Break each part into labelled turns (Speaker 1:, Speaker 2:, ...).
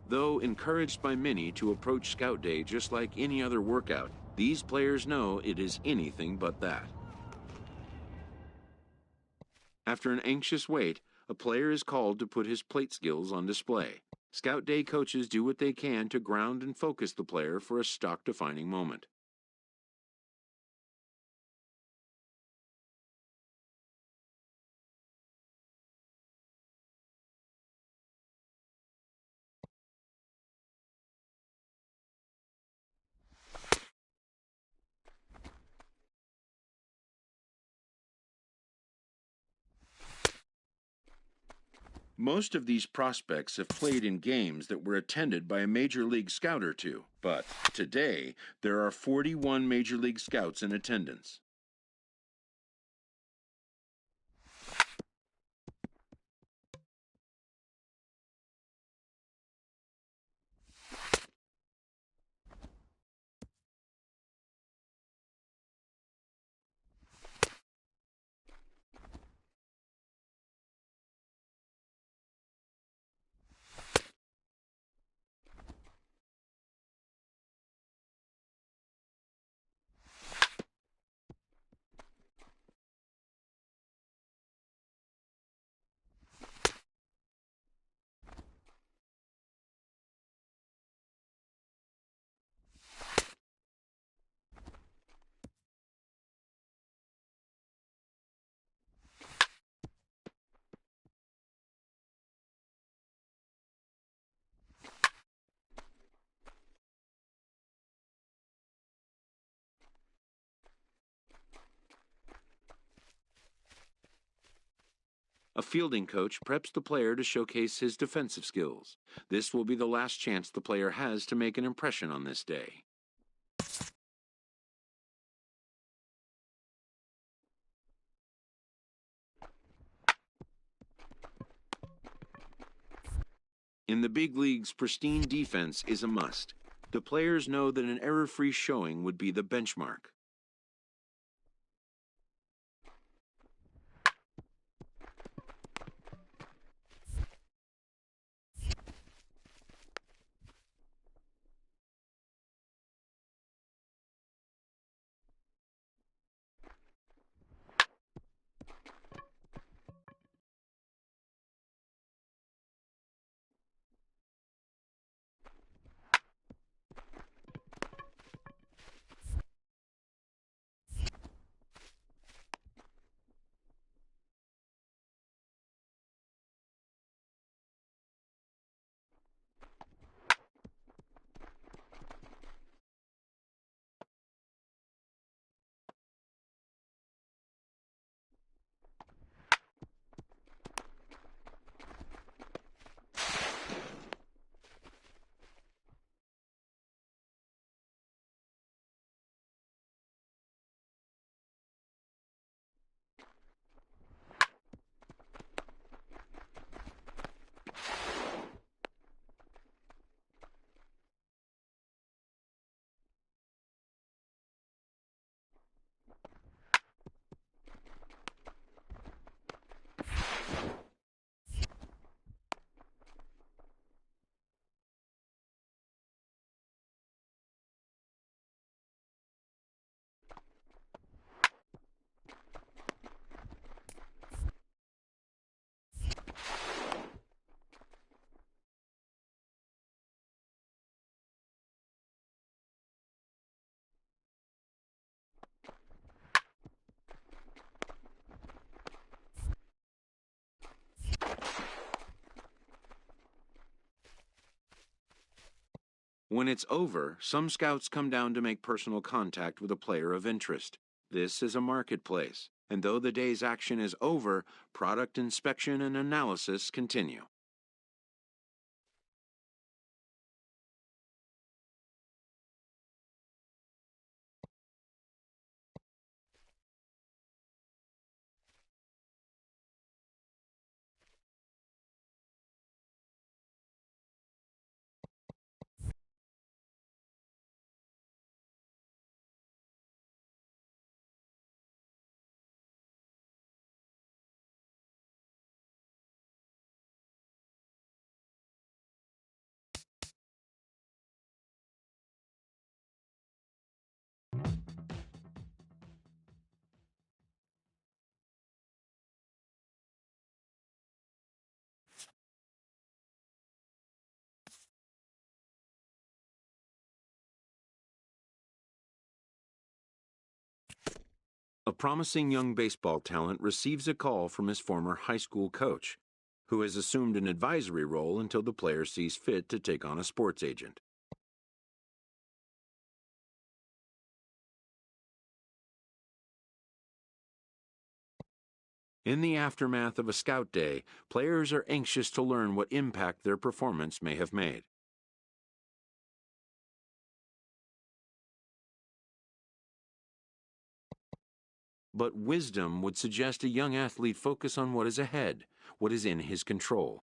Speaker 1: Though encouraged by many to approach Scout Day just like any other workout, these players know it is anything but that. After an anxious wait, a player is called to put his plate skills on display. Scout Day coaches do what they can to ground and focus the player for a stock-defining moment. Most of these prospects have played in games that were attended by a Major League Scout or two, but today there are 41 Major League Scouts in attendance. A fielding coach preps the player to showcase his defensive skills. This will be the last chance the player has to make an impression on this day. In the big leagues, pristine defense is a must. The players know that an error-free showing would be the benchmark. When it's over, some scouts come down to make personal contact with a player of interest. This is a marketplace, and though the day's action is over, product inspection and analysis continue. promising young baseball talent receives a call from his former high school coach, who has assumed an advisory role until the player sees fit to take on a sports agent. In the aftermath of a scout day, players are anxious to learn what impact their performance may have made. But wisdom would suggest a young athlete focus on what is ahead, what is in his control.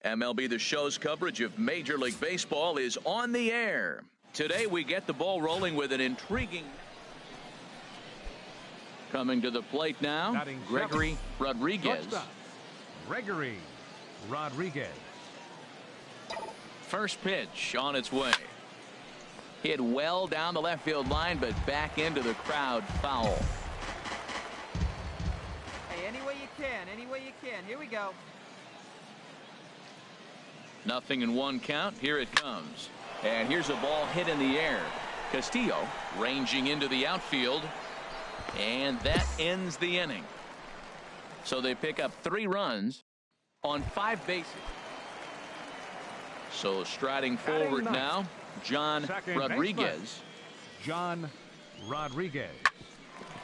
Speaker 2: MLB The Show's coverage of Major League Baseball is on the air. Today we get the ball rolling with an intriguing... Coming to the plate now, Gregory Rodriguez.
Speaker 3: Gregory Rodriguez.
Speaker 2: First pitch on its way. Hit well down the left field line, but back into the crowd, foul.
Speaker 4: Hey, any way you can, any way you can. Here we go.
Speaker 2: 0-1 count. Here it comes. And here's a ball hit in the air. Castillo ranging into the outfield. And that ends the inning. So they pick up 3 runs on 5 bases. So striding forward now, John Rodriguez.
Speaker 3: John Rodriguez.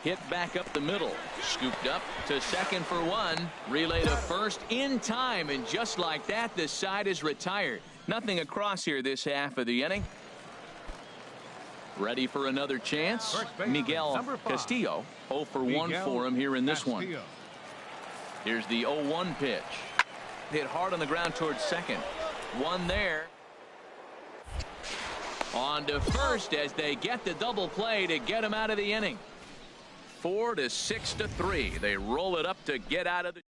Speaker 2: Hit back up the middle. Scooped up to second for 1. Relay to first in time. And just like that, this side is retired. Nothing across here this half of the inning. Ready for another chance. Miguel Castillo. 0 for 1 for him here in this one. Here's the 0-1 pitch. Hit hard on the ground towards second. 1 there. On to first as they get the double play to get him out of the inning. 4 to 6 to 3. They roll it up to get out of the.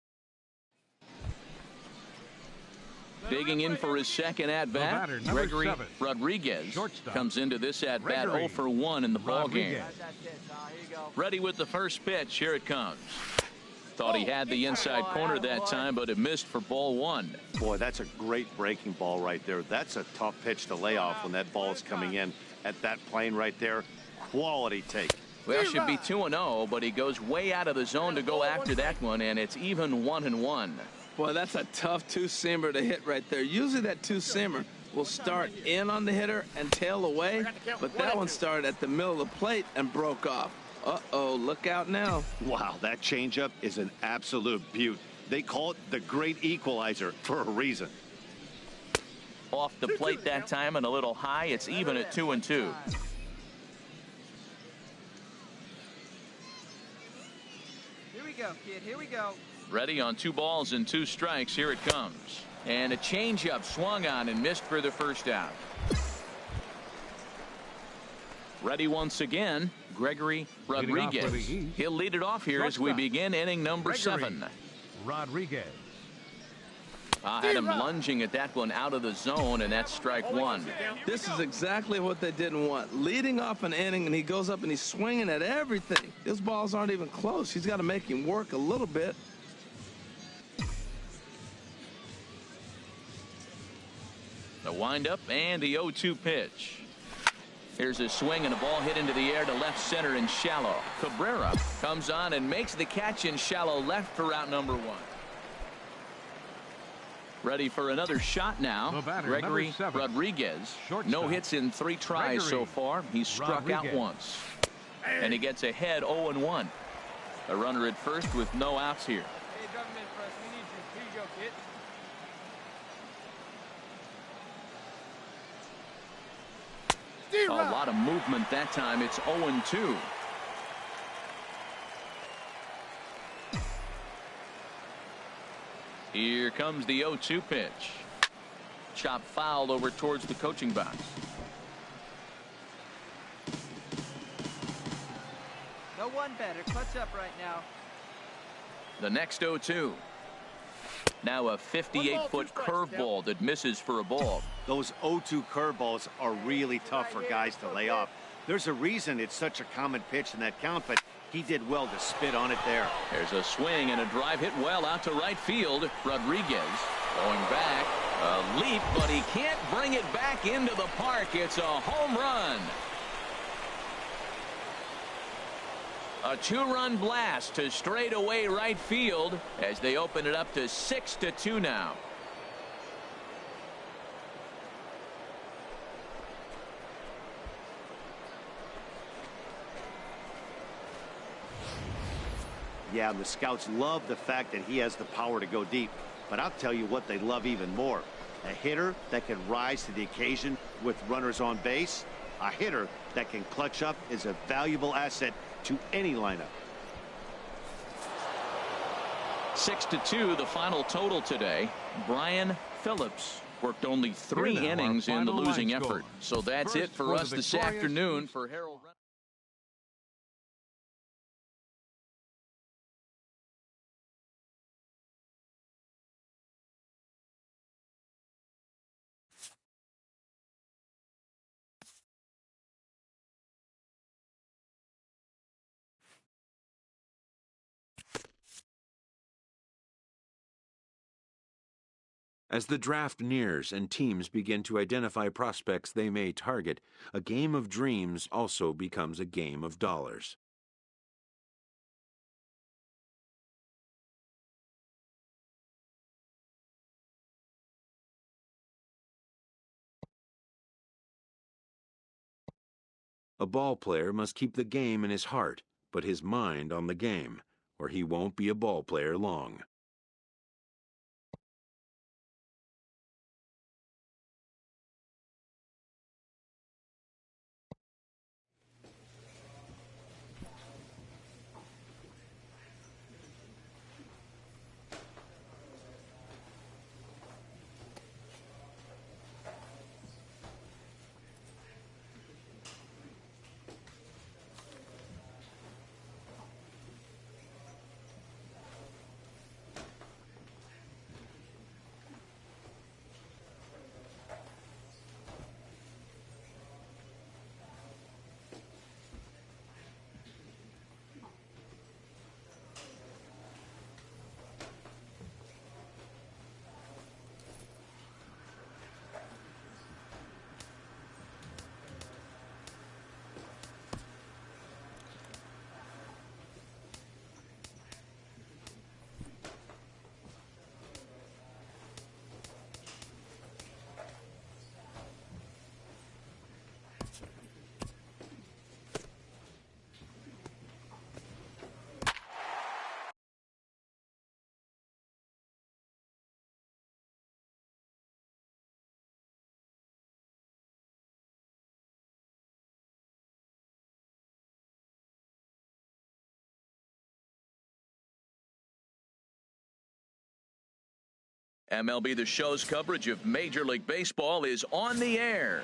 Speaker 2: Digging in for his second at-bat, Gregory Rodriguez comes into this at-bat 0 for 1 in the ballgame. Ready with the first pitch. Here it comes. Thought he had the inside corner that time, but it missed for ball 1.
Speaker 5: Boy, that's a great breaking ball right there. That's a tough pitch to lay off when that ball is coming in at that plane right there. Quality take.
Speaker 2: Well, should be 2-0, but he goes way out of the zone to go after that one, and it's even 1-1.
Speaker 6: Boy, that's a tough two-seamer to hit right there. Usually that two-seamer will start in on the hitter and tail away, but that one started at the middle of the plate and broke off. Uh-oh, look out now.
Speaker 5: Wow, that changeup is an absolute beaut. They call it the great equalizer for a reason.
Speaker 2: Off the plate that time and a little high. It's even at 2-2.
Speaker 4: Here we go, kid. Here we go.
Speaker 2: Ready on 2 balls and 2 strikes. Here it comes. And a changeup swung on and missed for the first out. Ready once again, Gregory Rodriguez. He'll lead it off here as we begin inning number 7.
Speaker 3: Rodriguez.
Speaker 2: I had him lunging at that one out of the zone, and that's strike 1.
Speaker 6: This is exactly what they didn't want. Leading off an inning, and he goes up and he's swinging at everything. His balls aren't even close. He's got to make him work a little bit.
Speaker 2: The windup and the 0-2 pitch. Here's a swing and a ball hit into the air to left center and shallow. Cabrera comes on and makes the catch in shallow left for out number 1. Ready for another shot now. Gregory Rodriguez. No hits in 3 tries so far. He's struck out once. And he gets ahead 0-1. A runner at first with no outs here.
Speaker 4: Hey, drop him in for us. We need you. Here you go, kid.
Speaker 2: A lot of movement that time. It's 0-2. Here comes the 0-2 pitch. Chop fouled over towards the coaching box.
Speaker 4: No one better. Clutch up right now.
Speaker 2: The next 0-2. Now a 58-foot curveball that misses for a ball.
Speaker 5: Those 0-2 curveballs are really tough for guys to lay off. There's a reason it's such a common pitch in that count, but he did well to spit on it there.
Speaker 2: There's a swing and a drive hit well out to right field. Rodriguez going back. A leap, but he can't bring it back into the park. It's a home run. A 2-run blast to straightaway right field as they open it up to 6-2 now.
Speaker 5: Yeah, the scouts love the fact that he has the power to go deep. But I'll tell you what they love even more. A hitter that can rise to the occasion with runners on base. A hitter that can clutch up is a valuable asset to any lineup.
Speaker 2: 6-2 the final total today. Brian Phillips worked only 3 innings in the losing effort. So that's it for us this afternoon for Harold.
Speaker 1: As the draft nears and teams begin to identify prospects they may target, a game of dreams also becomes a game of dollars. A ball player must keep the game in his heart, but his mind on the game, or he won't be a ball player long.
Speaker 2: MLB The Show's coverage of Major League Baseball is on the air.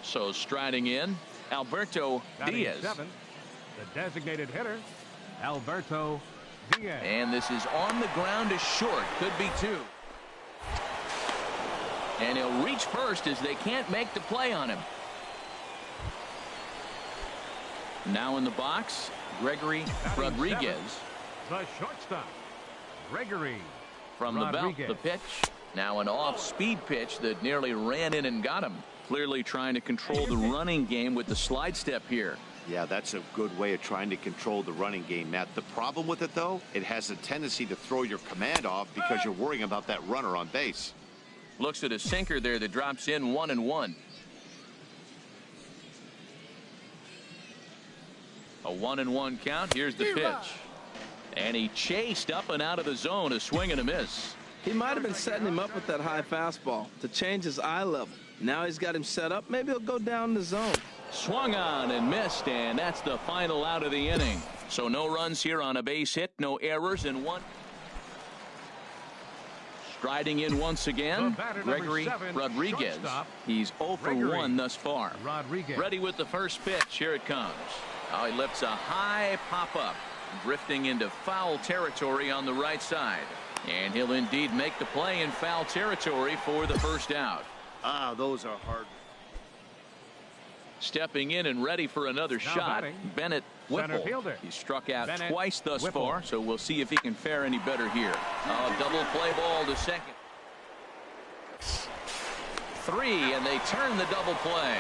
Speaker 2: So striding in, Alberto Diaz.
Speaker 3: 7, the designated hitter, Alberto Diaz.
Speaker 2: And this is on the ground to short. Could be 2. And he'll reach first as they can't make the play on him. Now in the box, Gregory Rodriguez.
Speaker 3: 7, the shortstop, Gregory
Speaker 2: From the belt,
Speaker 3: Rodriguez.
Speaker 2: the pitch. Now an off-speed pitch that nearly ran in and got him. Clearly trying to control the running game with the slide step here.
Speaker 5: Yeah, that's a good way of trying to control the running game, Matt. The problem with it, though, it has a tendency to throw your command off because you're worrying about that runner on base.
Speaker 2: Looks at a sinker there that drops in 1-1. A 1-1 count. Here's the pitch. And he chased up and out of the zone. A swing and a miss.
Speaker 6: He might have been setting him up with that high fastball to change his eye level. Now he's got him set up. Maybe he'll go down the zone.
Speaker 2: Swung on and missed, and that's the final out of the inning. So no runs here on a base hit, no errors, and 1. Striding in once again, Gregory
Speaker 3: 7,
Speaker 2: Rodriguez.
Speaker 3: shortstop,
Speaker 2: He's 0 for
Speaker 3: Gregory
Speaker 2: 1 thus far.
Speaker 3: Rodriguez.
Speaker 2: Ready with the first pitch. Here it comes. Oh, he lifts a high pop-up, drifting into foul territory on the right side. And he'll indeed make the play in foul territory for the first out.
Speaker 5: Ah, those are hard.
Speaker 2: Stepping in and ready for another shot,
Speaker 3: batting,
Speaker 2: Bennett
Speaker 3: center
Speaker 2: Whipple.
Speaker 3: fielder.
Speaker 2: He struck out
Speaker 3: Bennett
Speaker 2: twice thus
Speaker 3: Whipple.
Speaker 2: far, so we'll see if he can fare any better here. Double play ball to second. 3, and they turn the double play.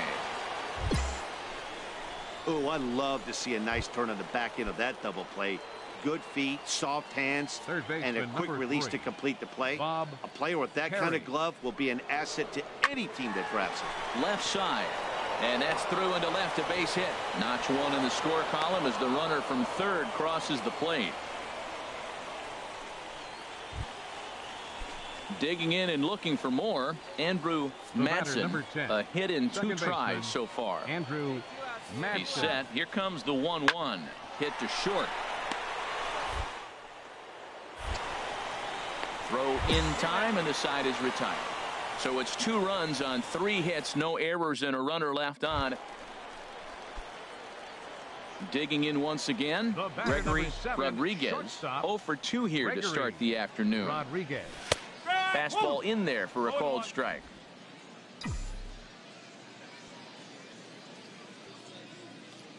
Speaker 5: Oh, I love to see a nice turn on the back end of that double play. Good feet, soft hands,
Speaker 3: Third baseman,
Speaker 5: and a quick
Speaker 3: number
Speaker 5: release
Speaker 3: 3,
Speaker 5: to complete the play.
Speaker 3: Bob
Speaker 5: A player with that kind
Speaker 3: Perry.
Speaker 5: of glove will be an asset to any team that drafts him.
Speaker 2: Left side, and that's through into left, a base hit. Notch 1 in the score column as the runner from third crosses the plate. Digging in and looking for more, Andrew
Speaker 3: The batter,
Speaker 2: Madsen.
Speaker 3: number 10,
Speaker 2: A hit in 2
Speaker 3: second
Speaker 2: tries
Speaker 3: baseman,
Speaker 2: so far.
Speaker 3: Andrew Madsen.
Speaker 2: He's set. Here comes the 1-1. Hit to short. Throw in time, and the side is retired. So it's 2 runs on 3 hits, no errors, and a runner left on. Digging in once again,
Speaker 3: The batter,
Speaker 2: Gregory
Speaker 3: number 7,
Speaker 2: Rodriguez.
Speaker 3: shortstop,
Speaker 2: 0 for 2 here
Speaker 3: Gregory
Speaker 2: to start the afternoon.
Speaker 3: Rodriguez.
Speaker 2: Fastball in there for a called strike.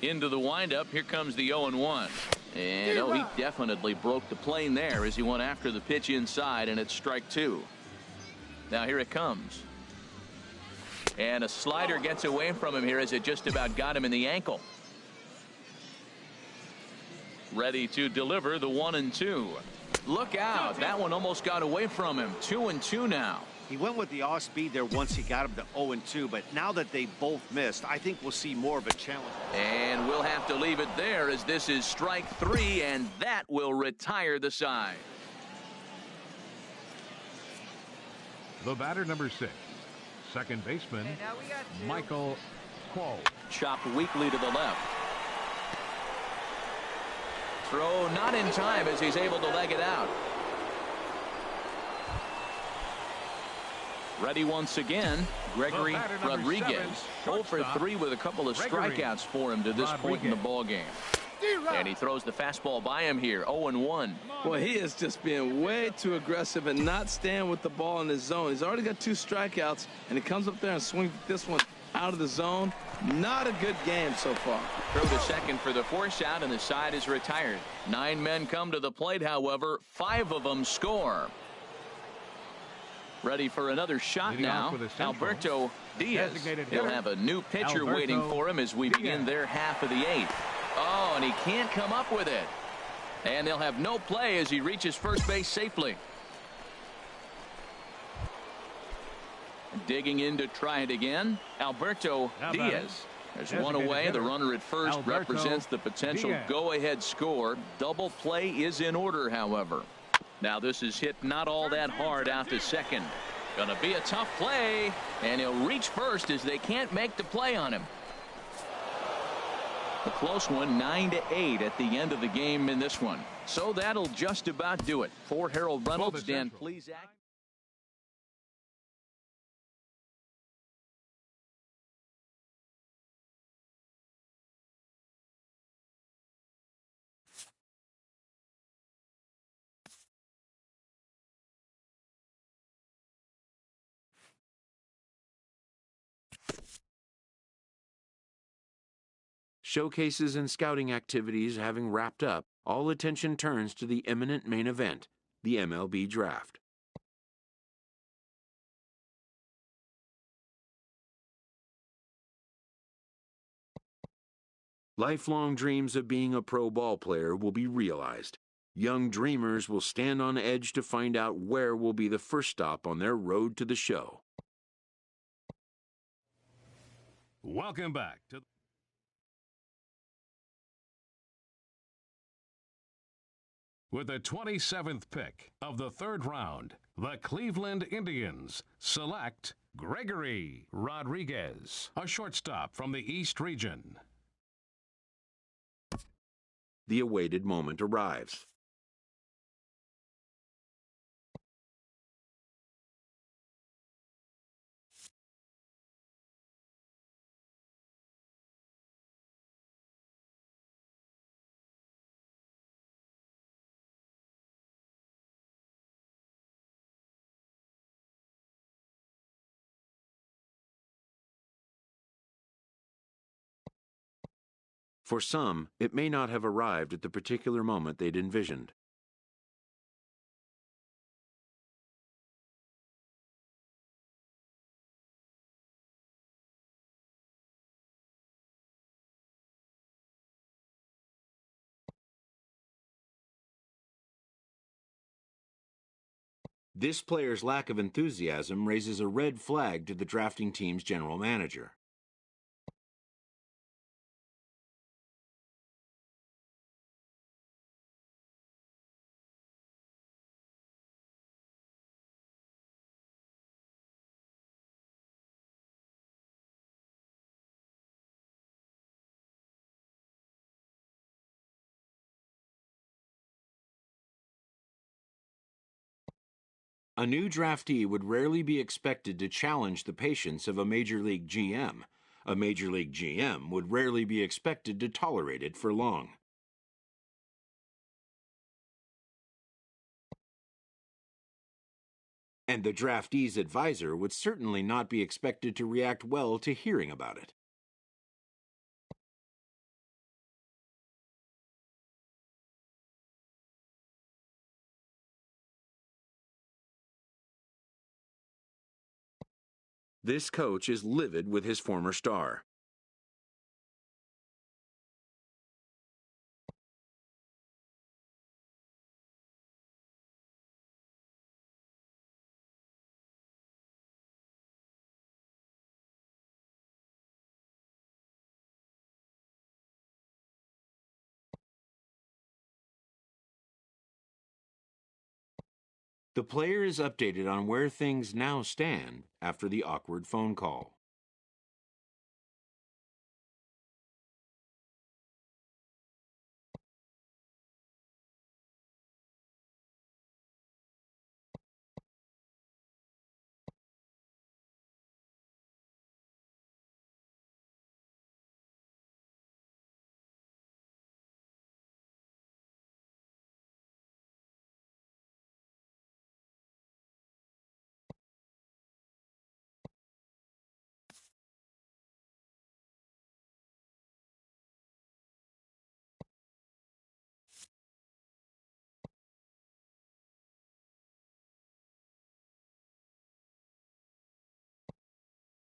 Speaker 2: Into the windup. Here comes the 0-1. And he definitely broke the plane there as he went after the pitch inside, and it's strike 2. Now here it comes. And a slider gets away from him here as it just about got him in the ankle. Ready to deliver the 1-2. Look out. That one almost got away from him. 2-2 now.
Speaker 5: He went with the off speed there once he got him to 0-2, but now that they both missed, I think we'll see more of a challenge.
Speaker 2: And we'll have to leave it there as this is strike 3, and that will retire the side.
Speaker 3: The batter, number 6, second baseman,
Speaker 4: Okay, now we got 2.
Speaker 3: Michael Quo.
Speaker 2: Chopped weakly to the left. Throw not in time as he's able to leg it out. Ready once again, Gregory
Speaker 3: The batter, number
Speaker 2: Rodriguez.
Speaker 3: 7,
Speaker 2: 0 for
Speaker 3: shortstop,
Speaker 2: 3 with a couple of
Speaker 3: Gregory
Speaker 2: strikeouts for him to this point in the
Speaker 3: Rodriguez.
Speaker 2: ballgame. And he throws the fastball by him here, 0-1.
Speaker 6: Well, he is just being way too aggressive and not staying with the ball in his zone. He's already got 2 strikeouts, and he comes up there and swings this one out of the zone. Not a good game so far.
Speaker 2: Throw to second for the force out, and the side is retired. 9 men come to the plate, however. 5 of them score. Ready for another shot
Speaker 3: Leading off
Speaker 2: now,
Speaker 3: with a central,
Speaker 2: Alberto Diaz.
Speaker 3: designated
Speaker 2: He'll
Speaker 3: hitter,
Speaker 2: have a new pitcher
Speaker 3: Alberto
Speaker 2: waiting for him as we begin
Speaker 3: Diaz.
Speaker 2: their half of the 8th. Oh, and he can't come up with it. And they'll have no play as he reaches first base safely. Digging in to try it again, Alberto
Speaker 3: Now
Speaker 2: Diaz.
Speaker 3: batting,
Speaker 2: There's one
Speaker 3: designated
Speaker 2: away. The
Speaker 3: hitter,
Speaker 2: runner at first
Speaker 3: Alberto
Speaker 2: represents the potential
Speaker 3: Diaz.
Speaker 2: go-ahead score. Double play is in order, however. Now this is hit not all that hard out to second. Gonna be a tough play, and he'll reach first as they can't make the play on him. A close one, 9-8 at the end of the game in this one. So that'll just about do it. For Harold Reynolds, Dan Plesac.
Speaker 1: Showcases and scouting activities having wrapped up, all attention turns to the imminent main event, the MLB Draft. Lifelong dreams of being a pro ball player will be realized. Young dreamers will stand on edge to find out where will be the first stop on their road to the show.
Speaker 3: Welcome back to with the 27th pick of the third round, the Cleveland Indians select Gregory Rodriguez, a shortstop from the East region.
Speaker 1: The awaited moment arrives. For some, it may not have arrived at the particular moment they'd envisioned. This player's lack of enthusiasm raises a red flag to the drafting team's general manager. A new draftee would rarely be expected to challenge the patience of a Major League GM. A Major League GM would rarely be expected to tolerate it for long. And the draftee's advisor would certainly not be expected to react well to hearing about it. This coach is livid with his former star. The player is updated on where things now stand after the awkward phone call.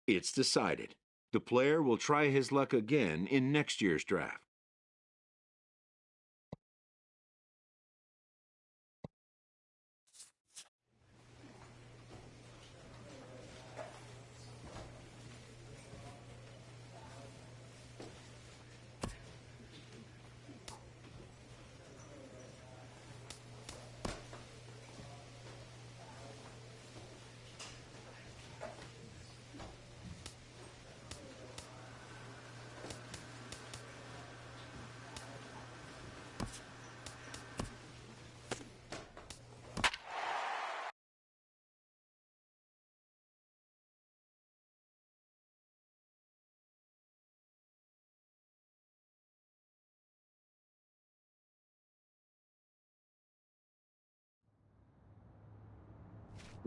Speaker 1: It's decided. The player will try his luck again in next year's draft.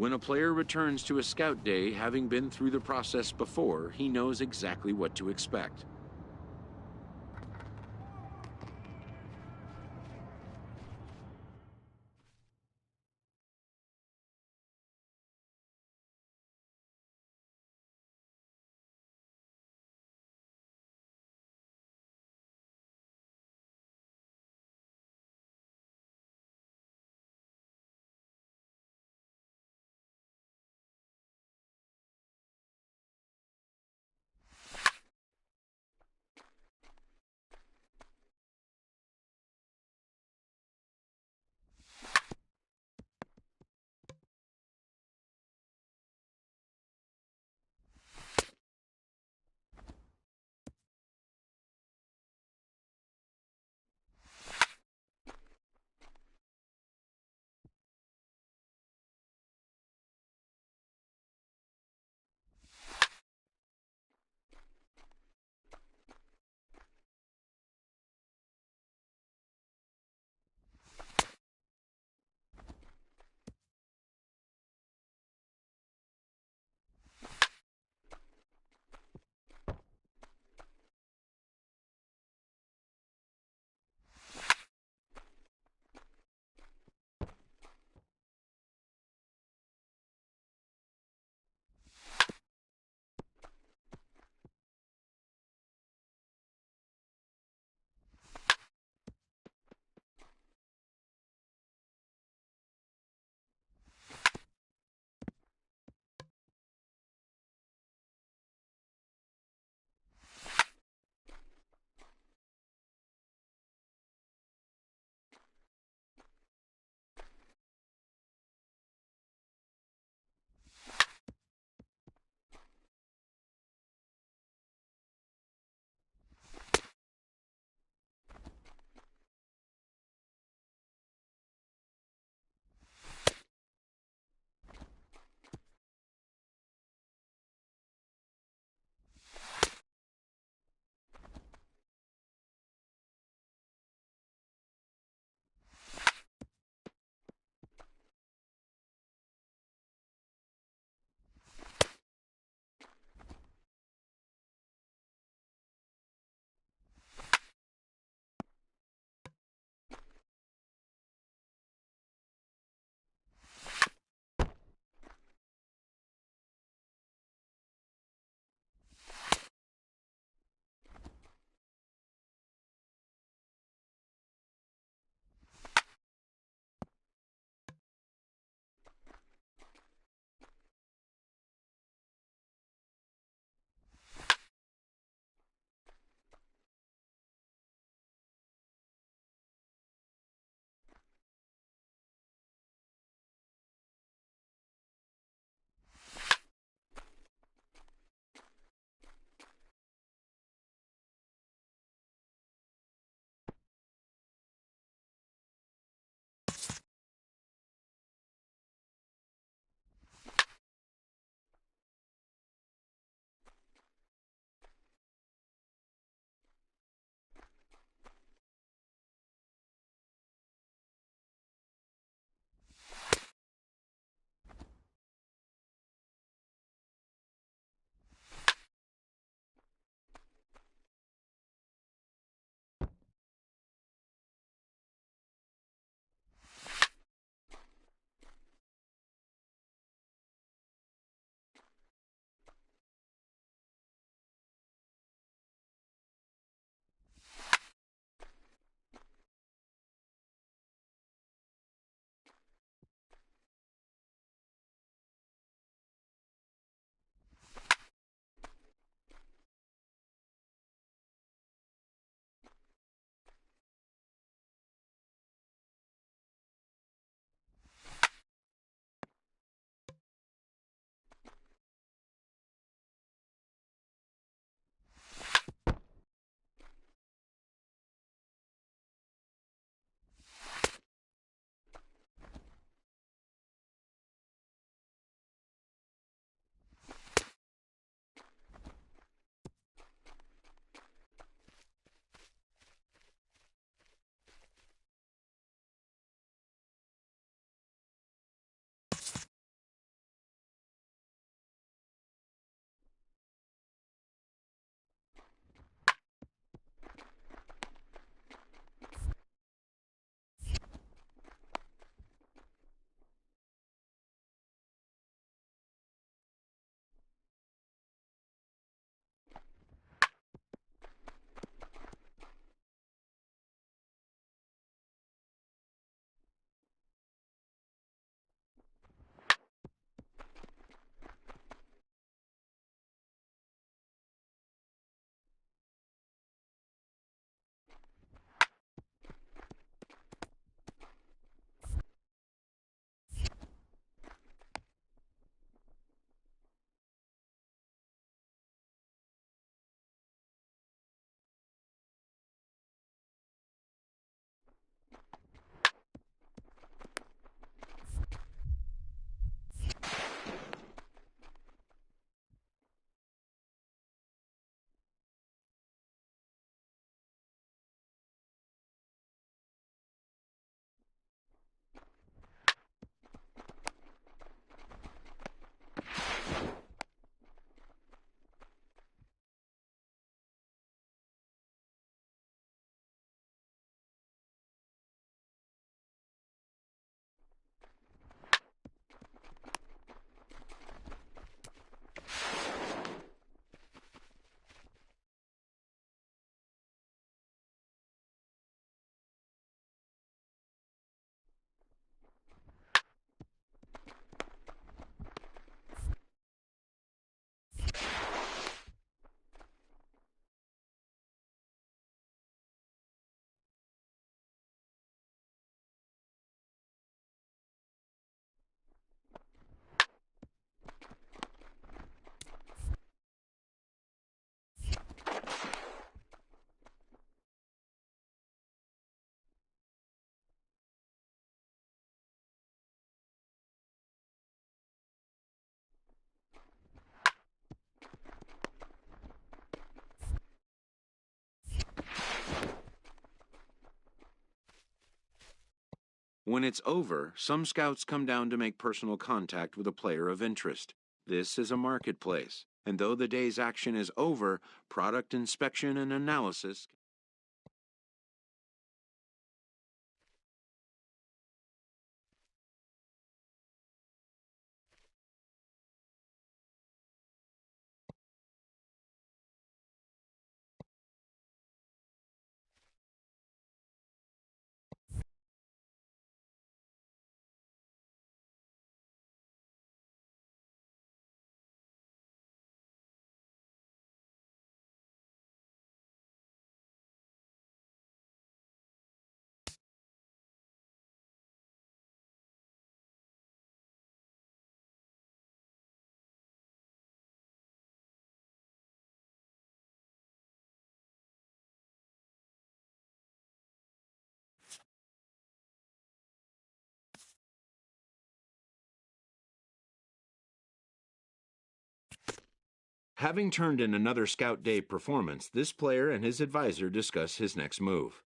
Speaker 1: When a player returns to a scout day having been through the process before, he knows exactly what to expect. When it's over, some scouts come down to make personal contact with a player of interest. This is a marketplace, and though the day's action is over, product inspection and analysis. Having turned in another Scout Day performance, this player and his advisor discuss his next move.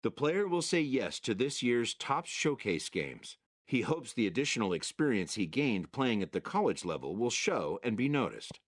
Speaker 1: The player will say yes to this year's Topps Showcase games. He hopes the additional experience he gained playing at the college level will show and be noticed.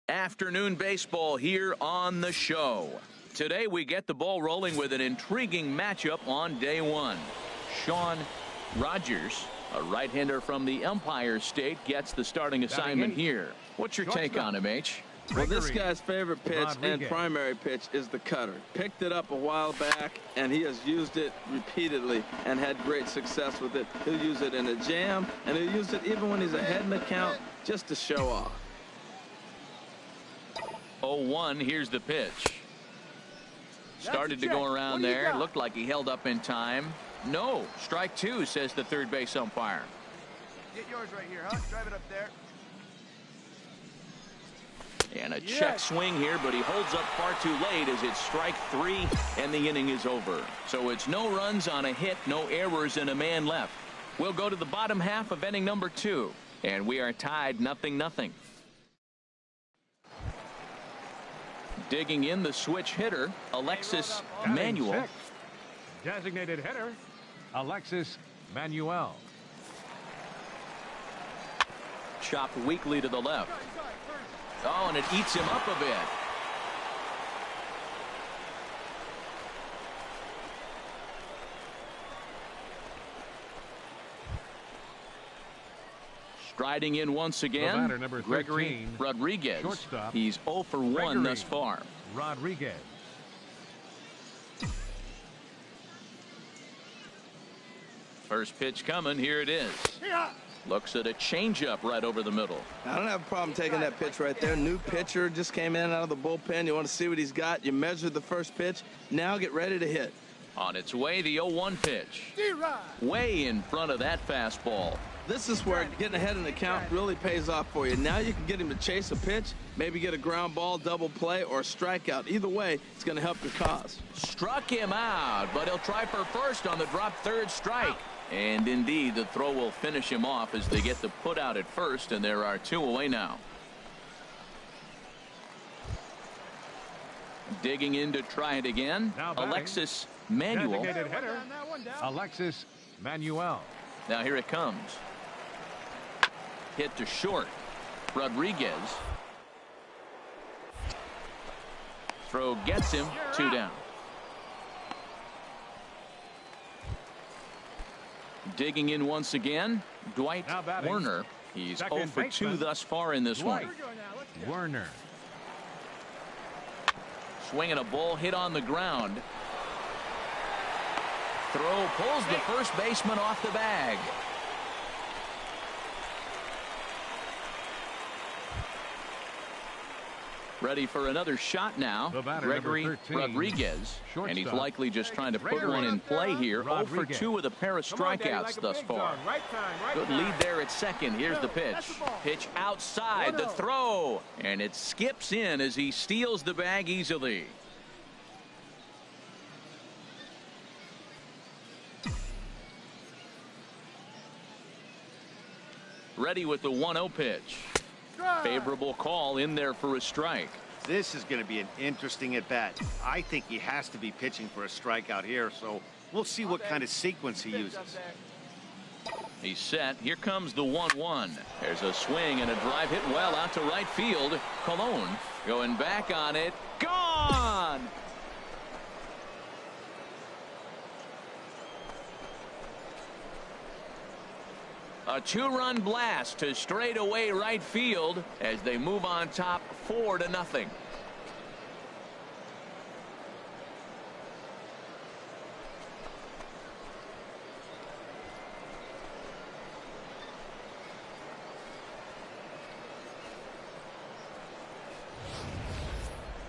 Speaker 2: Afternoon baseball here on the show. Today we get the ball rolling with an intriguing matchup on day one. Sean Rogers, a right-hander from the Empire State, gets the starting assignment here. What's your take on him, H?
Speaker 6: Well, this guy's favorite pitch and primary pitch is the cutter. Picked it up a while back, and he has used it repeatedly and had great success with it. He'll use it in a jam, and he'll use it even when he's ahead in the count just to show off.
Speaker 2: 0-1, here's the pitch. Started to go around there. Looked like he held up in time. No, strike two, says the third base umpire.
Speaker 4: Get yours right here, huh? Drive it up there.
Speaker 2: And a check swing here, but he holds up far too late as it's strike three, and the inning is over. So it's no runs on a hit, no errors, and a man left. We'll go to the bottom half of inning number 2, and we are tied 0-0. Digging in the switch hitter, Alexis Manuel.
Speaker 3: Designated hitter, Alexis Manuel.
Speaker 2: Chopped weakly to the left. Oh, and it eats him up a bit. Striding in once again,
Speaker 3: number 13,
Speaker 2: Gregory Rodriguez.
Speaker 3: Shortstop.
Speaker 2: He's 0 for 1
Speaker 3: Gregory
Speaker 2: thus far.
Speaker 3: Rodriguez.
Speaker 2: First pitch coming. Here it is. Looks at a changeup right over the middle.
Speaker 6: I don't have a problem taking that pitch right there. New pitcher just came in out of the bullpen. You want to see what he's got. You measure the first pitch. Now get ready to hit.
Speaker 2: On its way, the 0-1 pitch. Way in front of that fastball.
Speaker 6: This is where getting ahead in the count really pays off for you. Now you can get him to chase a pitch, maybe get a ground ball, double play, or a strikeout. Either way, it's going to help your cause.
Speaker 2: Struck him out, but he'll try for first on the drop third strike. And indeed, the throw will finish him off as they get the put out at first, and there are 2 away now. Digging in to try it again, Alexis Manuel.
Speaker 3: Designated hitter, Alexis Manuel.
Speaker 2: Now here it comes. Hit to short. Rodriguez. Throw gets him. 2 down. Digging in once again, Dwight Werner. He's 0 for 2 thus far in this one.
Speaker 3: Werner.
Speaker 2: Swinging a ball hit on the ground. Throw pulls the first baseman off the bag. Ready for another shot now. Gregory Rodriguez. And he's likely just trying to put one in play here. 0 for 2 with a pair of strikeouts thus far. Good lead there at second. Here's the pitch. Pitch outside. The throw. And it skips in as he steals the bag easily. Ready with the 1-0 pitch. Favorable call in there for a strike.
Speaker 5: This is going to be an interesting at-bat. I think he has to be pitching for a strikeout here, so we'll see what kind of sequence he uses.
Speaker 2: He's set. Here comes the 1-1. There's a swing and a drive hit well out to right field. Colon going back on it. Gone! A two-run blast to straightaway right field as they move on top 4-0.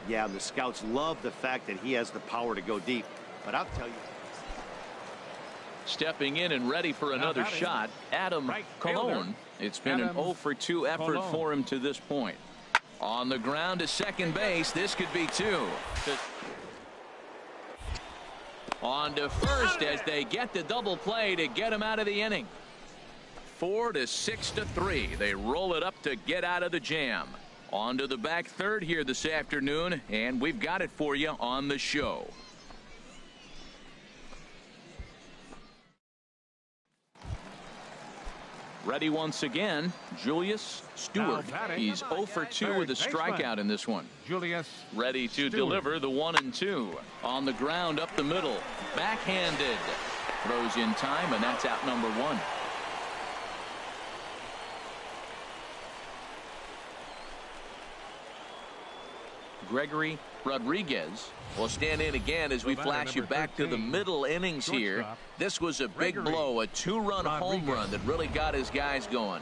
Speaker 5: Yeah, the scouts love the fact that he has the power to go deep. But I'll tell you.
Speaker 2: Stepping in and ready for another shot, Adam Colon. It's been an 0-for-2 effort for him to this point. On the ground to second base. This could be two. On to first as they get the double play to get him out of the inning. 4-6-3. They roll it up to get out of the jam. On to the back third here this afternoon, and we've got it for you on the show. Ready once again, Julius Stewart. He's 0-for-2 with a strikeout in this one.
Speaker 3: Julius
Speaker 2: ready to deliver the 1-2. On the ground up the middle. Backhanded. Throws in time, and that's out number 1. Gregory Rodriguez will stand in again as we flash you back to the middle innings here. This was a big blow, a 2-run home run that really got his guys going.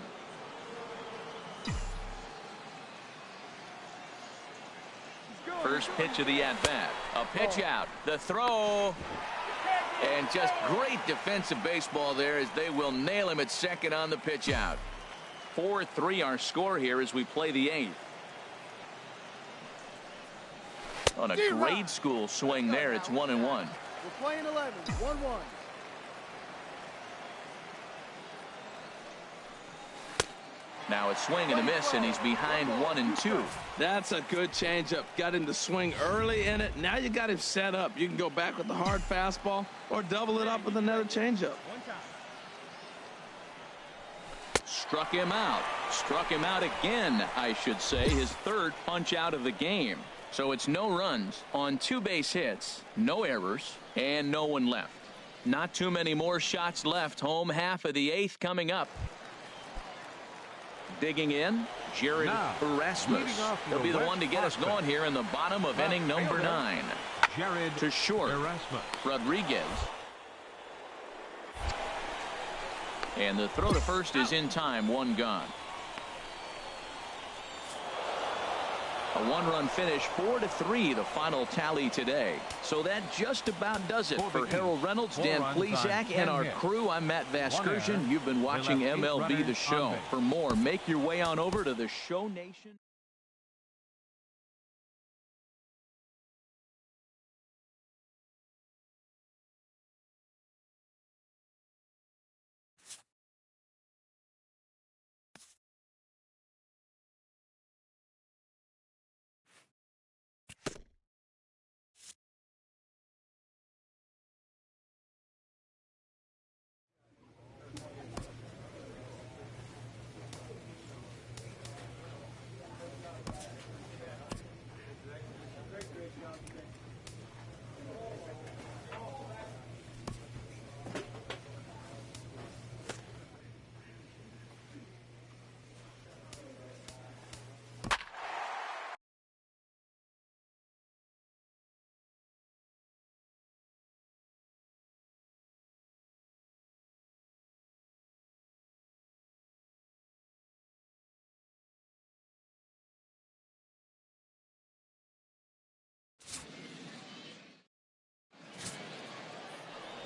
Speaker 2: First pitch of the at-bat. A pitch out. The throw. And just great defensive baseball there as they will nail him at second on the pitch out. 4-3 our score here as we play the 8th. On a grade school swing there, it's 1-1.
Speaker 4: We're playing 11, 1-1.
Speaker 2: Now a swing and a miss, and he's behind 1-2.
Speaker 6: That's a good changeup. Got him to swing early in it. Now you got him set up. You can go back with the hard fastball or double it up with another changeup.
Speaker 2: Struck him out. Struck him out again, I should say. His third punch out of the game. So it's no runs on 2 base hits, no errors, and no one left. Not too many more shots left. Home half of the 8th coming up. Digging in, Jared Erasmus. He'll be the one to get us going here in the bottom of inning number 9.
Speaker 3: Jared
Speaker 2: to short.
Speaker 3: Erasmus.
Speaker 2: Rodriguez. And the throw to first is in time. 1 gone. A 1-run finish, 4-3, the final tally today. So that just about does it for Harold Reynolds, Dan Plesac, and our crew. I'm Matt Vasgersian. You've been watching MLB The Show. For more, make your way on over to the Show Nation.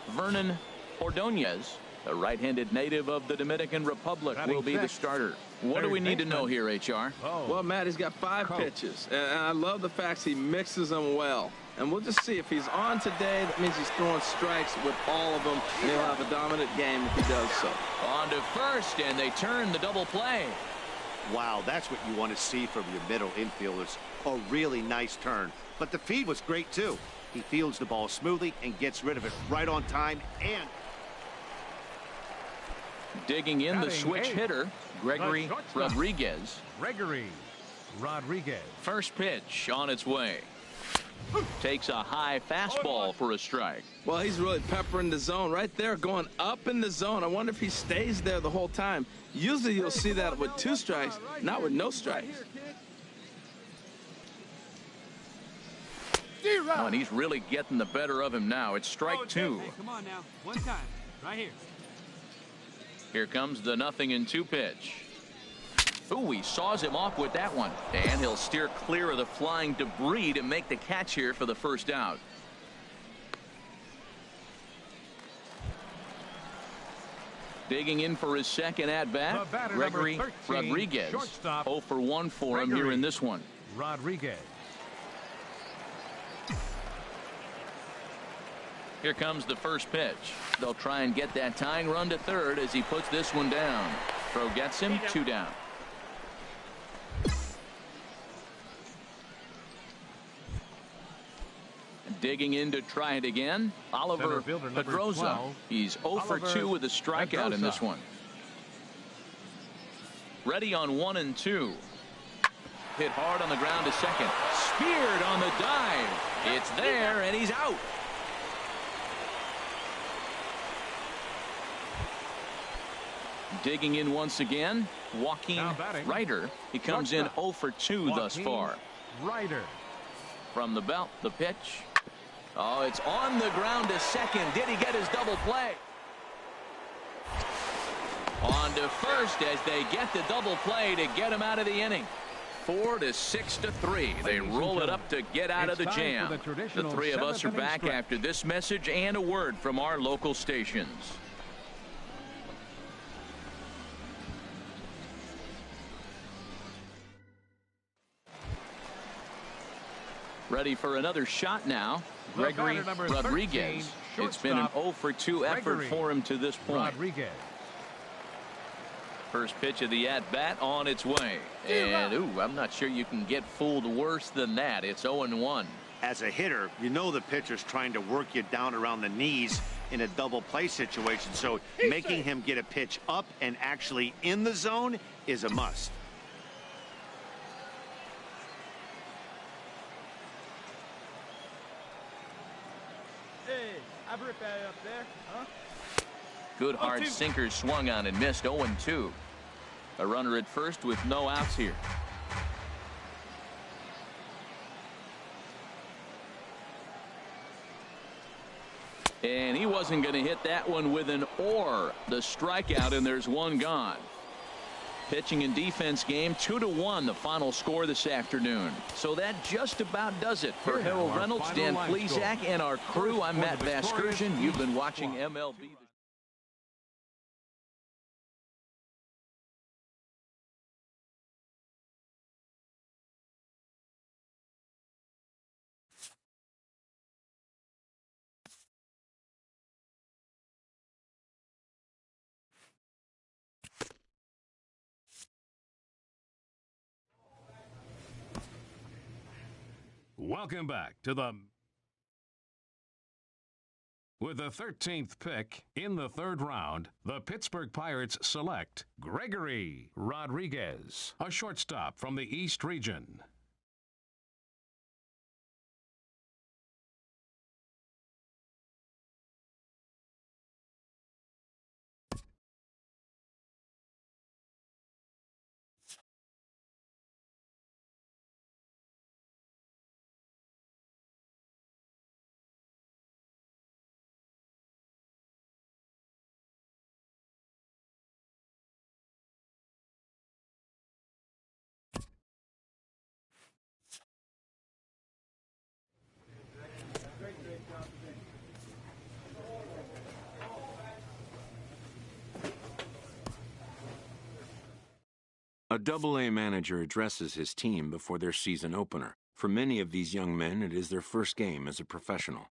Speaker 2: Vernon Ordonez, a right-handed native of the Dominican Republic, will be the starter. What do we need to know here, HR?
Speaker 6: Well, Matt, he's got 5 pitches, and I love the fact he mixes them well. And we'll just see if he's on today. That means he's throwing strikes with all of them, and he'll have a dominant game if he does so.
Speaker 2: On to first, and they turn the double play.
Speaker 5: Wow, that's what you want to see from your middle infielders. A really nice turn. But the feed was great, too. He fields the ball smoothly and gets rid of it right on time. And
Speaker 2: digging in the switch hitter, Gregory Rodriguez.
Speaker 3: Gregory Rodriguez.
Speaker 2: First pitch on its way. Takes a high fastball for a strike.
Speaker 6: Well, he's really peppering the zone right there, going up in the zone. I wonder if he stays there the whole time. Usually you'll see that with 2 strikes, not with no strikes.
Speaker 2: Oh, and he's really getting the better of him now. It's strike 2.
Speaker 4: Hey, come on now. One time. Right here.
Speaker 2: Here comes the 0-2 pitch. Ooh, he saws him off with that one. And he'll steer clear of the flying debris to make the catch here for the first out. Digging in for his second at-bat, Gregory Rodriguez. 0 for 1 for him here in this one.
Speaker 3: Rodriguez.
Speaker 2: Here comes the first pitch. They'll try and get that tying run to third as he puts this one down. Throw gets him, 2 down. Digging in to try it again, Oliver Pedroza. He's 0 for 2 with a strikeout in this one. Ready on 1 and 2. Hit hard on the ground to second. Speared on the dive. It's there, and he's out. Digging in once again, Joaquin Ryder. He comes in 0 for 2 thus far.
Speaker 3: Ryder.
Speaker 2: From the belt, the pitch. Oh, it's on the ground to second. Did he get his double play? On to first as they get the double play to get him out of the inning. 4 to 6 to 3. They roll it up to get out of the jam. The 3 of us are back after this message and a word from our local stations. Ready for another shot now. Gregory Rodriguez. It's been an 0 for 2 effort for him to this point.
Speaker 3: Rodriguez.
Speaker 2: First pitch of the at-bat on its way. And, ooh, I'm not sure you can get fooled worse than that. It's 0-1.
Speaker 5: as a hitter, you know the pitcher's trying to work you down around the knees in a double play situation. So making him get a pitch up and actually in the zone is a must.
Speaker 4: Hey, I rip that up there, huh?
Speaker 2: Good hard sinker swung on and missed. 0-2. A runner at first with no outs here. And he wasn't going to hit that one with an or. The strikeout, and there's one gone. Pitching and defense game 2-1, the final score this afternoon. So that just about does it for Harold Reynolds, Dan Plesac, and our crew. I'm Matt Vasgersian. You've been watching MLB.
Speaker 3: Welcome back to the... With the 13th pick in the third round, the Pittsburgh Pirates select Gregory Rodriguez, a shortstop from the East region.
Speaker 1: A Double-A manager addresses his team before their season opener. For many of these young men, it is their first game as a professional.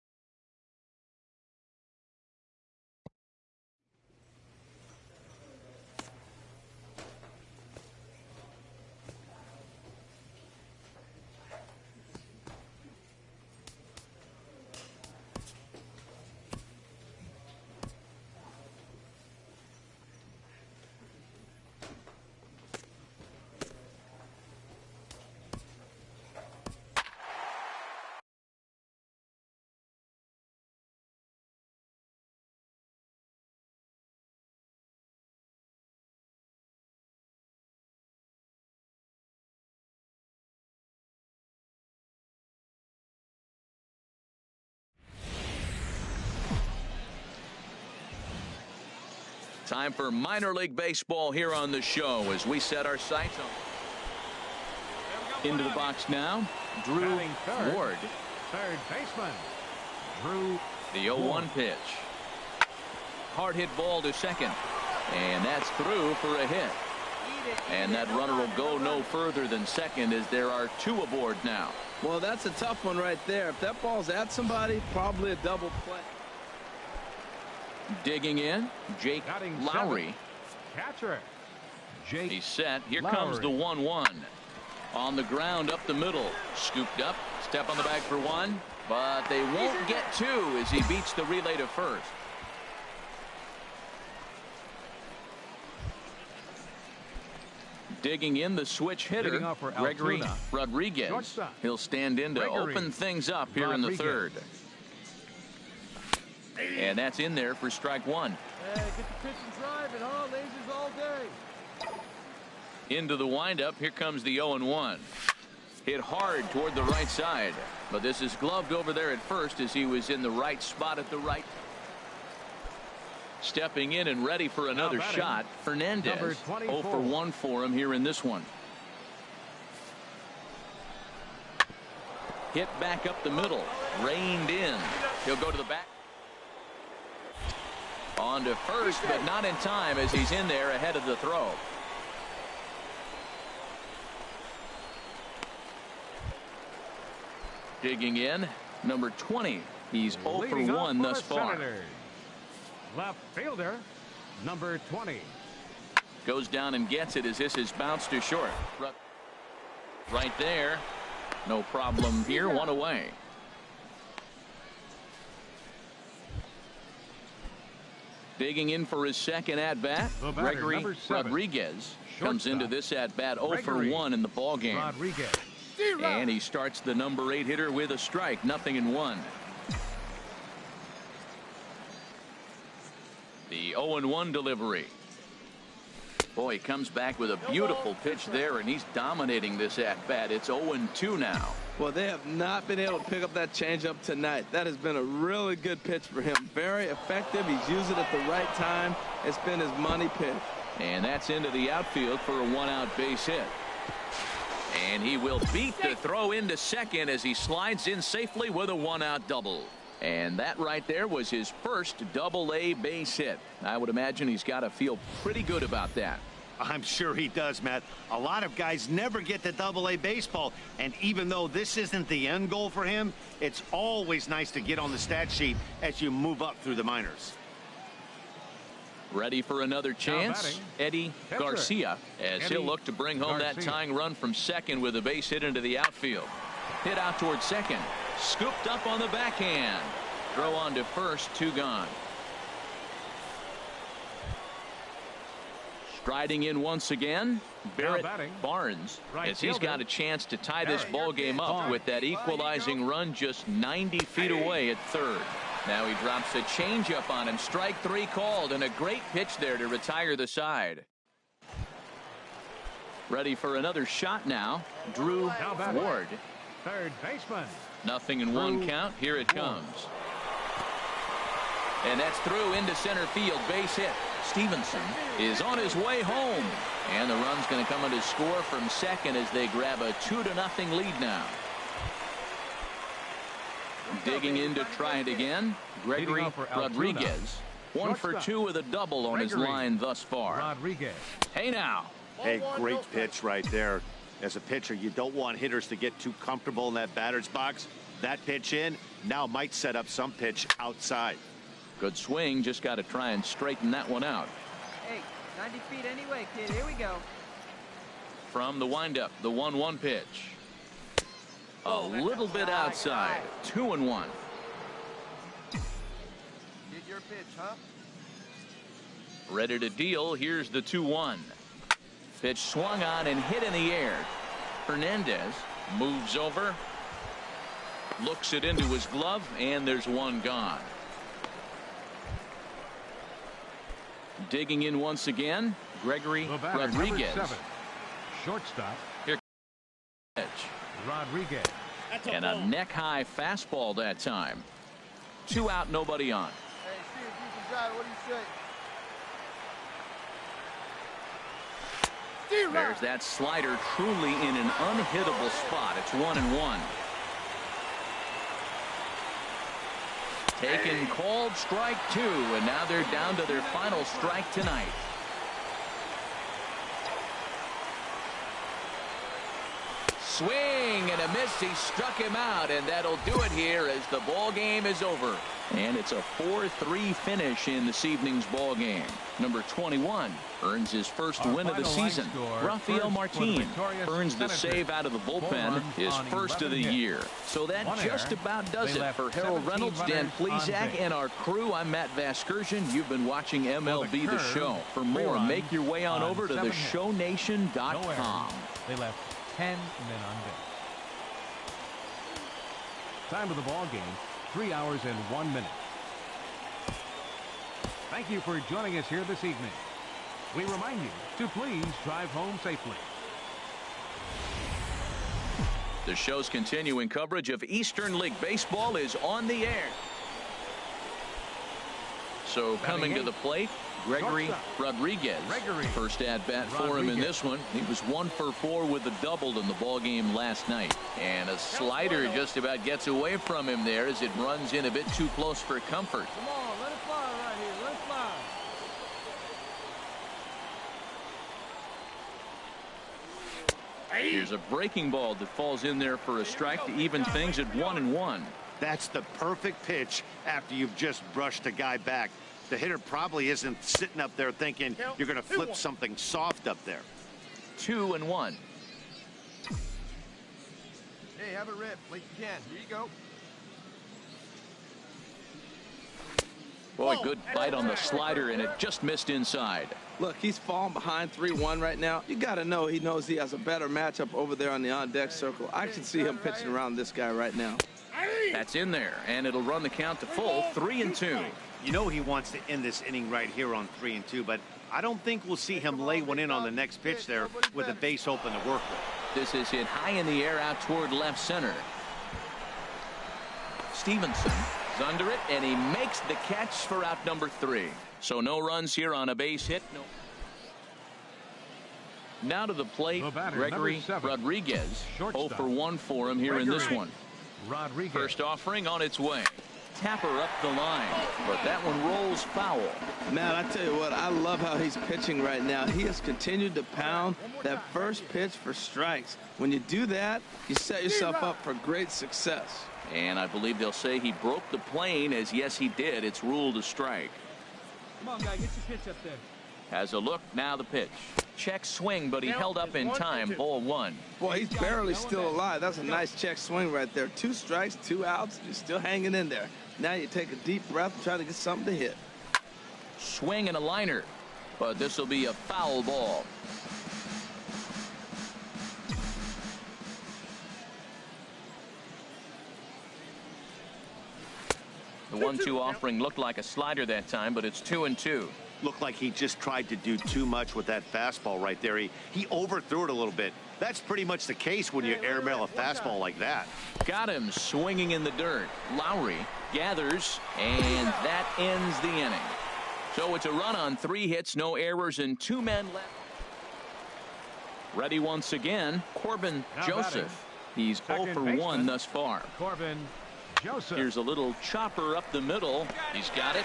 Speaker 2: Time for minor league baseball here on the show as we set our sights on. Into the box now, Drew Ward.
Speaker 3: Third baseman, Drew.
Speaker 2: The 0-1 pitch. Hard hit ball to second. And that's through for a hit. And that runner will go no further than second as there are two aboard now.
Speaker 6: Well, that's a tough one right there. If that ball's at somebody, probably a double play.
Speaker 2: Digging in, Jake Lowry.
Speaker 3: Catcher, Jake.
Speaker 2: He's set. Here
Speaker 3: Lowry.
Speaker 2: comes the 1-1. On the ground up the middle. Scooped up. Step on the bag for one. But they won't get two as he beats the relay to first. Digging in, the switch hitter, Gregory Rodriguez.
Speaker 3: Shortstop.
Speaker 2: He'll stand in to
Speaker 3: Gregory
Speaker 2: open things up here in the third. And that's in there for strike one.
Speaker 4: Hey, get the pitch and drive it, huh? Lasers all day.
Speaker 2: Into the windup. Here comes the 0-1. Hit hard toward the right side. But this is gloved over there at first as he was in the right spot at the right. Stepping in and ready for another shot, Fernandez. 0 for 1 for him here in this one. Hit back up the middle. Reined in. He'll go to the back. On to first, but not in time as he's in there ahead of the throw. Digging in, number 20. He's 0 for 1 thus far.
Speaker 3: Left fielder, number 20.
Speaker 2: Goes down and gets it as this is bounced to short. Right there. No problem here. One away. Digging in for his second at-bat, Gregory Rodriguez comes into this at-bat 0 for 1 in the ballgame. And he starts the number 8 hitter with a strike. 0-1. The 0-1 delivery. Boy, he comes back with a beautiful pitch there, and he's dominating this at-bat. It's 0-2 now.
Speaker 6: Well, they have not been able to pick up that changeup tonight. That has been a really good pitch for him. Very effective. He's used it at the right time. It's been his money pitch.
Speaker 2: And that's into the outfield for a one-out base hit. And he will beat the throw into second as he slides in safely with a one-out double. And that right there was his first double-A base hit. I would imagine he's got to feel pretty good about that.
Speaker 5: I'm sure he does, Matt. A lot of guys never get to double-A baseball, and even though this isn't the end goal for him, it's always nice to get on the stat sheet as you move up through the minors.
Speaker 2: Ready for another chance, Eddie Garcia, as he'll look to bring home that tying run from second with a base hit into the outfield. Hit out towards second. Scooped up on the backhand. Throw on to first, 2 gone. Striding in once again, Barrett Barnes, as he's got a chance to tie this ball game up with that equalizing run just 90 feet away at third. Now he drops a changeup on him. Strike 3 called, and a great pitch there to retire the side. Ready for another shot now, Drew Ward.
Speaker 3: Third baseman.
Speaker 2: 0-1 count. Here it comes. And that's through into center field. Base hit. Stevenson is on his way home. And the run's going to come in to score from second as they grab a 2-0 lead now. Digging in to try it again, Gregory Rodriguez. 1 for 2 with a double on his line thus far.
Speaker 3: Rodriguez.
Speaker 2: Hey now.
Speaker 5: Hey, great pitch right there. As a pitcher, you don't want hitters to get too comfortable in that batter's box. That pitch in now might set up some pitch outside.
Speaker 2: Good swing. Just got to try and straighten that one out.
Speaker 7: Hey, 90 feet anyway, kid. Here we go.
Speaker 2: From the windup, the 1-1 pitch. A little bit outside. 2-1.
Speaker 7: Did your pitch, huh?
Speaker 2: Ready to deal. Here's the 2-1. Pitch swung on and hit in the air. Fernandez moves over. Looks it into his glove, and there's one gone. Digging in once again, Gregory Rodriguez.
Speaker 3: Shortstop.
Speaker 2: Here pitch.
Speaker 3: Rodriguez.
Speaker 2: And a neck-high fastball that time. 2 out, nobody on.
Speaker 4: Hey, see if you can drive it. What do you say?
Speaker 2: There's that slider truly in an unhittable spot. It's 1-1. Taken, called, strike 2, and now they're down to their final strike tonight. Swing and a miss. He struck him out, and that'll do it here as the ball game is over. And it's a 4-3 finish in this evening's ball game. Number 21 earns his first win of the season. Rafael Martin earns the save out of the bullpen, his first of the year. So that just about does it for Harold Reynolds, Dan Plesac, and our crew. I'm Matt Vasgersian. You've been watching MLB The Show. For more, make your way on over to theshownation.com.
Speaker 8: They left 10 men on base. Time of the ball game, 3 hours and 1 minute. Thank you for joining us here this evening. We remind you to please drive home safely.
Speaker 2: The show's continuing coverage of Eastern League Baseball is on the air. So coming to the plate, Gregory Rodriguez. First at bat for him in this one. He was 1 for 4 with a double in the ball game last night. And a slider just about gets away from him there as it runs in a bit too close for comfort.
Speaker 4: Come on, let it fly right here. Let it fly.
Speaker 2: Here's a breaking ball that falls in there for a strike to even things at 1-1.
Speaker 5: That's the perfect pitch after you've just brushed a guy back. The hitter probably isn't sitting up there thinking you're going to flip something soft up there.
Speaker 2: 2-1.
Speaker 7: Hey, have a rip like you can. Here you go.
Speaker 2: Boy, good bite on the slider, and it just missed inside.
Speaker 6: Look, he's falling behind 3-1 right now. You got to know he knows he has a better matchup over there on the on-deck circle. I can see him pitching around this guy right now.
Speaker 2: That's in there, and it'll run the count to full, 3-2.
Speaker 5: You know he wants to end this inning right here on 3-2, but I don't think we'll see him lay one in on the next pitch there with a base open to work with.
Speaker 2: This is hit high in the air out toward left center. Stevenson is under it, and he makes the catch for out number 3. So no runs here on a base hit. No. Now to the plate, Gregory Rodriguez. 0 for 1 for him here in this one. First offering on its way. Tapper up the line, but that one rolls foul.
Speaker 6: Man, I tell you what, I love how he's pitching right now. He has continued to pound that first pitch for strikes. When you do that, you set yourself up for great success.
Speaker 2: And I believe they'll say he broke the plane, as yes he did. It's ruled a strike.
Speaker 4: Come on, guy, get your pitch up there.
Speaker 2: Has a look, now the pitch. Check swing, but he held up in time. Ball 1.
Speaker 6: Boy, he's barely still alive. That's a nice check swing right there. 2 strikes, 2 outs. You're still hanging in there. Now you take a deep breath and try to get something to hit.
Speaker 2: Swing and a liner, but this will be a foul ball. The 1-2 offering looked like a slider that time, but it's 2-2.
Speaker 5: Looked like he just tried to do too much with that fastball right there. He overthrew it a little bit. That's pretty much the case when you airmail a fastball like that.
Speaker 2: Got him swinging in the dirt. Lowry gathers, and that ends the inning. So it's a run on 3 hits, no errors, and 2 men left. Ready once again, Corbin Joseph. He's 0 for 1 thus far.
Speaker 8: Corbin Joseph.
Speaker 2: Here's a little chopper up the middle. He's got it.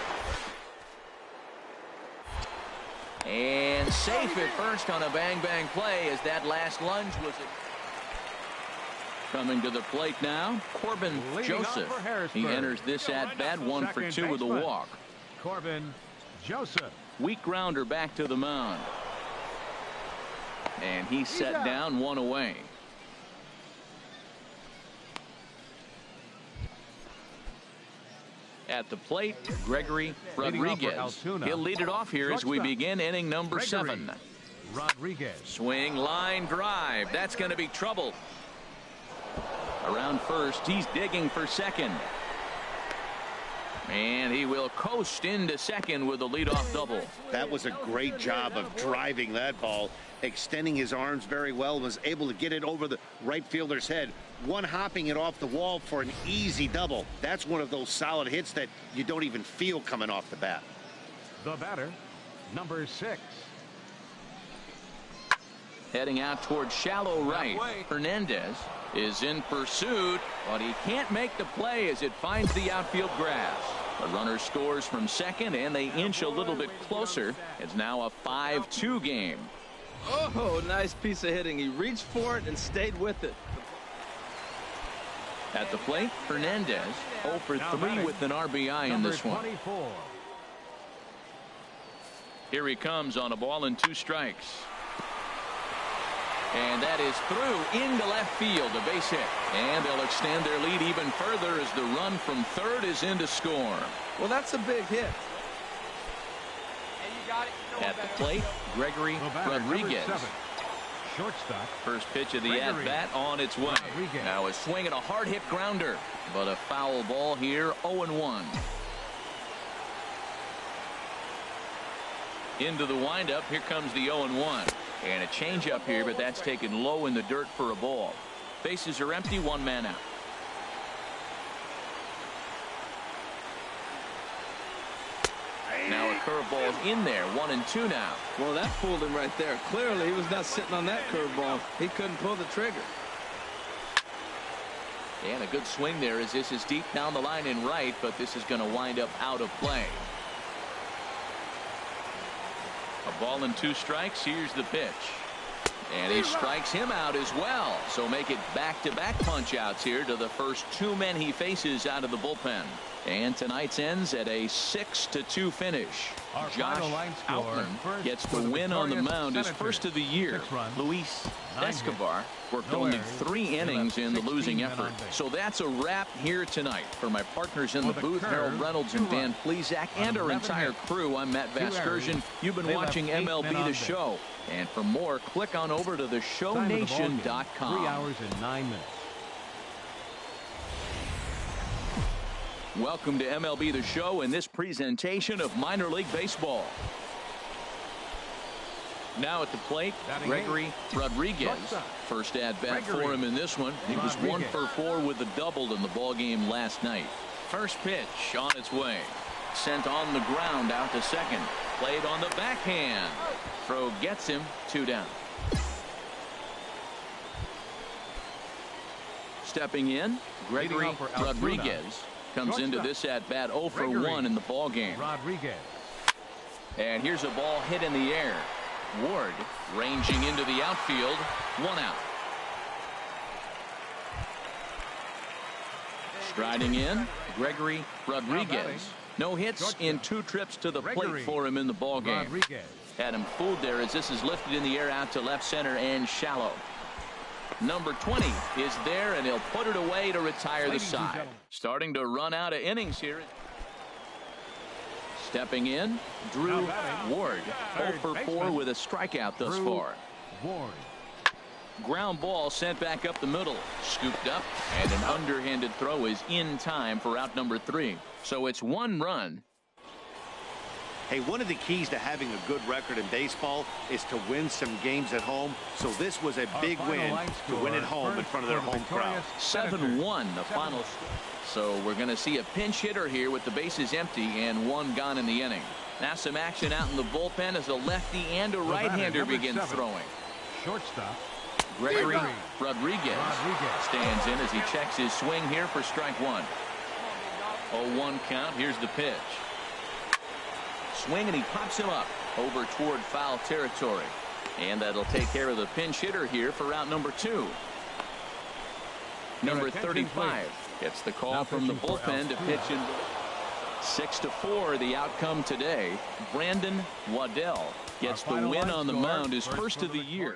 Speaker 2: And safe at first on a bang-bang play as that last lunge was it. Coming to the plate now, Corbin Joseph. He enters this at-bat 1 for 2 with a walk.
Speaker 8: Corbin Joseph.
Speaker 2: Weak grounder back to the mound. And he's set down 1 away. At the plate, Gregory Rodriguez. He'll lead it off here as we begin inning number 7.
Speaker 8: Rodriguez.
Speaker 2: Swing, line, drive. That's going to be trouble. Around first, he's digging for second. And he will coast into second with a leadoff double.
Speaker 5: That was a great job of driving that ball, extending his arms very well, was able to get it over the right fielder's head, one-hopping it off the wall for an easy double. That's one of those solid hits that you don't even feel coming off the bat.
Speaker 8: The batter, number 6.
Speaker 2: Heading out towards shallow right. Hernandez is in pursuit, but he can't make the play as it finds the outfield grass. The runner scores from second, and they inch a little bit closer. It's now a 5-2 game.
Speaker 6: Oh, nice piece of hitting. He reached for it and stayed with it.
Speaker 2: At the plate, Hernandez 0 for 3 with an RBI in this one.
Speaker 8: 24.
Speaker 2: Here he comes on a ball and 2 strikes. And that is through into left field, a base hit. And they'll extend their lead even further as the run from third is in to score.
Speaker 6: Well, that's a big hit.
Speaker 2: At the plate, Gregory Rodriguez.
Speaker 8: Shortstop.
Speaker 2: First pitch of the at-bat on its way. Now a swing and a hard-hit grounder, but a foul ball here, 0-1. Into the windup, here comes the 0-1. And a changeup here, but that's taken low in the dirt for a ball. Bases are empty, 1 man out. Now a curveball in there, 1-2 now.
Speaker 6: Well, that fooled him right there. Clearly, he was not sitting on that curveball. He couldn't pull the trigger.
Speaker 2: And a good swing there as this is deep down the line in right, but this is going to wind up out of play. A ball and 2 strikes. Here's the pitch. And he strikes him out as well. So make it back-to-back punch-outs here to the first 2 men he faces out of the bullpen. And tonight's ends at a 6-2 finish. Josh Outland gets the win on the mound, his first of the year. Luis Escobar worked only 3 innings in the losing effort. So that's a wrap here tonight. For my partners in the booth, Harold Reynolds and Dan Plesac, and our entire crew, I'm Matt Vasgersian. You've been watching MLB The Show. And for more, click on over to theshownation.com.
Speaker 8: 3 hours and 9 minutes.
Speaker 2: Welcome to MLB The Show in this presentation of minor league baseball. Now at the plate, Gregory Rodriguez. First at bat for him in this one. He was 1 for 4 with a double in the ball game last night. First pitch on its way. Sent on the ground out to second. Played on the backhand. Throw gets him, 2 down. Stepping in, Gregory Rodriguez. Comes into this at bat 0 for 1 in the ball game.
Speaker 8: Rodriguez.
Speaker 2: And here's a ball hit in the air. Ward ranging into the outfield. 1 out. Striding in, Gregory Rodriguez. No hits in 2 trips to the plate for him in the ball game. Had him fooled there as this is lifted in the air out to left center and shallow. Number 20 is there, and he'll put it away to retire the side. Starting to run out of innings here. Stepping in, Drew Ward. 0 for 4 with a strikeout thus far.
Speaker 8: Ward.
Speaker 2: Ground ball sent back up the middle. Scooped up, and an underhanded throw is in time for out number 3. So it's 1 run.
Speaker 5: Hey, one of the keys to having a good record in baseball is to win some games at home. So this was a big win to win at home in front of their home crowd.
Speaker 2: 7-1 the final score. So we're going to see a pinch hitter here with the bases empty and 1 gone in the inning. Now some action out in the bullpen as a lefty and a right-hander begin throwing.
Speaker 8: Shortstop.
Speaker 2: Gregory Rodriguez stands in as he checks his swing here for strike 1. 0-1 count. Here's the pitch. Swing, and he pops him up over toward foul territory. And that'll take care of the pinch hitter here for out number 2. Number 35 gets the call from the bullpen to pitch in. 6-4 the outcome today. Brandon Waddell gets the win on the mound, his first of the year.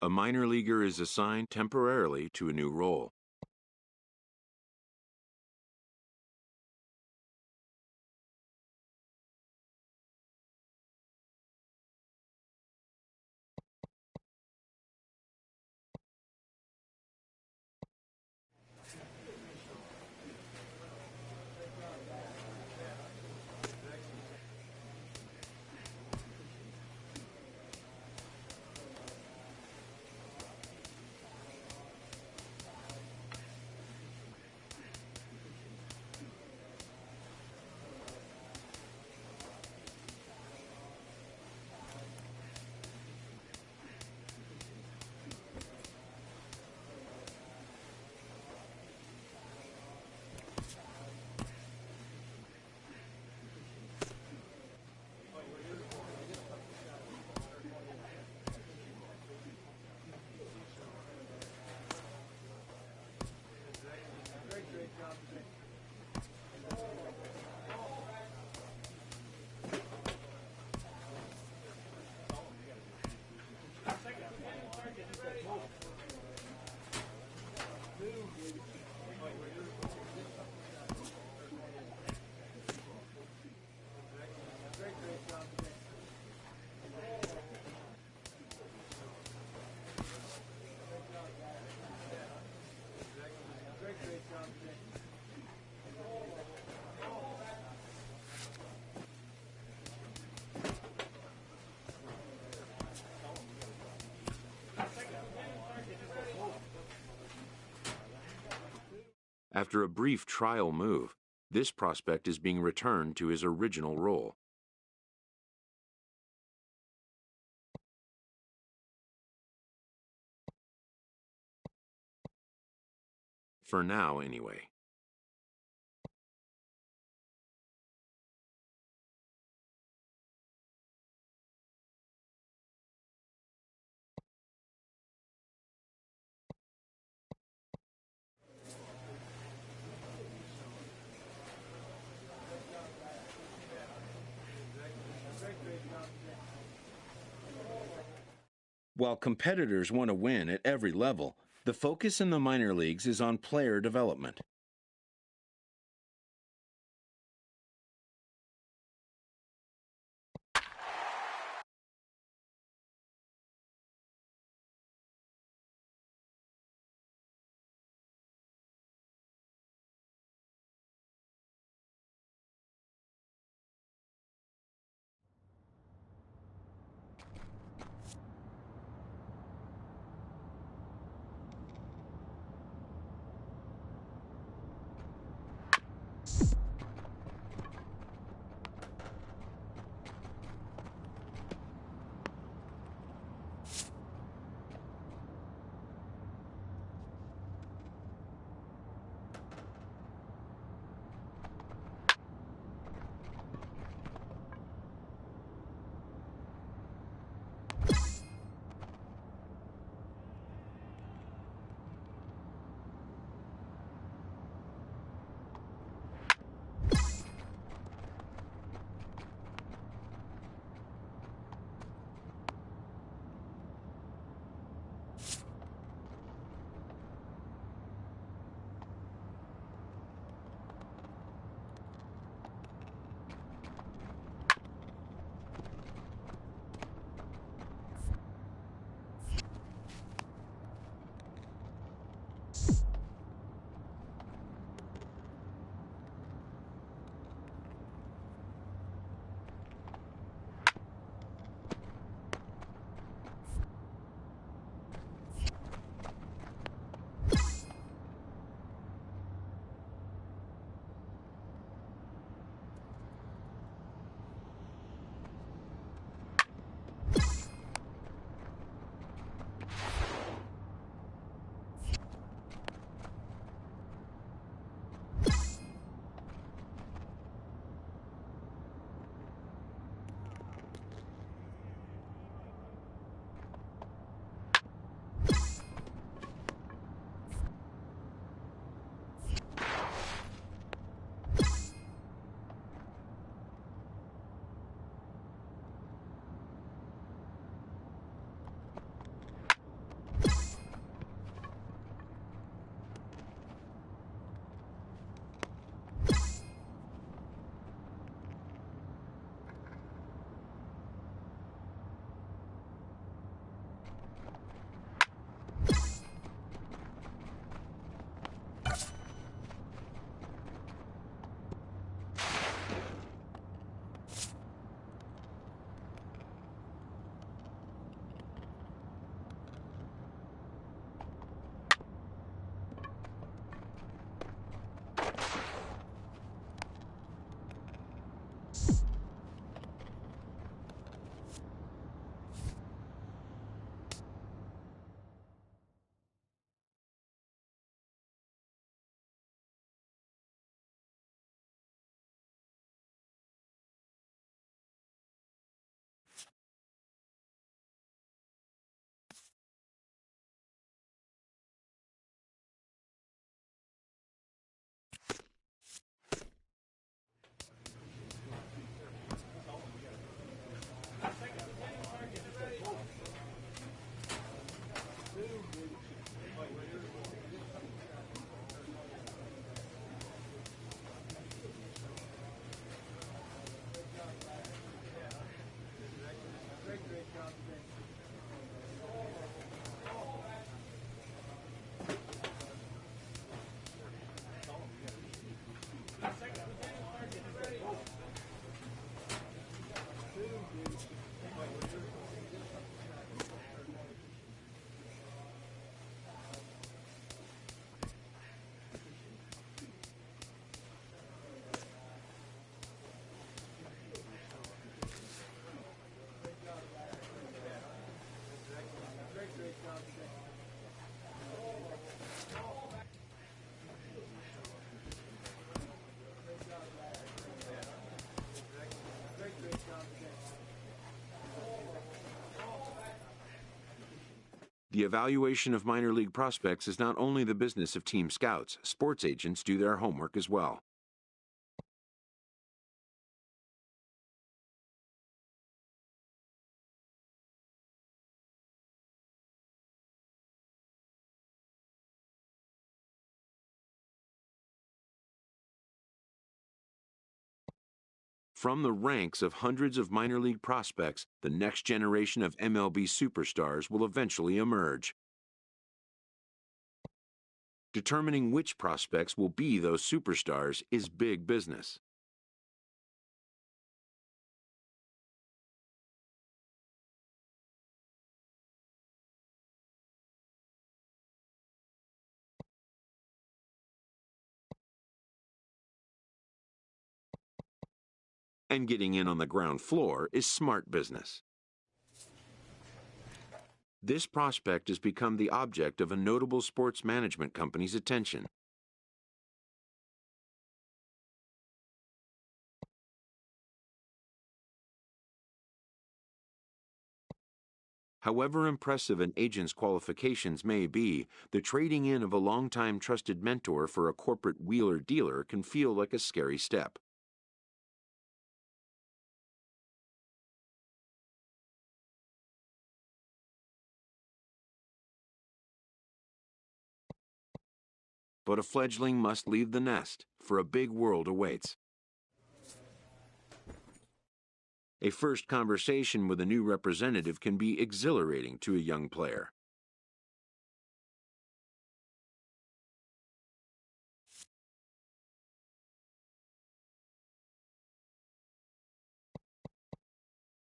Speaker 1: A minor leaguer is assigned temporarily to a new role. After a brief trial move, this prospect is being returned to his original role. For now, anyway. While competitors want to win at every level, the focus in the minor leagues is on player development. The evaluation of minor league prospects is not only the business of team scouts, sports agents do their homework as well. From the ranks of hundreds of minor league prospects, the next generation of MLB superstars will eventually emerge. Determining which prospects will be those superstars is big business. And getting in on the ground floor is smart business. This prospect has become the object of a notable sports management company's attention. However impressive an agent's qualifications may be, the trading in of a longtime trusted mentor for a corporate wheeler-dealer can feel like a scary step. But a fledgling must leave the nest, for a big world awaits. A first conversation with a new representative can be exhilarating to a young player.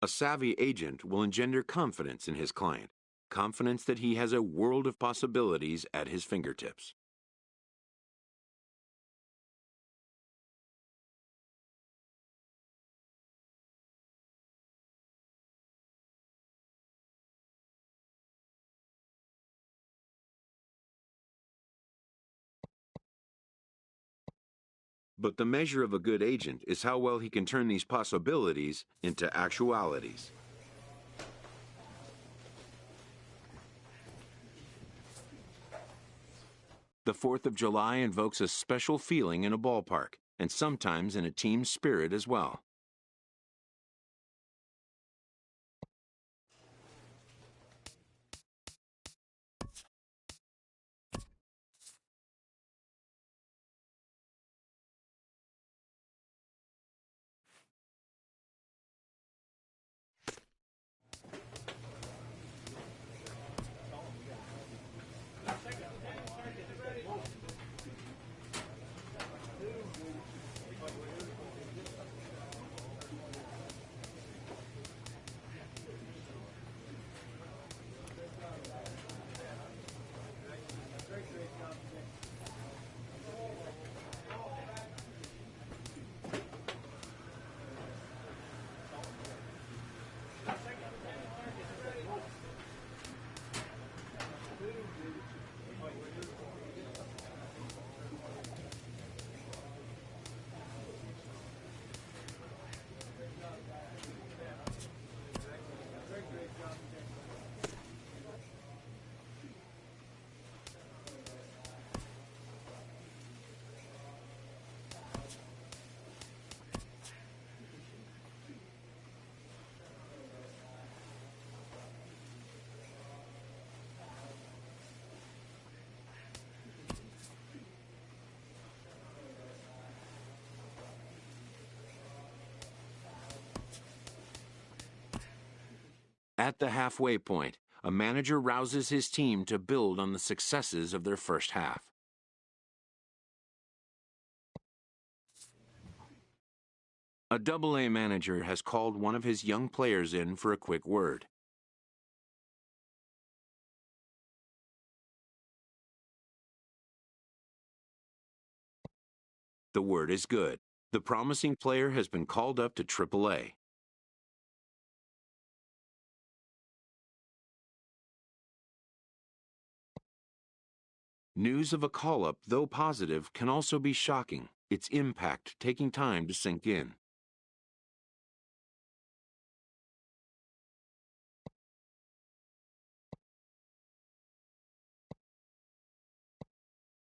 Speaker 1: A savvy agent will engender confidence in his client, confidence that he has a world of possibilities at his fingertips. But the measure of a good agent is how well he can turn these possibilities into actualities. The 4th of July invokes a special feeling in a ballpark, and sometimes in a team's spirit as well. At the halfway point, a manager rouses his team to build on the successes of their first half. A Double-A manager has called one of his young players in for a quick word. The word is good. The promising player has been called up to Triple-A. News of a call-up, though positive, can also be shocking, its impact taking time to sink in.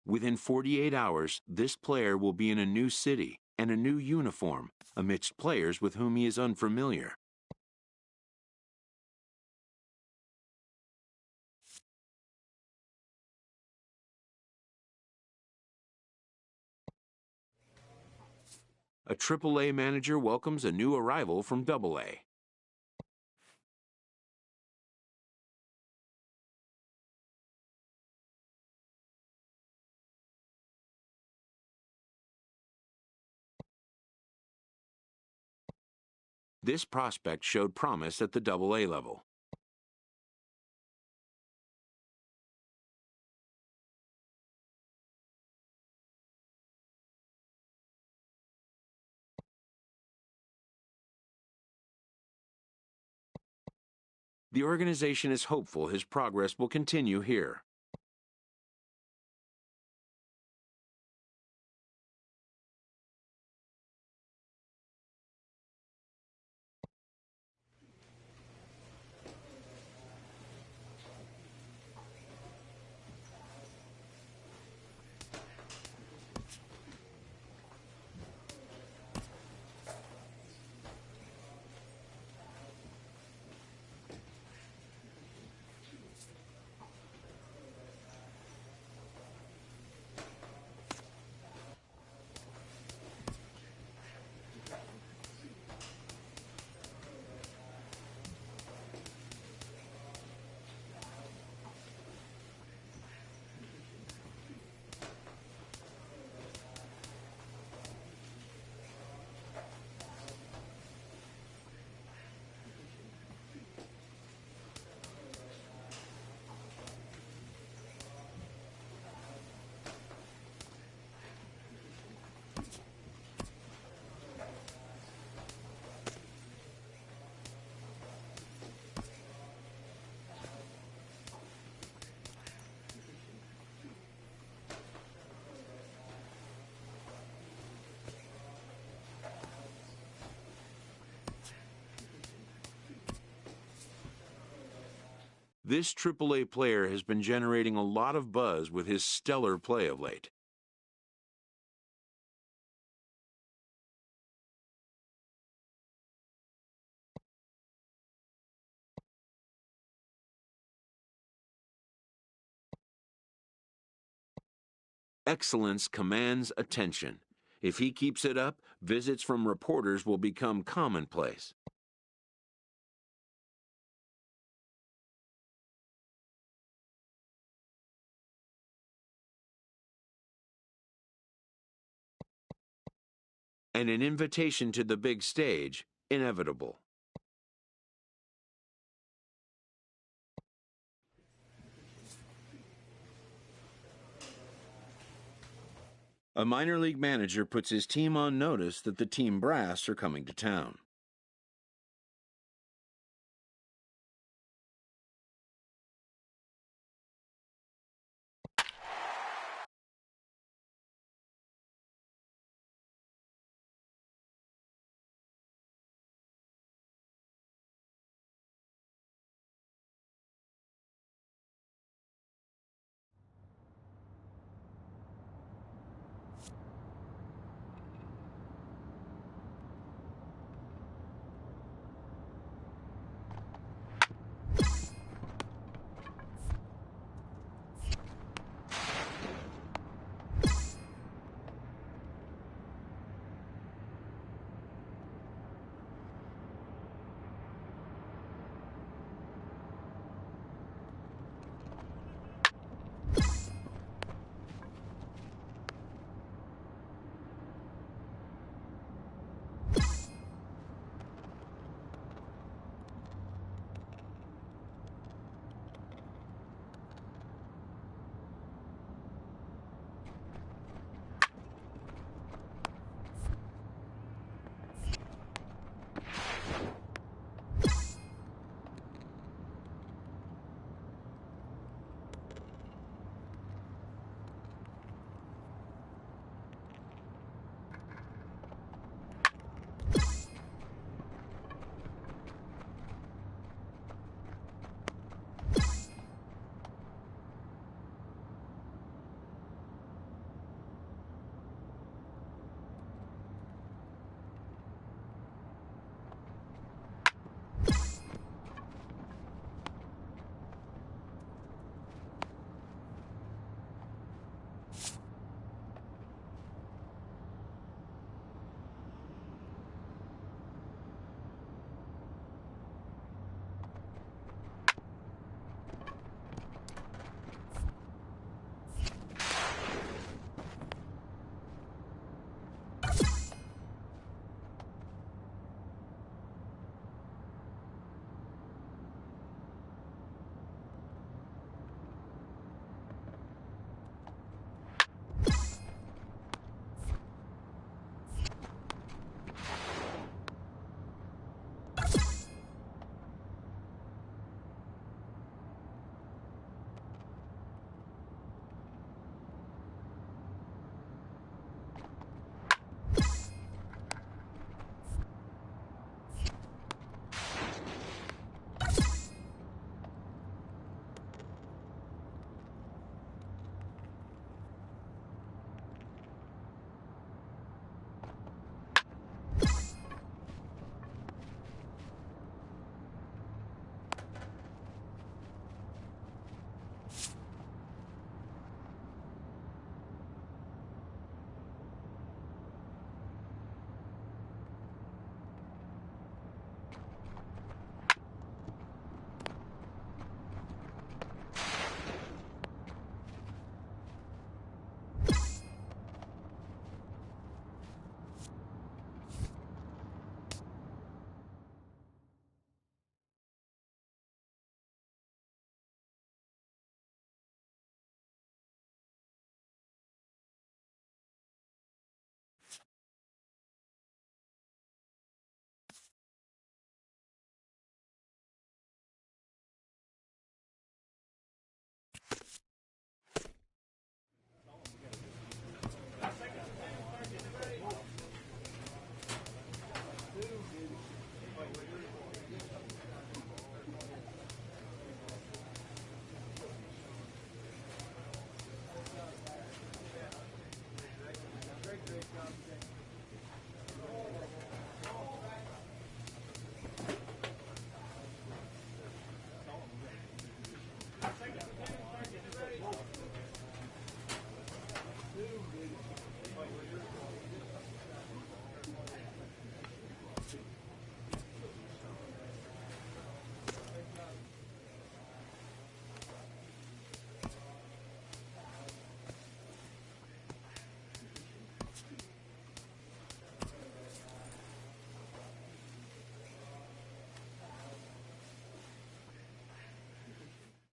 Speaker 1: Within 48 hours, this player will be in a new city and a new uniform amidst players with whom he is unfamiliar. A AAA manager welcomes a new arrival from AA. This prospect showed promise at the AA level. The organization is hopeful his progress will continue here. This AAA player has been generating a lot of buzz with his stellar play of late. Excellence commands attention. If he keeps it up, visits from reporters will become commonplace. And an invitation to the big stage, inevitable. A minor league manager puts his team on notice that the team brass are coming to town.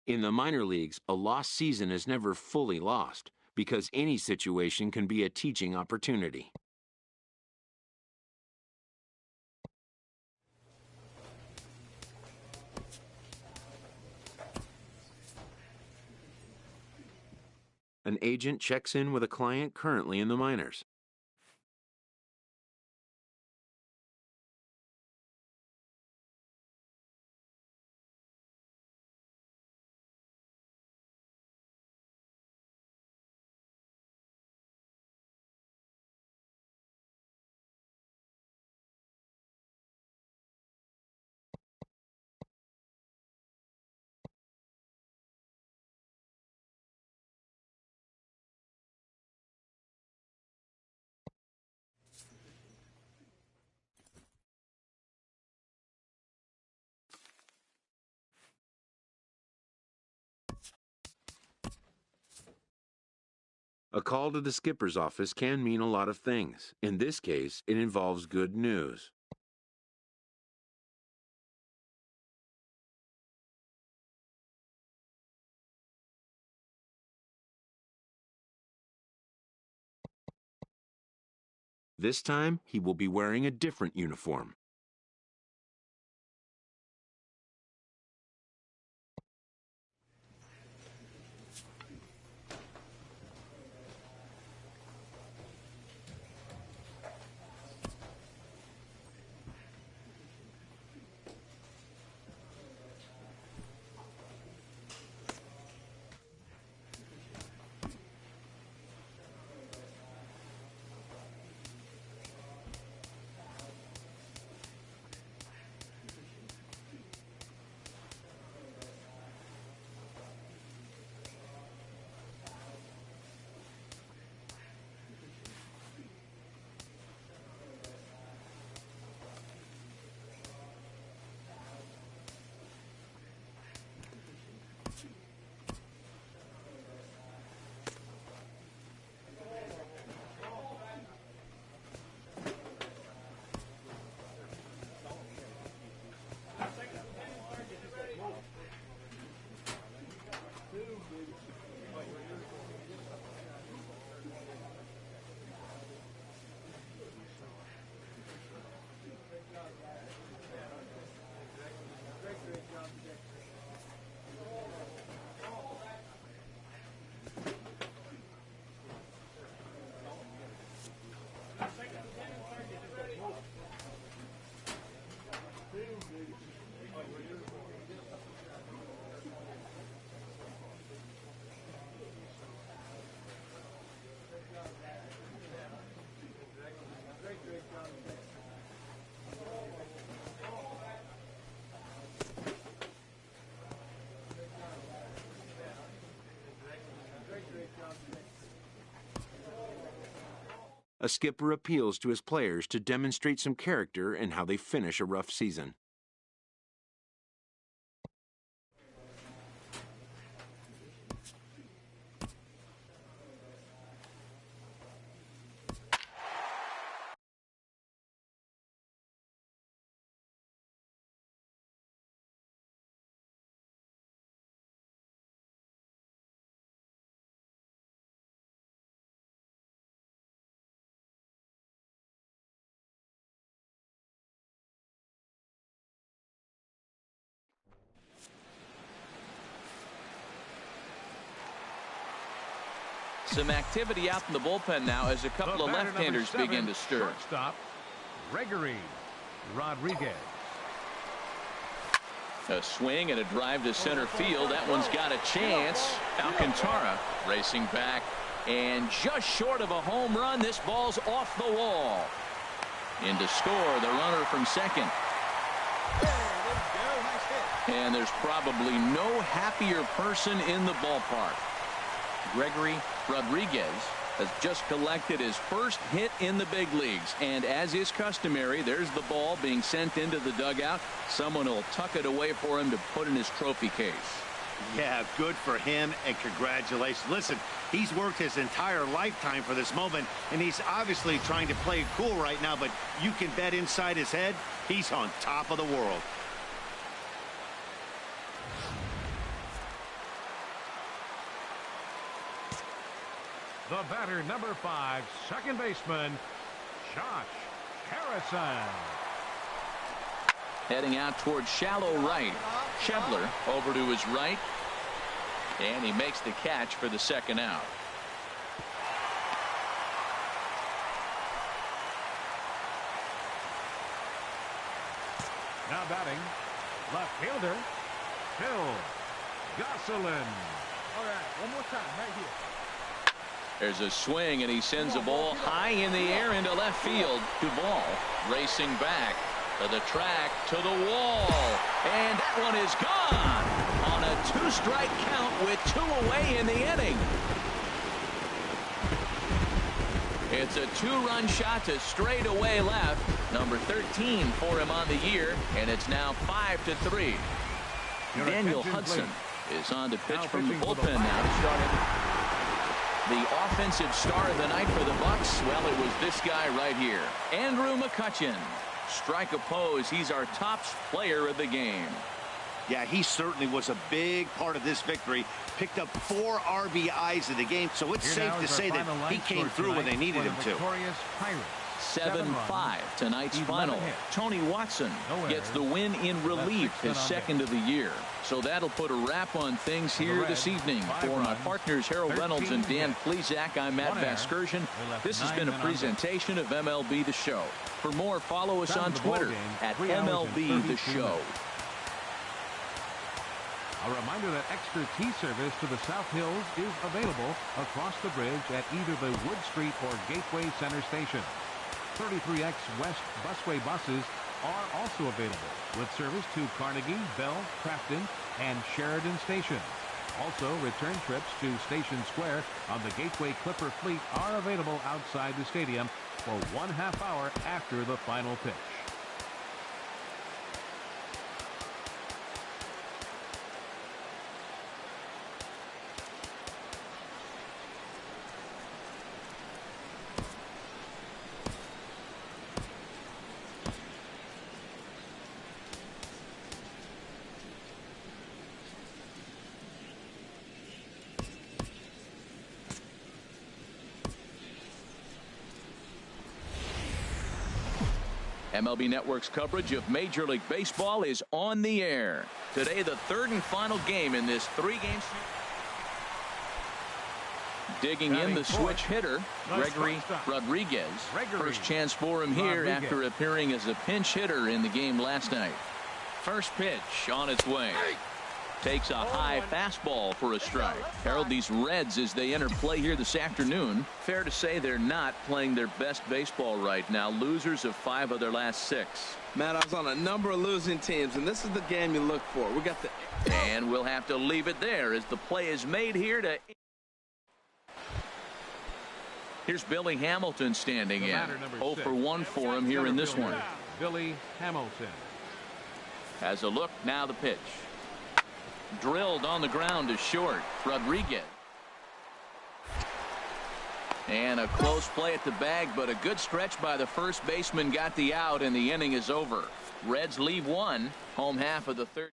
Speaker 1: In the minor leagues, a lost season is never fully lost because any situation can be a teaching opportunity. An agent checks in with a client currently in the minors. A call to the skipper's office can mean a lot of things. In this case, it involves good news. This time, he will be wearing a different uniform. A skipper appeals to his players to demonstrate some character in how they finish a rough season.
Speaker 2: Some activity out in the bullpen now as a couple of left-handers begin to stir.
Speaker 8: Shortstop, Gregory Rodriguez.
Speaker 2: A swing and a drive to center field. That one's got a chance. Alcantara racing back and just short of a home run. This ball's off the wall. In to score the runner from second. And there's probably no happier person in the ballpark. Gregory Rodriguez has just collected his first hit in the big leagues, and as is customary, there's the ball being sent into the dugout. Someone will tuck it away for him to put in his trophy case.
Speaker 5: Yeah, good for him, and congratulations. Listen, he's worked his entire lifetime for this moment, and he's obviously trying to play it cool right now, but you can bet inside his head, he's on top of the world.
Speaker 8: the batter, number 5, second baseman, Josh Harrison.
Speaker 2: Heading out towards shallow right. Schebler over to his right. And he makes the catch for the second out.
Speaker 8: Now batting, left fielder, Phil Gosselin.
Speaker 4: All right, one more time, right here.
Speaker 2: There's a swing, and he sends a ball high in the air into left field. Duvall racing back to the track, to the wall. And that one is gone on a 2-strike count with 2 away in the inning. It's a 2-run shot to straightaway left. Number 13 for him on the year, and it's now 5-3. Daniel Hudson is on to pitch from the bullpen now to start him. The offensive star of the night for the Bucks, well, it was this guy right here, Andrew McCutchen. Strike opposed. He's our top player of the game.
Speaker 5: Yeah, he certainly was a big part of this victory. Picked up 4 RBIs in the game, so it's safe to say that he came through when they needed him to.
Speaker 2: 7-5 tonight's final. Tony Watson gets the win in relief, his second of the year. So that'll put a wrap on things here this evening. For my partners Harold Reynolds and Dan Plesac, I'm Matt Vasgersian. This has been a presentation of MLB The Show. For more, follow us on Twitter at MLB The Show.
Speaker 8: A reminder that extra tea service to the South Hills is available across the bridge at either the Wood Street or Gateway Center station. 33X West Busway buses are also available with service to Carnegie, Bell, Crafton, and Sheridan stations. Also, return trips to Station Square on the Gateway Clipper fleet are available outside the stadium for 1/2 hour after the final pitch.
Speaker 2: MLB Network's coverage of Major League Baseball is on the air. Today, the third and final game in this 3-game series. Digging in the switch hitter, Gregory Rodriguez. First chance for him here after appearing as a pinch hitter in the game last night. First pitch on its way. Takes a high fastball for a strike. Harold, these Reds, as they enter play here this afternoon, fair to say they're not playing their best baseball right now. Losers of 5 of their last 6.
Speaker 6: Matt, I was on a number of losing teams, and this is the game you look for. We got the...
Speaker 2: And we'll have to leave it there as the play is made here to... Here's Billy Hamilton standing in. 0 for 1 for him here in this one.
Speaker 8: Billy Hamilton.
Speaker 2: Has a look, now the pitch. Drilled on the ground to short. Rodriguez. And a close play at the bag, but a good stretch by the first baseman got the out, and the inning is over. Reds leave 1, home half of the third.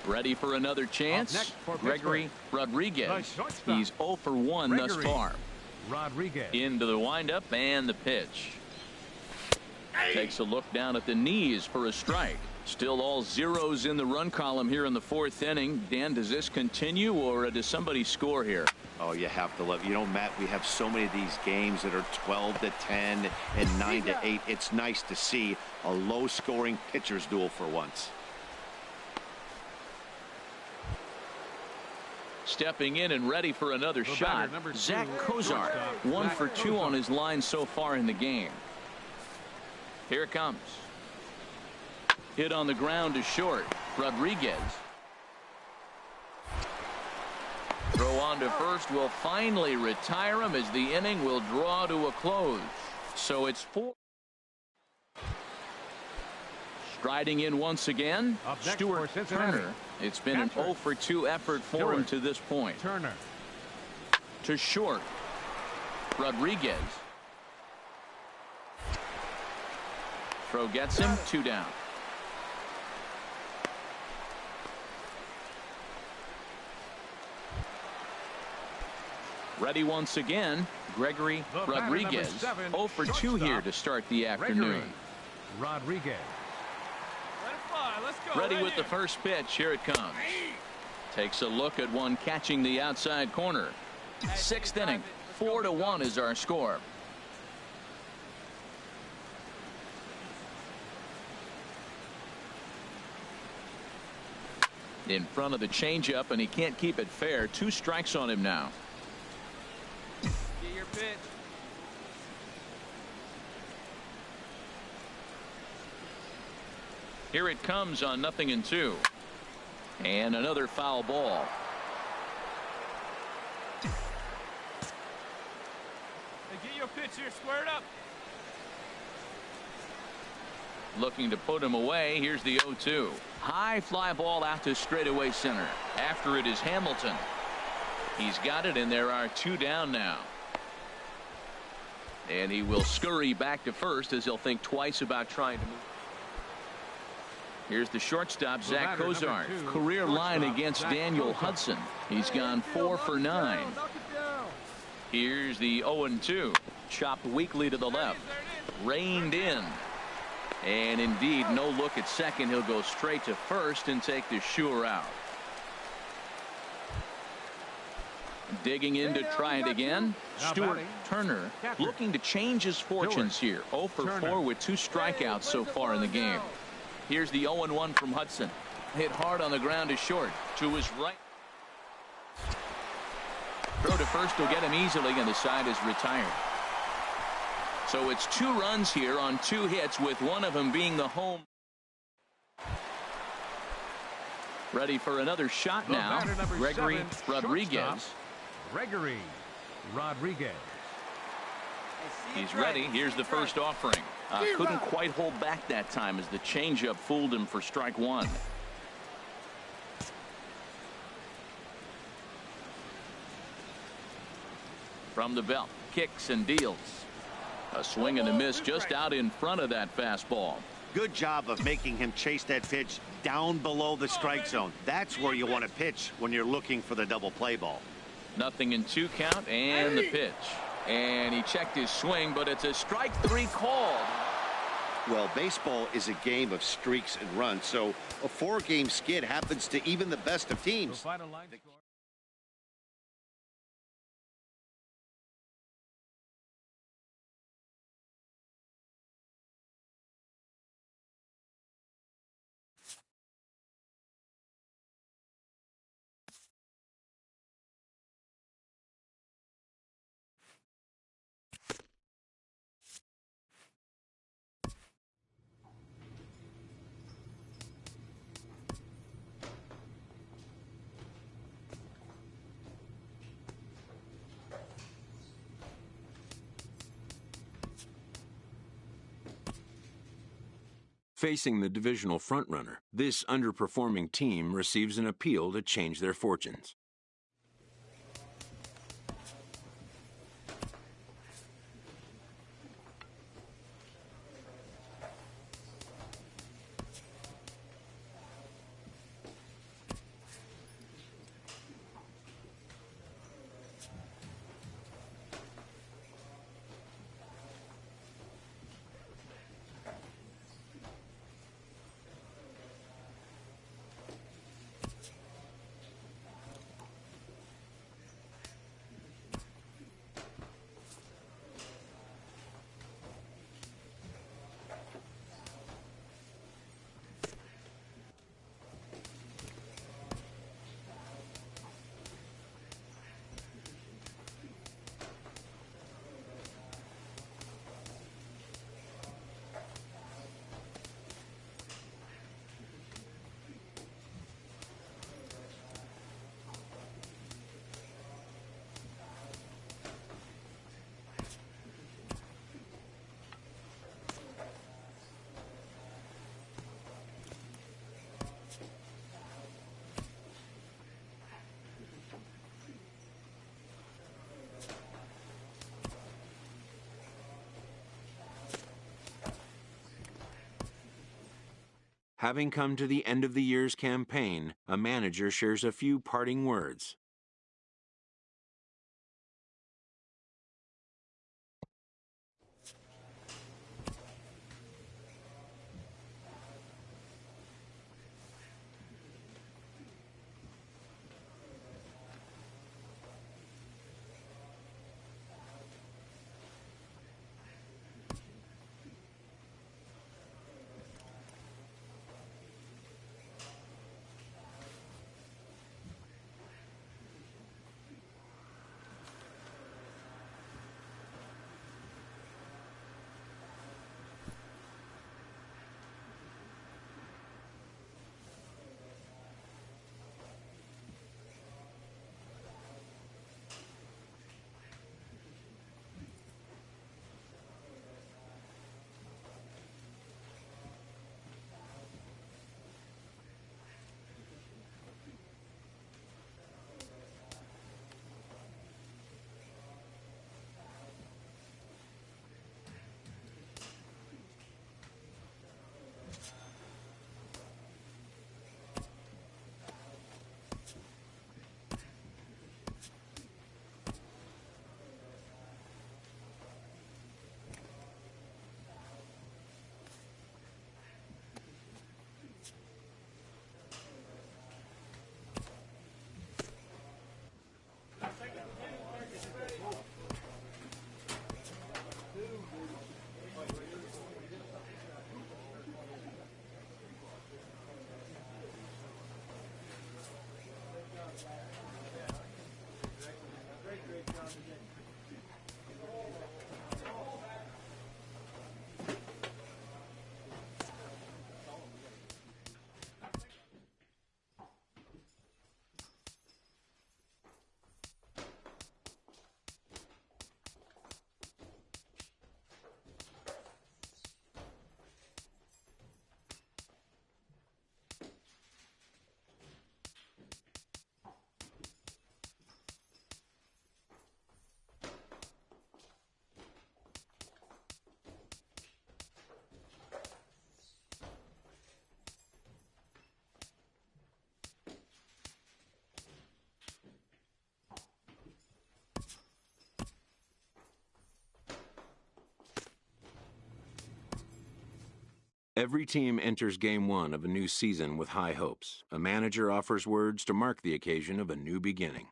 Speaker 2: Ready for another chance. Gregory Rodriguez. He's 0 for 1 thus far.
Speaker 8: Rodriguez.
Speaker 2: Into the windup and the pitch. Takes a look down at the knees for a strike. Still all zeros in the run column here in the 4th inning. Dan, does this continue, or does somebody score here?
Speaker 5: Oh, you have to love. You know, Matt, we have so many of these games that are 12-10 and 9-8. It's nice to see a low-scoring pitcher's duel for once.
Speaker 2: Stepping in and ready for another shot, Zach Kozar. 1 for 2 on his line so far in the game. Here it comes. Hit on the ground to short. Rodriguez. Throw on to first will finally retire him as the inning will draw to a close. So it's 4. Striding in once again, Stuart Turner. It's been an 0 for 2 effort for him to this point.
Speaker 8: Turner.
Speaker 2: To short. Rodriguez. Throw gets him, 2 down. Ready once again, Gregory
Speaker 8: The batter,
Speaker 2: Rodriguez.
Speaker 8: number 7,
Speaker 2: 0 for 2
Speaker 8: shortstop,
Speaker 2: here to start the
Speaker 8: Gregory
Speaker 2: afternoon.
Speaker 8: Rodriguez.
Speaker 4: Let it fly. Let's go.
Speaker 2: Ready
Speaker 4: right
Speaker 2: with the
Speaker 4: here.
Speaker 2: first pitch. Here it comes. Takes a look at one catching the outside corner. 6th inning. 4-1 is our score. In front of the changeup, and he can't keep it fair. 2 strikes on him now.
Speaker 4: Get your pitch.
Speaker 2: Here it comes on 0-2. And another foul ball.
Speaker 4: Hey, get your pitch here squared up.
Speaker 2: Looking to put him away. Here's the 0-2. High fly ball out to straightaway center. After it is Hamilton. He's got it, and there are 2 down now. And he will scurry back to first as he'll think twice about trying to move. Here's the shortstop, Zach Cozart. Career line against Daniel Hudson. He's gone 4 for 9.
Speaker 4: Knock it down.
Speaker 2: Here's the 0-2. Chopped weakly to the left. Reined in. And indeed, no look at second. He'll go straight to first and take the sure out. Digging in to try it again. Stuart Turner looking to change his fortunes here. 0 for 4 with 2 strikeouts so far in the game. Here's the 0-1 from Hudson. Hit hard on the ground to short. To his right. Throw to first will get him easily, and the side is retired. So it's 2 runs here on 2 hits, with one of them being the home. Ready for another shot now. Gregory Rodriguez.
Speaker 8: Gregory Rodriguez.
Speaker 2: He's ready. Here's the first offering. Couldn't quite hold back that time as the changeup fooled him for strike 1. From the belt, kicks and deals. A swing and a miss just out in front of that fastball.
Speaker 5: Good job of making him chase that pitch down below the strike zone. That's where you want to pitch when you're looking for the double play ball.
Speaker 2: 0-2 count, and the pitch. And he checked his swing, but it's a strike 3 called.
Speaker 5: Well, baseball is a game of streaks and runs, so a 4-game skid happens to even the best of teams.
Speaker 1: Facing the divisional frontrunner, this underperforming team receives an appeal to change their fortunes. Having come to the end of the year's campaign, a manager shares a few parting words. Every team enters Game 1 of a new season with high hopes. A manager offers words to mark the occasion of a new beginning.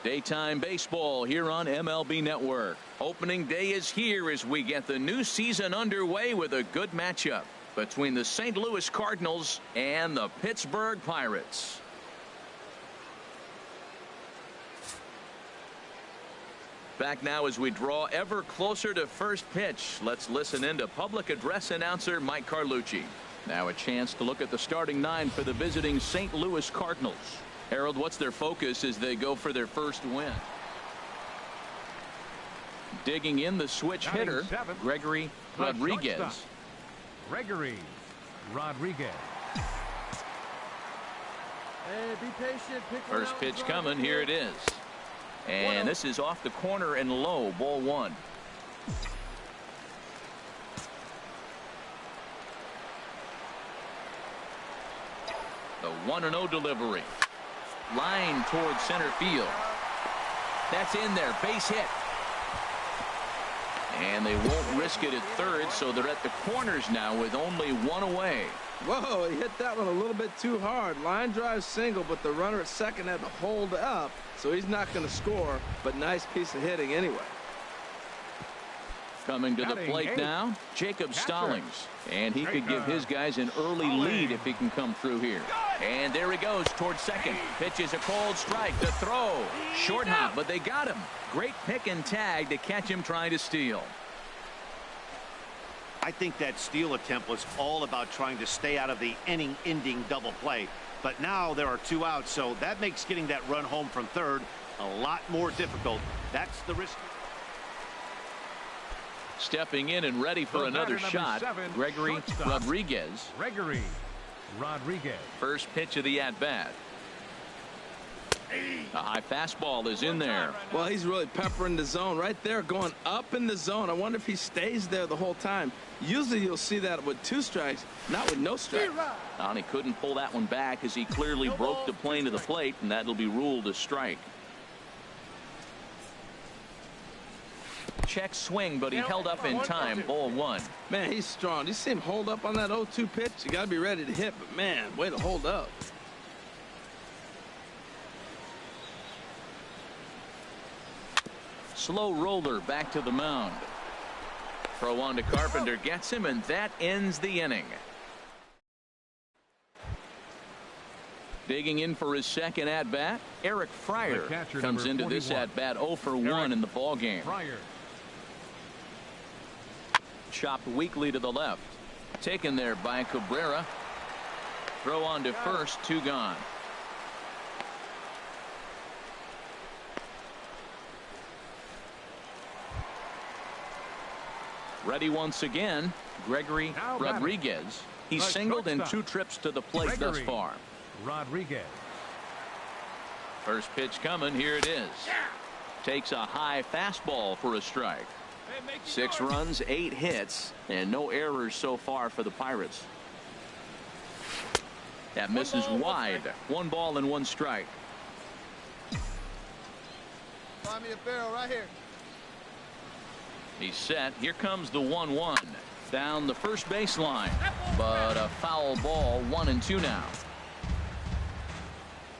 Speaker 2: Daytime baseball here on MLB Network. Opening day is here as we get the new season underway with a good matchup between the St. Louis Cardinals and the Pittsburgh Pirates. Back now as we draw ever closer to first pitch. Let's listen in to public address announcer Mike Carlucci. Now a chance to look at the starting 9 for the visiting St. Louis Cardinals. Harold, what's their focus as they go for their first win? Digging in the switch hitter, Gregory Rodriguez.
Speaker 8: Gregory Rodriguez.
Speaker 4: Hey, be patient. Pick
Speaker 2: First pitch coming. Here it is. And this is off the corner and low. Ball 1. The 1-0 delivery. Line towards center field. That's in there. Base hit. And they won't risk it at third, so they're at the corners now with only 1 away.
Speaker 6: Whoa, he hit that one a little bit too hard. Line drive single, but the runner at second had to hold up, so he's not going to score, but nice piece of hitting anyway.
Speaker 2: Coming to the plate now, Jacob Stallings. And he could give his guys an early lead if he can come through here. And there he goes towards second. Pitches a cold strike. The throw. Short hop, but they got him. Great pick and tag to catch him trying to steal.
Speaker 5: I think that steal attempt was all about trying to stay out of the inning-ending double play. But now there are 2 outs, so that makes getting that run home from third a lot more difficult. That's the risk.
Speaker 2: Stepping in and ready for another shot, Gregory Rodriguez.
Speaker 8: Gregory Rodriguez.
Speaker 2: First pitch of the at-bat. A high fastball is in there.
Speaker 6: Well, he's really peppering the zone right there, going up in the zone. I wonder if he stays there the whole time. Usually you'll see that with 2 strikes, not with no strike.
Speaker 2: And he couldn't pull that one back as he clearly broke the plane to the plate, and that'll be ruled a strike. Check swing, but he held up in time. Ball 1.
Speaker 6: Man, he's strong. You see him hold up on that 0-2 pitch? You got to be ready to hit, but man, way to hold up.
Speaker 2: Slow roller back to the mound. Throw on to Carpenter, gets him, and that ends the inning. Digging in for his second at-bat, Eric Fryer comes into this at-bat 0 for 1 in the ballgame. Chopped weakly to the left. Taken there by Cabrera. Throw on to first, 2 gone. Ready once again, Gregory Rodriguez. He's singled in 2 trips to the plate thus far.
Speaker 8: Rodriguez.
Speaker 2: First pitch coming. Here it is. Takes a high fastball for a strike. 6 runs, 8 hits, and no errors so far for the Pirates. That misses wide. 1 ball and 1 strike.
Speaker 4: Find me a barrel right here.
Speaker 2: He's set. Here comes the 1-1 down the first baseline, but a foul ball. 1-2 now.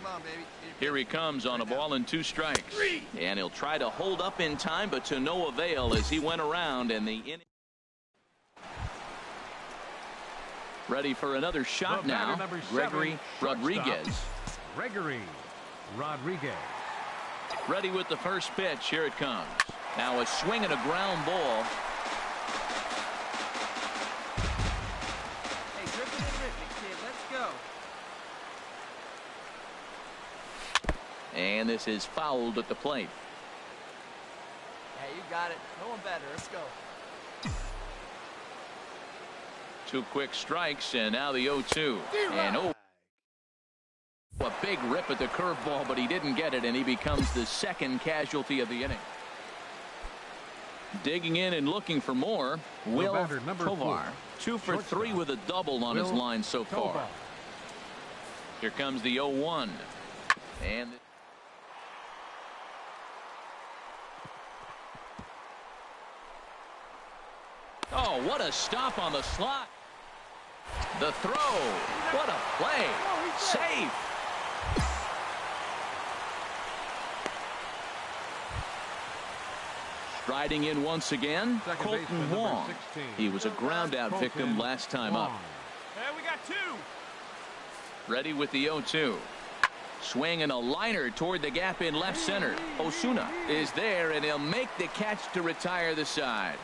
Speaker 4: Come on, baby.
Speaker 2: Here he comes on a ball and 2 strikes, and he'll try to hold up in time, but to no avail as he went around and the inning. Ready for another shot now. Gregory Rodriguez.
Speaker 8: Gregory Rodriguez.
Speaker 2: Ready with the first pitch. Here it comes. Now a swing and a ground ball.
Speaker 4: Hey, rip it and rip it, kid. Let's go.
Speaker 2: And this is fouled at the plate.
Speaker 4: Hey, you got it. No one better. Let's go.
Speaker 2: 2 quick strikes, and now the 0-2. And a big rip at the curveball, but he didn't get it, and he becomes the second casualty of the inning. Digging in and looking for more, Will Tovar. 2 for 3 with a double on his line so far. Here comes the 0-1. And oh, what a stop on the slot. The throw. What a play. Safe. Striding in once again, Colton Wong. He was a ground-out victim last time up.
Speaker 4: Hey, we got 2.
Speaker 2: Ready with the 0-2. Swing and a liner toward the gap in left center. Osuna is there, and he'll make the catch to retire the side.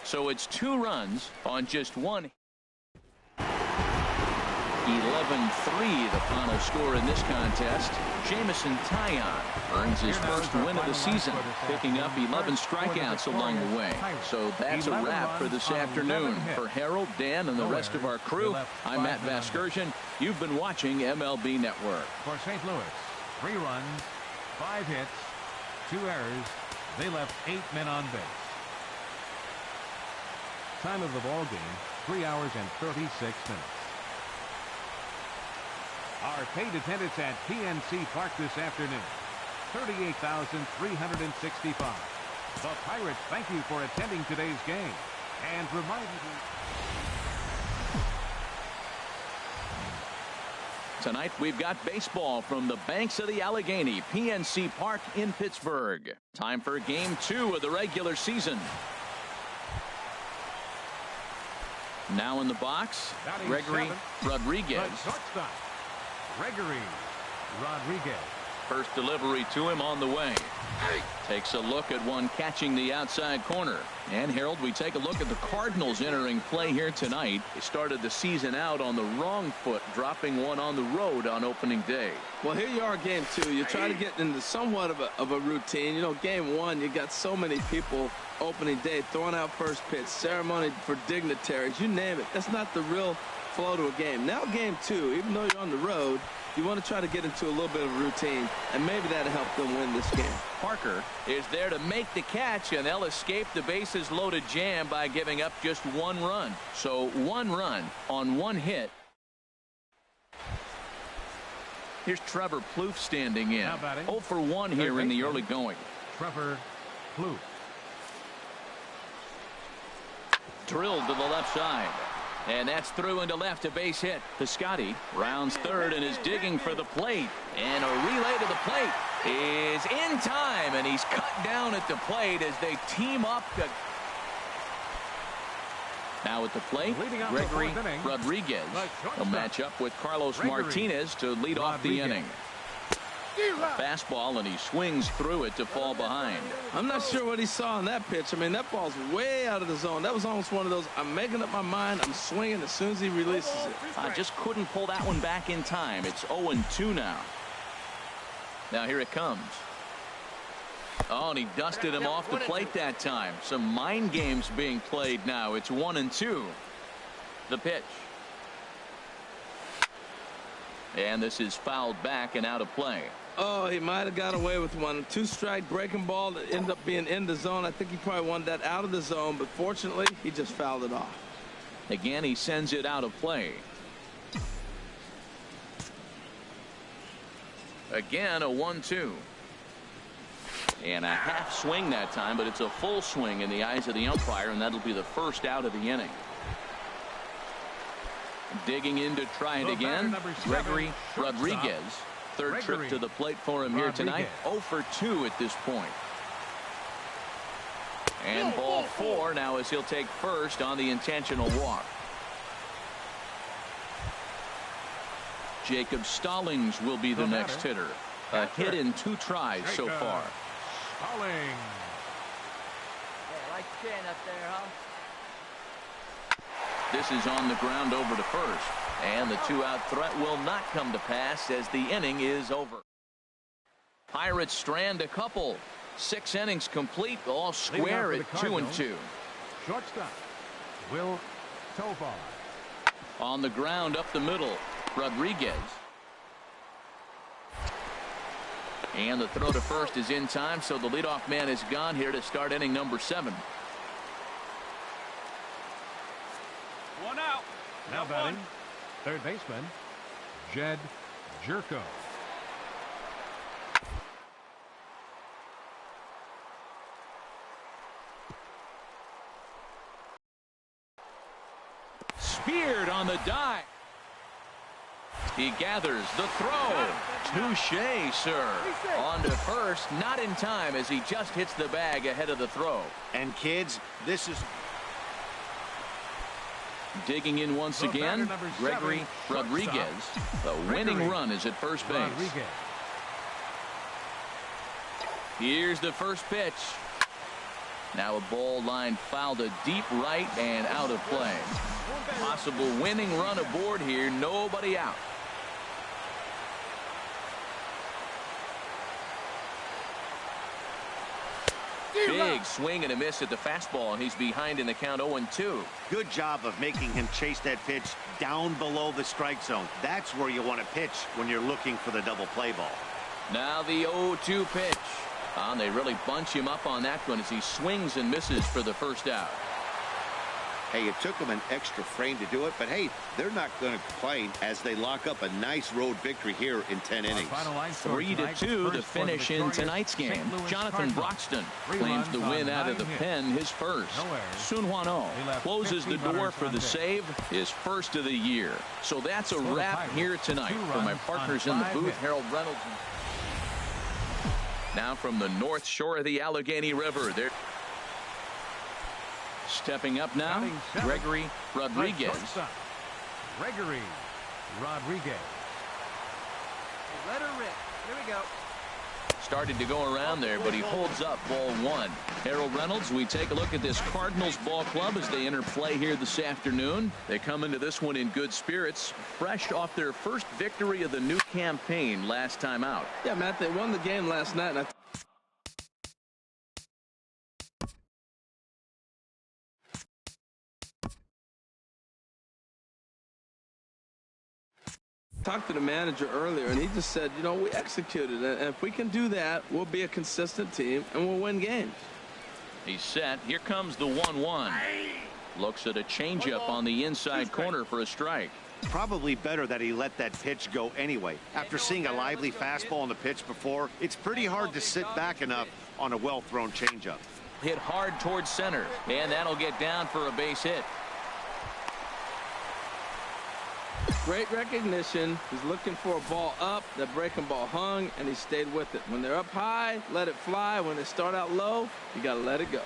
Speaker 2: So it's 2 runs on just 1. 11-3 the final score in this contest. Jameson Taillon earns his first win of the season, picking up 11 strikeouts along the way. So that's a wrap for this afternoon. For Harold, Dan, and the rest of our crew, I'm Matt Vasgersian. You've been watching MLB Network.
Speaker 8: For St. Louis, 3 runs, 5 hits, 2 errors. They left 8 men on base. Time of the ball game, 3 hours and 36 minutes. Our paid attendance at PNC Park this afternoon, 38,365. The Pirates thank you for attending today's game and remind you.
Speaker 2: Tonight we've got baseball from the banks of the Allegheny, PNC Park in Pittsburgh. Time for game 2 of the regular season. Now in the box, Gregory Rodriguez.
Speaker 8: Gregory Rodriguez.
Speaker 2: First delivery to him on the way. Takes a look at one catching the outside corner. And Harold, we take a look at the Cardinals entering play here tonight. They started the season out on the wrong foot, dropping one on the road on opening day.
Speaker 6: Well, here you are, game 2. You try to get into somewhat of a routine. You know, game 1, you got so many people opening day throwing out first pitch, ceremony for dignitaries, you name it. That's not the real flow to a game. Now game 2, even though you're on the road, you want to try to get into a little bit of a routine, and maybe that'll help them win this game.
Speaker 2: Parker is there to make the catch, and they'll escape the bases loaded jam by giving up just 1 run. So 1 run on 1 hit. Here's Trevor Plouffe standing in. 0 for 1 here in the early going.
Speaker 8: Trevor Plouffe.
Speaker 2: Drilled to the left side. And that's through into left, a base hit. Piscotty rounds third and is digging for the plate. And a relay to the plate is in time, and he's cut down at the plate as they team up. Now at the plate, Gregory Rodriguez will match up with Carlos Martinez to lead off the inning. Fastball, and he swings through it to fall behind.
Speaker 6: I'm not sure what he saw in that pitch. I mean, that ball's way out of the zone. That was almost one of those, I'm making up my mind, I'm swinging as soon as he releases it.
Speaker 2: I just couldn't pull that one back in time. It's 0-2 now. Now here it comes. Oh, and he dusted him off the plate that time. Some mind games being played now. It's 1-2. The pitch. And this is fouled back and out of play.
Speaker 6: Oh, he might have got away with one. 2-strike breaking ball that ended up being in the zone. I think he probably wanted that out of the zone, but fortunately, he just fouled it off.
Speaker 2: Again, he sends it out of play. Again, a 1-2. And a half swing that time, but it's a full swing in the eyes of the umpire, and that'll be the first out of the inning. Digging in to try it again, Gregory Rodriguez. Third trip to the plate for him here tonight. 0 for 2 at this point. And ball 4 now as he'll take first on the intentional walk. Jacob Stallings will be the next hitter. A hit in 2 tries so far.
Speaker 8: Stalling.
Speaker 4: Yeah, like staying up there, huh?
Speaker 2: This is on the ground over to first. And the 2-out threat will not come to pass as the inning is over. Pirates strand a couple. 6 innings complete, all square at 2-2.
Speaker 8: Shortstop, Will Tovar.
Speaker 2: On the ground up the middle, Rodriguez. And the throw to first is in time, so the leadoff man is gone here to start inning number 7.
Speaker 4: 1 out.
Speaker 8: Now batting, third baseman, Jed Jerko.
Speaker 2: Speared on the dive. He gathers the throw. Touché, sir. On to first, not in time as he just hits the bag ahead of the throw.
Speaker 5: And kids, this is
Speaker 2: digging in once again, Gregory Rodriguez. The winning run is at first base. Here's the first pitch. Now a ball line fouled to deep right and out of play. Possible winning run aboard here, nobody out. Big swing and a miss at the fastball, and he's behind in the count 0-2.
Speaker 5: good job of making him chase that pitch down below the strike zone. That's where you want to pitch when you're looking for the double play ball.
Speaker 2: Now the 0-2 pitch. And they really bunch him up on that one as he swings and misses for the first out.
Speaker 9: Hey, it took them an extra frame to do it, but hey, they're not going to complain as they lock up a nice road victory here in 10 innings.
Speaker 2: 3-2 to finish in tonight's game. Jonathan Broxton claims the win out of the pen, his first. Sun Hwan Oh closes the door for the save, his first of the year. So that's a wrap here tonight. For my partners in the booth, Harold Reynolds. Now from the north shore of the Allegheny River, they're stepping up now, Gregory Rodriguez.
Speaker 8: Gregory Rodriguez.
Speaker 7: Let her rip. Here we go.
Speaker 2: Started to go around there, but he holds up ball 1. Harold Reynolds, we take a look at this Cardinals ball club as they enter play here this afternoon. They come into this one in good spirits, fresh off their first victory of the new campaign last time out.
Speaker 6: Yeah, Matt, they won the game last night. And talked to the manager earlier, and he just said, you know, we executed it, and if we can do that, we'll be a consistent team and we'll win games.
Speaker 2: He's set. Here comes the 1-1. Looks at a changeup on the inside corner for a strike.
Speaker 5: Probably better that he let that pitch go anyway. After seeing a lively fastball on the pitch before, it's pretty hard to sit back enough on a well-thrown changeup.
Speaker 2: Hit hard towards center, and that'll get down for a base hit.
Speaker 6: Great recognition. He's looking for a ball up. That breaking ball hung, and he stayed with it. When they're up high, let it fly. When they start out low, you got to let it go.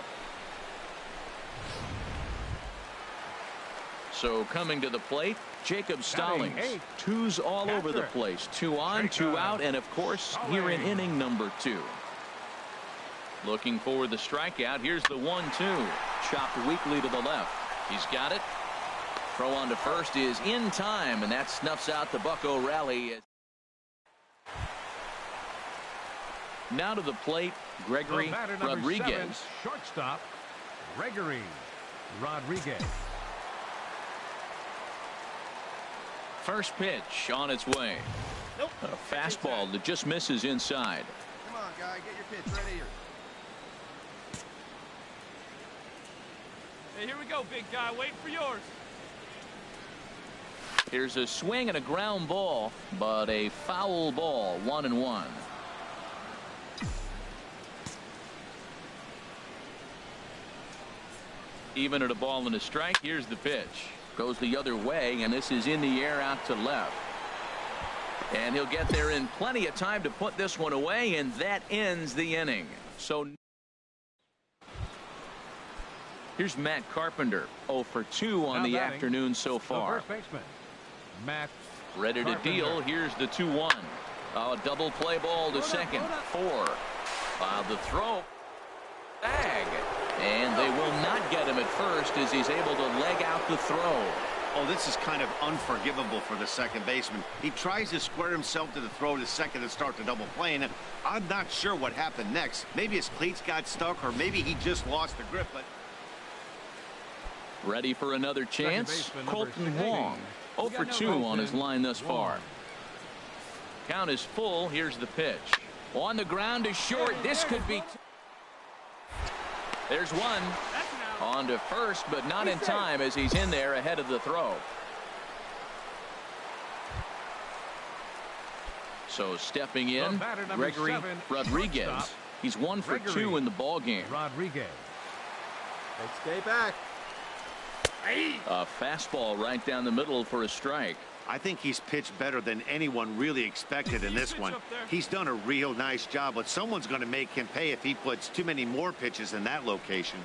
Speaker 2: So coming to the plate, Jacob Stallings. Twos all over the place. 2 on, 2 out, and of course, here in inning number 2. Looking for the strikeout. Here's the 1-2. Chopped weakly to the left. He's got it. Throw on to first is in time, and that snuffs out the Bucco rally. Now to the plate, Gregory Rodriguez.
Speaker 8: 7, shortstop, Gregory Rodriguez.
Speaker 2: First pitch on its way.
Speaker 7: Nope.
Speaker 2: A fastball that just misses inside.
Speaker 7: Come on, guy. Get your pitch right here.
Speaker 4: Hey, here we go, big guy. Waiting for yours.
Speaker 2: Here's a swing and a ground ball, but a foul ball, 1-1. Even at a ball and a strike, here's the pitch. Goes the other way, and this is in the air out to left. And he'll get there in plenty of time to put this one away, and that ends the inning. So here's Matt Carpenter, 0 for 2 on the afternoon so far.
Speaker 8: First baseman, Matt
Speaker 2: ready to
Speaker 8: Carpenter.
Speaker 2: deal. Here's the 2-1. A double play ball to second. 4. The throw. Bag. And they will not get him at first as he's able to leg out the throw.
Speaker 5: Oh, this is kind of unforgivable for the second baseman. He tries to square himself to the throw to second and start the double play, and I'm not sure what happened next. Maybe his cleats got stuck, or maybe he just lost the grip. But
Speaker 2: ready for another chance. Colton Wong, 0 for 2 on his line thus far. Count is full. Here's the pitch. On the ground is short. This could be. There's one. On to first, but not in time as he's in there ahead of the throw. So stepping in, Gregory Rodriguez. He's 1 for 2 in the ball game.
Speaker 8: Rodriguez.
Speaker 4: Let's stay back.
Speaker 2: A fastball right down the middle for a strike.
Speaker 5: I think he's pitched better than anyone really expected in this one. He's done a real nice job, but someone's going to make him pay if he puts too many more pitches in that location.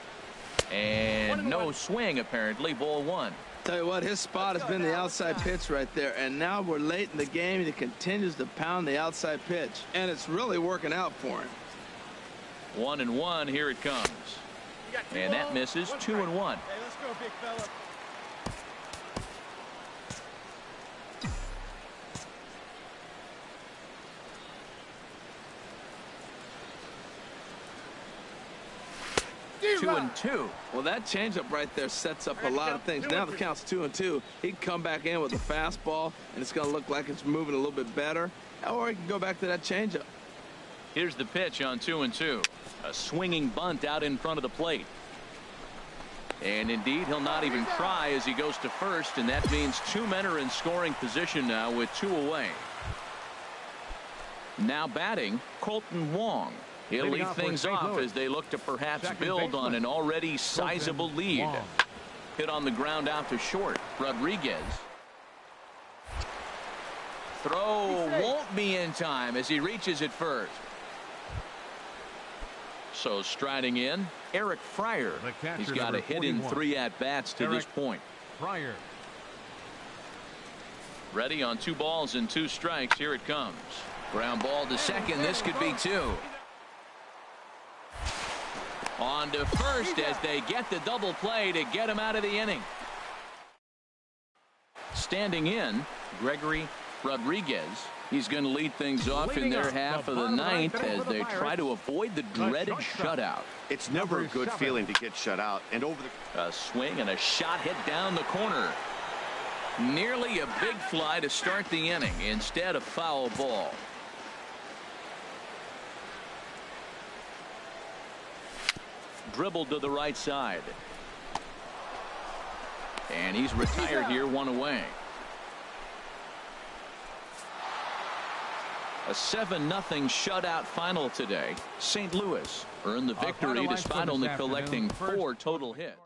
Speaker 2: And no swing, apparently. Ball 1.
Speaker 6: Tell you what, his spot has been the outside pitch right there, and now we're late in the game and he continues to pound the outside pitch, and it's really working out for him.
Speaker 2: 1-1. Here it comes, and that misses. 2-1.
Speaker 4: Hey, let's go, big fella.
Speaker 2: Two and 2.
Speaker 6: Well, that changeup right there sets up a lot of things. Now the count's 2-2. He can come back in with a fastball, and it's going to look like it's moving a little bit better. Or he can go back to that changeup.
Speaker 2: Here's the pitch on 2-2. A swinging bunt out in front of the plate. And indeed, he'll not even try as he goes to first, and that means 2 men are in scoring position now with 2 away. Now batting, Colton Wong. He'll lead things off as they look to perhaps build on an already sizable lead. Hit on the ground out to short. Rodriguez. Throw won't be in time as he reaches it first. So striding in, Eric Fryer. He's got a hit in 3 at-bats to this point.
Speaker 8: Fryer.
Speaker 2: Ready on 2 balls and 2 strikes. Here it comes. Ground ball to second. This could be 2. On to first as they get the double play to get him out of the inning. Standing in, Gregory Rodriguez. He's going to lead things off in their half of the 9th as they try to avoid the dreaded shutout.
Speaker 5: It's never a good feeling to get shut out. And over the
Speaker 2: a swing and a shot hit down the corner. Nearly a big fly to start the inning. Instead, a foul ball. Dribbled to the right side. And he's retired here, 1 away. A 7-0 shutout final today. St. Louis earned the victory despite only collecting 4 total hits.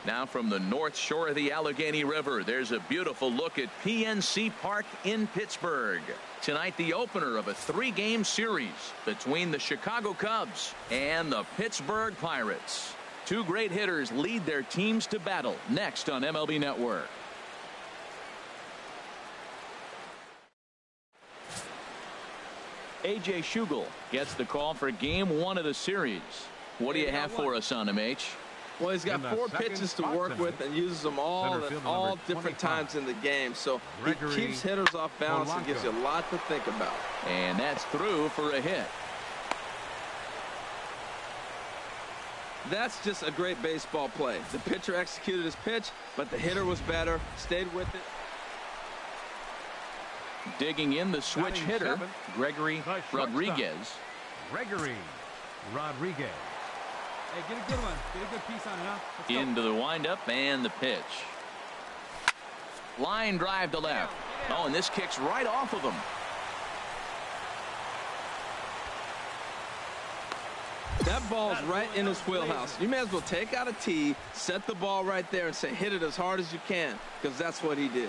Speaker 2: Now from the north shore of the Allegheny River, there's a beautiful look at PNC Park in Pittsburgh. Tonight, the opener of a 3-game series between the Chicago Cubs and the Pittsburgh Pirates. Two great hitters lead their teams to battle next on MLB Network. A.J. Schugel gets the call for game 1 of the series. What do you have for us on him, H?
Speaker 6: Well, he's got 4 pitches to work with and uses them all at all different times in the game. So he keeps hitters off balance and gives you a lot to think about.
Speaker 2: And that's through for a hit.
Speaker 6: That's just a great baseball play. The pitcher executed his pitch, but the hitter was better, stayed with it.
Speaker 2: Digging in the switch hitter, Gregory Rodriguez.
Speaker 8: Gregory Rodriguez.
Speaker 4: Hey, get a good one. Get a good piece on it, huh?
Speaker 2: Into the windup and the pitch. Line drive to left. Oh, and this kicks right off of him.
Speaker 6: That ball's right in his wheelhouse. You may as well take out a tee, set the ball right there, and say hit it as hard as you can, because that's what he did.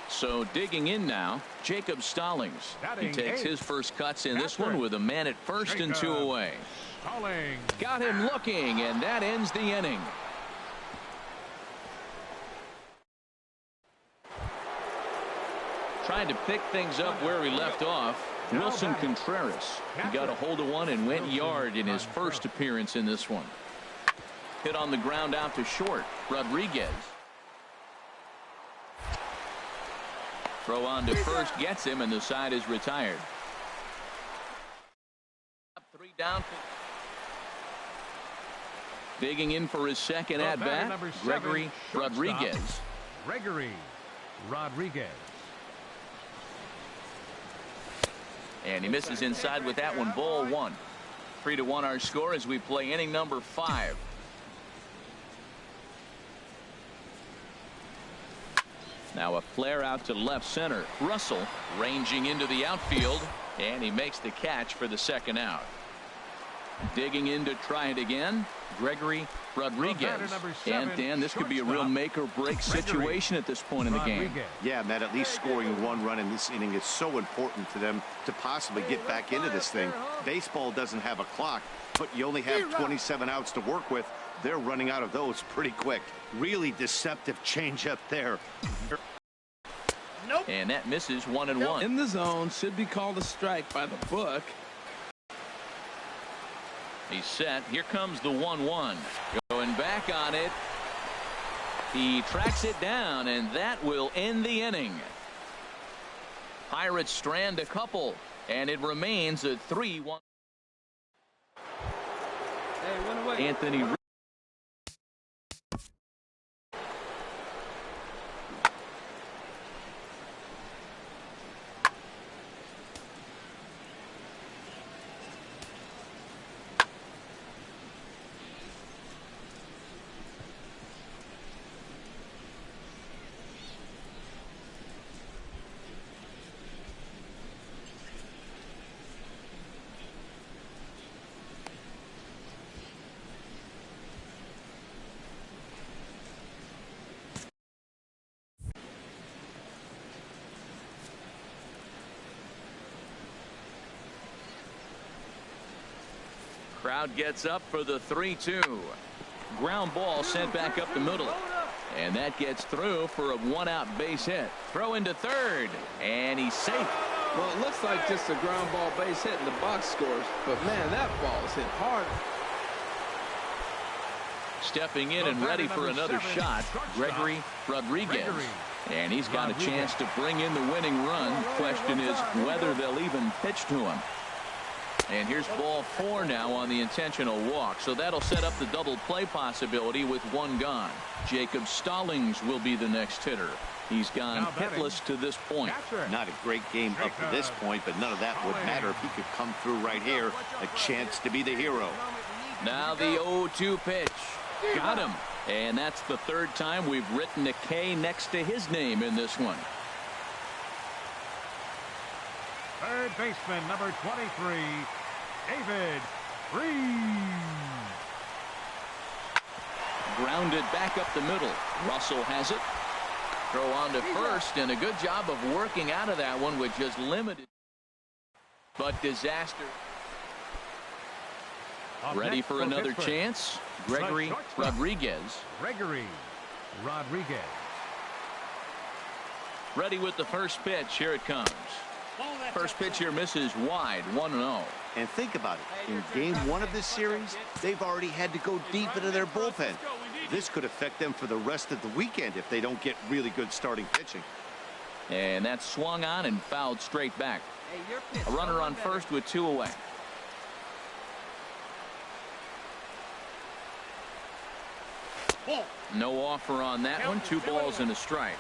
Speaker 2: So digging in now, Jacob Stallings. He takes his first cuts in this one with a man at first and 2 away. Got him looking, and that ends the inning. Trying to pick things up where he left off, Wilson Contreras. He got a hold of one and went yard in his first appearance in this one. Hit on the ground out to short. Rodriguez. Throw on to first gets him, and the side is retired. 3 down. Digging in for his second at bat, Gregory Rodriguez.
Speaker 8: Gregory Rodriguez.
Speaker 2: And he misses inside with that one. Ball 1. 3-1 our score as we play inning number 5. Now a flare out to left center. Russell ranging into the outfield, and he makes the catch for the second out. Digging in to try it again, Gregory Rodriguez. And Dan, this could be a real make or break situation at this point in the game.
Speaker 5: Yeah, Matt, at least scoring 1 run in this inning is so important to them to possibly get back into this thing. Baseball doesn't have a clock, but you only have 27 outs to work with. They're running out of those pretty quick. Really deceptive changeup there.
Speaker 2: Nope. And that misses 1-1.
Speaker 6: In the zone, should be called a strike by the book.
Speaker 2: He's set. Here comes the 1-1. Going back on it. He tracks it down, and that will end the inning. Pirates strand a couple, and it remains a 3-1.
Speaker 4: Hey,
Speaker 2: Anthony. Crowd gets up for the 3-2. Ground ball sent back up the middle. And that gets through for a 1-out base hit. Throw into third, and he's safe.
Speaker 6: Well, it looks like just a ground ball base hit and the box scores. But, man, that ball is hit hard.
Speaker 2: Stepping in and ready for another shot, Gregory Rodriguez. And he's got a chance to bring in the winning run. Question is whether they'll even pitch to him. And here's ball 4 now on the intentional walk. So that'll set up the double play possibility with 1 gone. Jacob Stallings will be the next hitter. He's gone hitless to this point.
Speaker 5: Not a great game up to this point, but none of that would matter if he could come through right here. A chance to be the hero.
Speaker 2: Now the 0-2 pitch. Got him. And that's the 3rd time we've written a K next to his name in this one.
Speaker 8: Third baseman, number 23, David Freese.
Speaker 2: Grounded back up the middle. Russell has it. Throw on to first, and a good job of working out of that one with just limited. But disaster. Ready for another chance. Gregory Rodriguez. Ready with the first pitch. Here it comes. First pitch here misses wide, 1-0.
Speaker 5: And think about it. In game one of this series, they've already had to go deep into their bullpen. This could affect them for the rest of the weekend if they don't get really good starting pitching.
Speaker 2: And that's swung on and fouled straight back. A runner on first with 2 away. No offer on that one. 2 balls and a strike.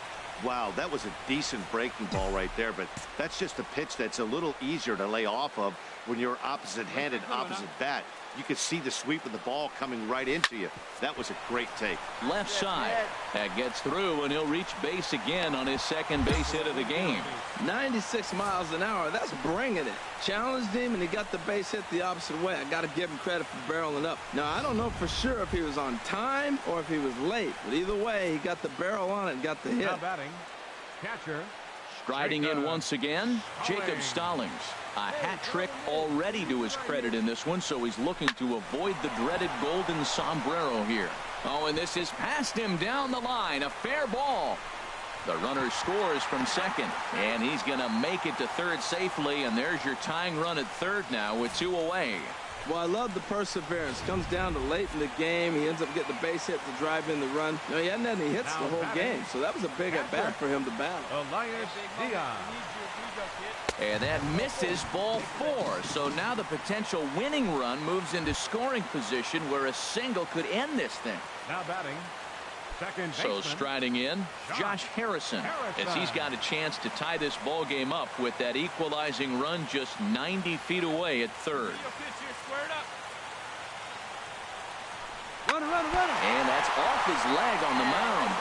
Speaker 5: Wow, that was a decent breaking ball right there, but that's just a pitch that's a little easier to lay off of when you're opposite-handed, opposite bat. You could see the sweep of the ball coming right into you. That was a great take.
Speaker 2: Left side. That gets through, and he'll reach base again on his second base hit of the game.
Speaker 6: 96 miles an hour. That's bringing it. Challenged him, and he got the base hit the opposite way. I got to give him credit for barreling up. Now, I don't know for sure if he was on time or if he was late, but either way, he got the barrel on it and got the hit.
Speaker 8: Now batting, catcher.
Speaker 2: Striding in once again, Jacob Stallings. A hat trick already to his credit in this one, so he's looking to avoid the dreaded golden sombrero here. Oh, and this is past him down the line. A fair ball. The runner scores from second, and he's going to make it to third safely, and there's your tying run at third now with 2 away.
Speaker 6: Well, I love the perseverance. Comes down to late in the game. He ends up getting the base hit to drive in the run. You know, he hadn't had any hits the whole game, so that was a big at-bat for him to battle.
Speaker 8: Elias Diaz.
Speaker 2: And that misses ball 4. So now the potential winning run moves into scoring position where a single could end this thing.
Speaker 8: Now batting, second
Speaker 2: So
Speaker 8: baseman.
Speaker 2: striding in, Josh Harrison, as he's got a chance to tie this ball game up with that equalizing run just 90 feet away at third.
Speaker 7: Runner.
Speaker 2: And that's off his leg on the mound.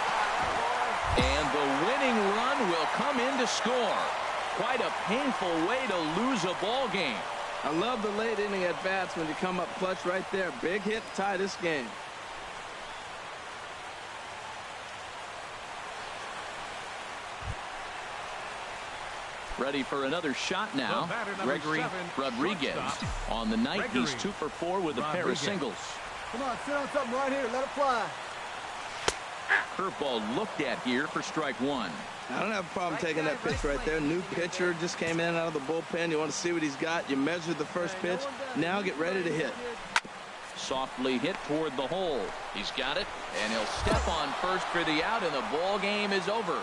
Speaker 2: And the winning run will come in to score. Quite a painful way to lose a ball game.
Speaker 6: I love the late inning at-bats when you come up clutch right there. Big hit, tie this game.
Speaker 2: Ready for another shot now. Gregory Rodriguez. On the night, he's 2 for 4 with a pair of singles.
Speaker 4: Come on, sit on something right here. Let it fly.
Speaker 2: Curveball looked at here for strike 1.
Speaker 6: I don't have a problem taking that pitch right there. New pitcher just came in out of the bullpen. You want to see what he's got. You measure the first pitch. Now get ready to hit.
Speaker 2: Softly hit toward the hole. He's got it, and he'll step on first for the out, and the ball game is over.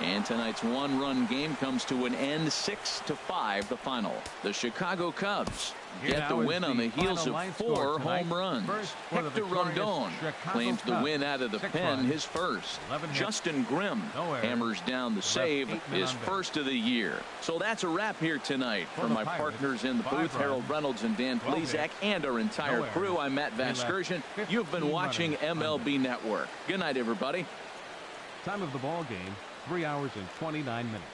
Speaker 2: And tonight's 1-run game comes to an end, 6-5 the final. The Chicago Cubs get the win on the heels of 4 home runs. Hector Rondon claims the win out of the pen, his first. Justin Grimm hammers down the save, his first of the year. So that's a wrap here tonight. For my partners in the booth, Harold Reynolds and Dan Plesac, and our entire crew, I'm Matt Vasgersian. You've been watching MLB Network. Good night, everybody.
Speaker 8: Time of the ball game, 3 hours and 29 minutes.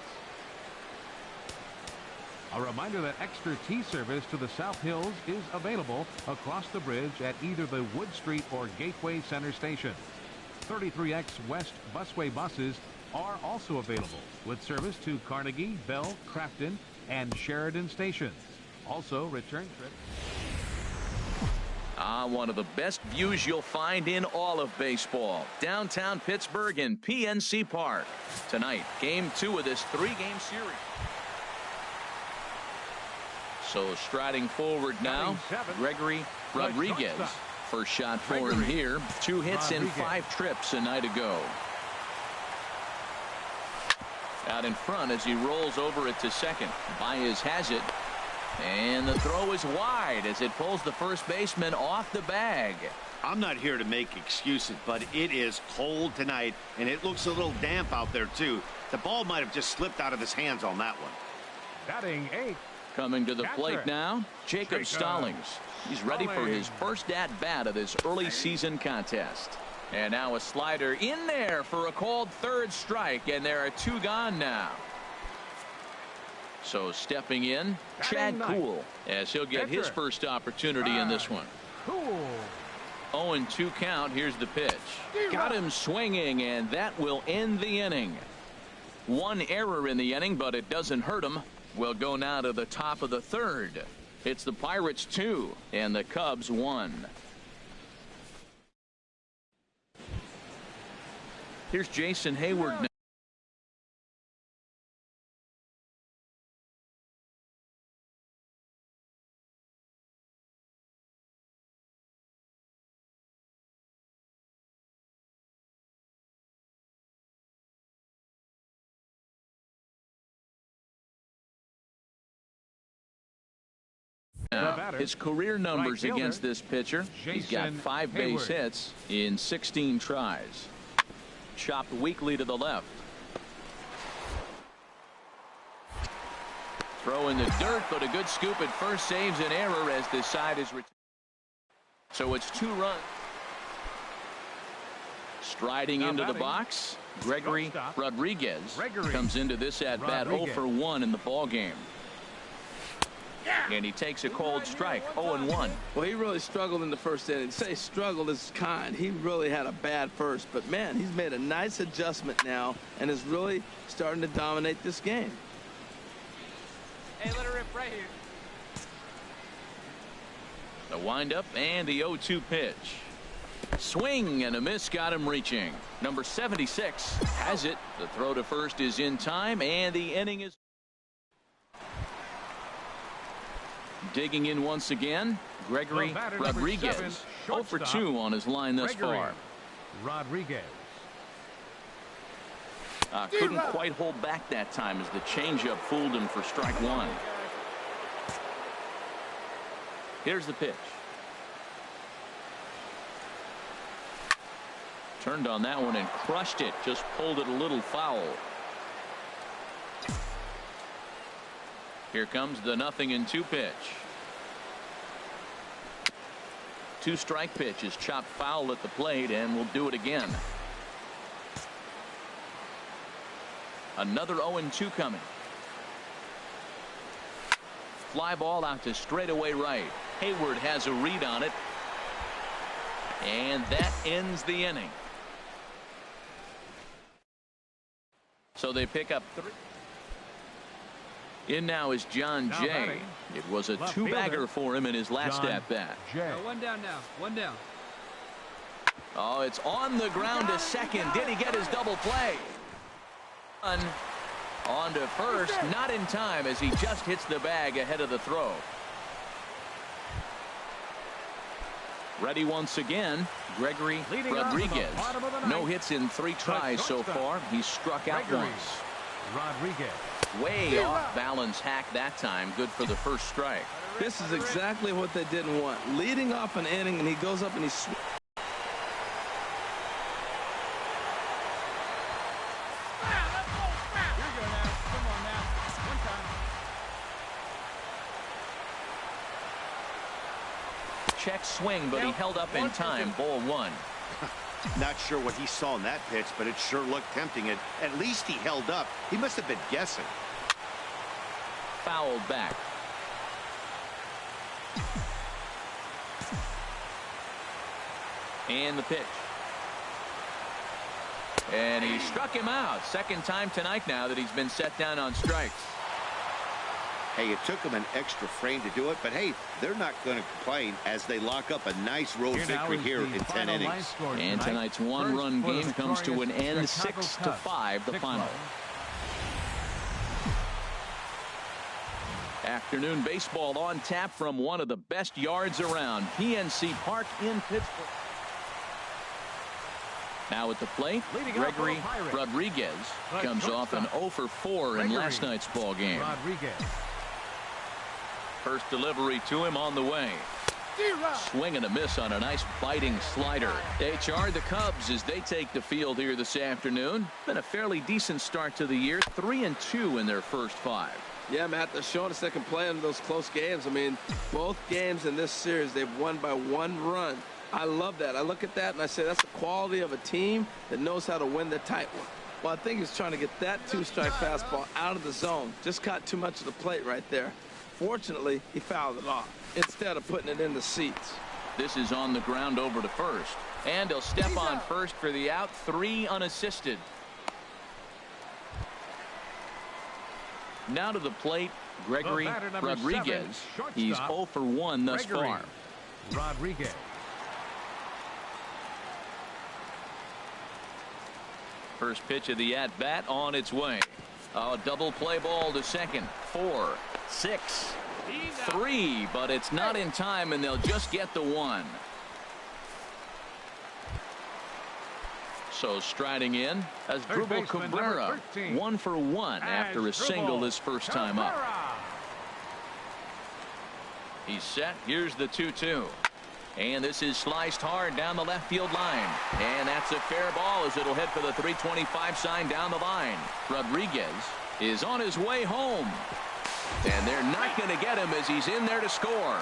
Speaker 8: A reminder that extra T service to the South Hills is available across the bridge at either the Wood Street or Gateway Center stations. 33X West Busway buses are also available with service to Carnegie, Bell, Crafton, and Sheridan stations. Also, return trips.
Speaker 2: One of the best views you'll find in all of baseball. Downtown Pittsburgh in PNC Park. Tonight, game 2 of this 3-game series. So striding forward now, Gregory Rodriguez. First shot for him here. 2 hits in 5 trips a night ago. Out in front as he rolls over it to second. Baez has it. And the throw is wide as it pulls the first baseman off the bag.
Speaker 5: I'm not here to make excuses, but it is cold tonight, and it looks a little damp out there, too. The ball might have just slipped out of his hands on that one.
Speaker 8: Batting 8.
Speaker 2: Coming to the plate now, Jacob Stallings. He's ready for his first at-bat of this early season contest. And now a slider in there for a called third strike, and there are 2 gone now. So stepping in, Chad Kuhl, as he'll get his first opportunity in this one. 0-2 count. Here's the pitch. Got him swinging, and that will end the inning. One error in the inning, but it doesn't hurt him. We'll go now to the top of the third. It's the Pirates 2 and the Cubs 1. Here's Jason Hayward now. His career numbers against this pitcher. He's got 5 base hits in 16 tries. Chopped weakly to the left. Throw in the dirt, but a good scoop at first saves an error as this side is returned. So it's 2 runs. Striding into the box, Gregory Rodriguez comes into this at bat 0 for 1 in the ball game. And he takes a cold strike, 0-1.
Speaker 6: Well, he really struggled in the first inning. Say struggled is kind. He really had a bad first. But, man, he's made a nice adjustment now and is really starting to dominate this game.
Speaker 7: Hey, let her rip right here.
Speaker 2: The windup and the 0-2 pitch. Swing and a miss got him reaching. Number 76 has it. The throw to first is in time, and the inning is. Digging in once again, Gregory Rodriguez. 0 for 2 on his line thus far.
Speaker 8: Rodriguez.
Speaker 2: Couldn't quite hold back that time as the changeup fooled him for strike 1. Here's the pitch. Turned on that one and crushed it. Just pulled it a little foul. Here comes the 0-2 pitch. 2-strike pitch is chopped foul at the plate, and we'll do it again. Another 0-2 coming. Fly ball out to straightaway right. Hayward has a read on it, and that ends the inning. So they pick up 3. In now is John Jay. It was a 2-bagger for him in his last at-bat.
Speaker 7: One down now. One down.
Speaker 2: Oh, it's on the ground to second. Did he get his double play? On to first. Not in time as he just hits the bag ahead of the throw. Ready once again, Gregory Rodriguez. No hits in 3 tries so far. He's struck out once.
Speaker 8: Rodriguez.
Speaker 2: Way off balance hack that time. Good for the first strike.
Speaker 6: This is exactly what they didn't want. Leading off an inning, and he goes up and he
Speaker 2: check swing, but he held up in time. Ball 1.
Speaker 5: Not sure what he saw in that pitch, but it sure looked tempting. And at least he held up. He must have been guessing.
Speaker 2: Fouled back. And the pitch. And he struck him out. Second time tonight now that he's been set down on strikes.
Speaker 9: Hey, it took him an extra frame to do it, but hey, they're not going to complain as they lock up a nice road victory here in 10 innings.
Speaker 2: And tonight's one-run game comes to an end, 6-5, the final. Afternoon baseball on tap from one of the best yards around, PNC Park in Pittsburgh. Now at the plate, Gregory Rodriguez comes off an 0 for 4 in last night's ball game. First delivery to him on the way. Swing and a miss on a nice biting slider. HR, the Cubs, as they take the field here this afternoon. Been a fairly decent start to the year. 3-2 in their first 5.
Speaker 6: Yeah, Matt, they're showing us they can play in those close games. I mean, both games in this series, they've won by 1 run. I love that. I look at that and I say that's the quality of a team that knows how to win the tight one. Well, I think he's trying to get that two-strike fastball out of the zone. Just caught too much of the plate right there. Fortunately, he fouled it off instead of putting it in the seats.
Speaker 2: This is on the ground over to first. And he'll step on first for the out. 3 unassisted. Now to the plate, Gregory Rodriguez. He's 0 for 1 thus far.
Speaker 8: Rodriguez.
Speaker 2: First pitch of the at-bat on its way. A double play ball to second. 4, 6, 3, but it's not in time, and they'll just get the 1. So striding in as Asdrubal Cabrera, 1 for 1 after a single his first time up. He's set. Here's the 2-2. And this is sliced hard down the left field line. And that's a fair ball as it'll hit for the 325 sign down the line. Rodriguez is on his way home. And they're not going to get him as he's in there to score.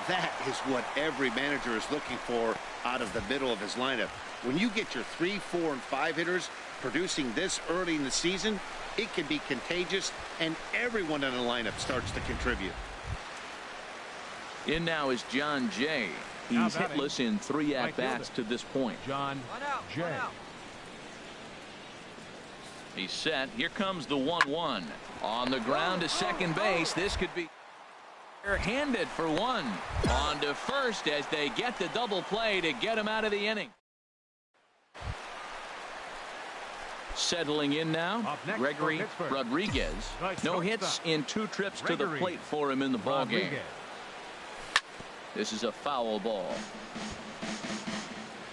Speaker 9: That is what every manager is looking for out of the middle of his lineup. When you get your 3, 4, and 5 hitters producing this early in the season, it can be contagious, and everyone in the lineup starts to contribute.
Speaker 2: In now is John Jay. He's hitless in 3 at-bats to this point.
Speaker 8: John Jay.
Speaker 2: He's set. Here comes the 1-1. On the ground to second base. This could be handed for 1. On to first as they get the double play to get him out of the inning. Settling in now, Gregory Rodriguez. No hits in 2 trips to the plate for him in the ballgame. This is a foul ball.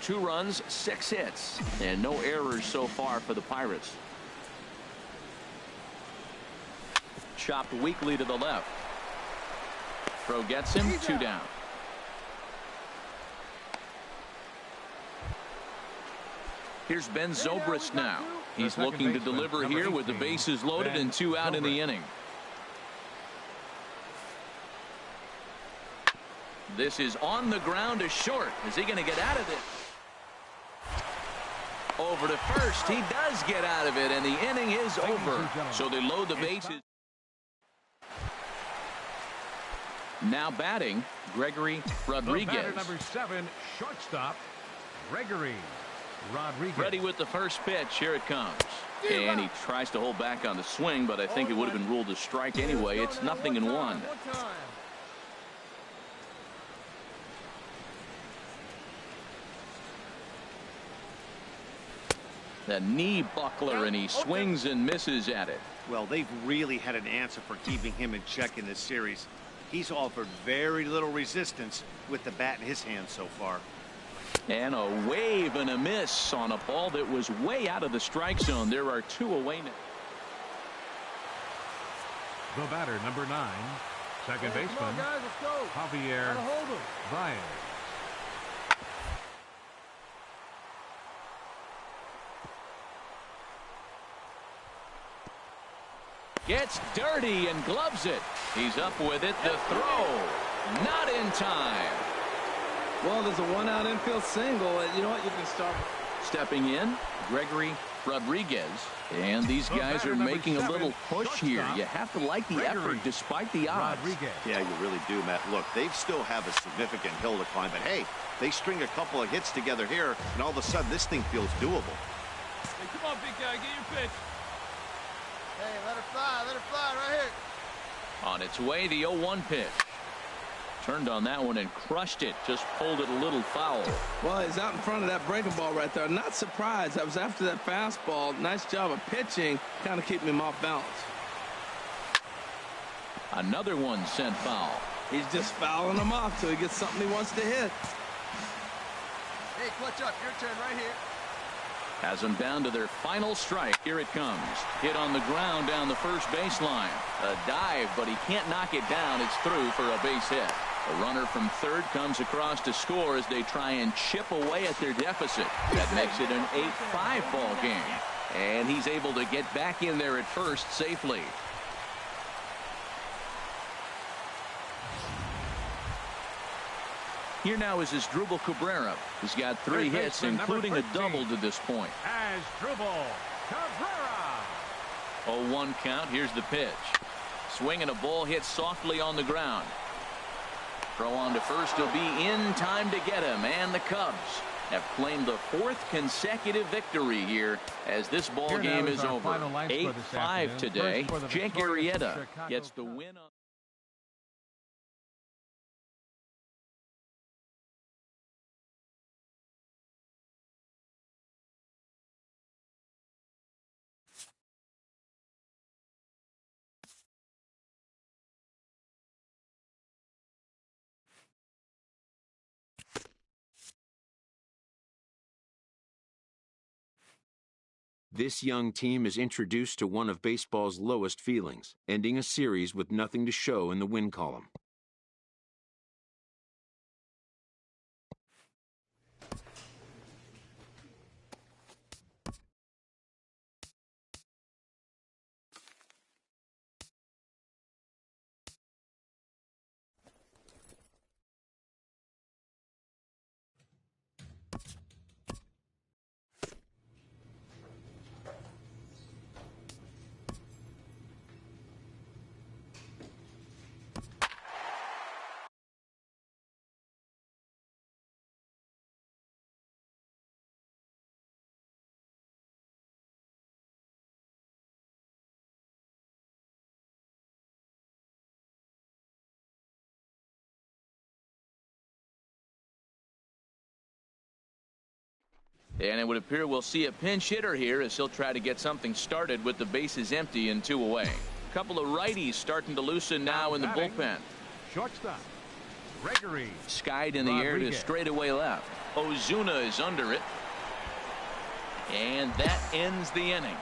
Speaker 2: 2 runs, 6 hits, and no errors so far for the Pirates. Chopped weakly to the left. Throw gets him, 2 down. Here's Ben Zobrist now. He's looking to deliver here with the bases loaded and 2 out in the inning. This is on the ground to short. Is he going to get out of it? Over to first. He does get out of it, and the inning is over. So they load the bases. Now batting, Gregory Rodriguez.
Speaker 8: Number 7, shortstop, Gregory Rodriguez.
Speaker 2: Ready with the first pitch. Here it comes. And he tries to hold back on the swing, but I think it would have been ruled a strike anyway. It's 0-1. The knee buckler, and he swings and misses at it.
Speaker 5: Well, they've really had an answer for keeping him in check in this series. He's offered very little resistance with the bat in his hand so far.
Speaker 2: And a wave and a miss on a ball that was way out of the strike zone. There are 2 away now.
Speaker 8: The batter, number 9, second baseman, Javier Baez.
Speaker 2: Gets dirty and gloves it. He's up with it. The throw. Not in time.
Speaker 6: Well, there's a 1-out infield single. And you know what? You can start.
Speaker 2: Stepping in, Gregory Rodriguez. And these guys are making a little push here. You have to like the effort despite the odds.
Speaker 5: Yeah, you really do, Matt. Look, they still have a significant hill to climb. But, hey, they string a couple of hits together here, and all of a sudden this thing feels doable.
Speaker 4: Hey, come on, big guy. Get your pitch. Hey, let her fly right here.
Speaker 2: On its way, the 0-1 pitch. Turned on that one and crushed it. Just pulled it a little foul.
Speaker 6: Well, he's out in front of that breaking ball right there. Not surprised. I was after that fastball. Nice job of pitching, kind of keeping him off balance.
Speaker 2: Another one sent foul.
Speaker 6: He's just fouling him off till he gets something he wants to hit.
Speaker 4: Hey, clutch up. Your turn right here.
Speaker 2: Has them down to their final strike. Here it comes. Hit on the ground down the first baseline. A dive, but he can't knock it down. It's through for a base hit. A runner from third comes across to score as they try and chip away at their deficit. That makes it an 8-5 ball game. And he's able to get back in there at first safely. Here now is Asdrubal Cabrera. He's got 3 hits, including a double to this point.
Speaker 8: Asdrubal Cabrera.
Speaker 2: 0-1 count. Here's the pitch. Swinging a ball hit softly on the ground. Throw on to first. He'll be in time to get him. And the Cubs have claimed the 4th consecutive victory here as this ball game is over. 8-5 today. Jake Arrieta gets the win.
Speaker 1: This young team is introduced to one of baseball's lowest feelings, ending a series with nothing to show in the win column.
Speaker 2: And it would appear we'll see a pinch hitter here as he'll try to get something started with the bases empty and 2 away. A couple of righties starting to loosen now in the bullpen.
Speaker 8: Shortstop Gregory.
Speaker 2: Skied in the air to straightaway left. Ozuna is under it. And that ends the inning.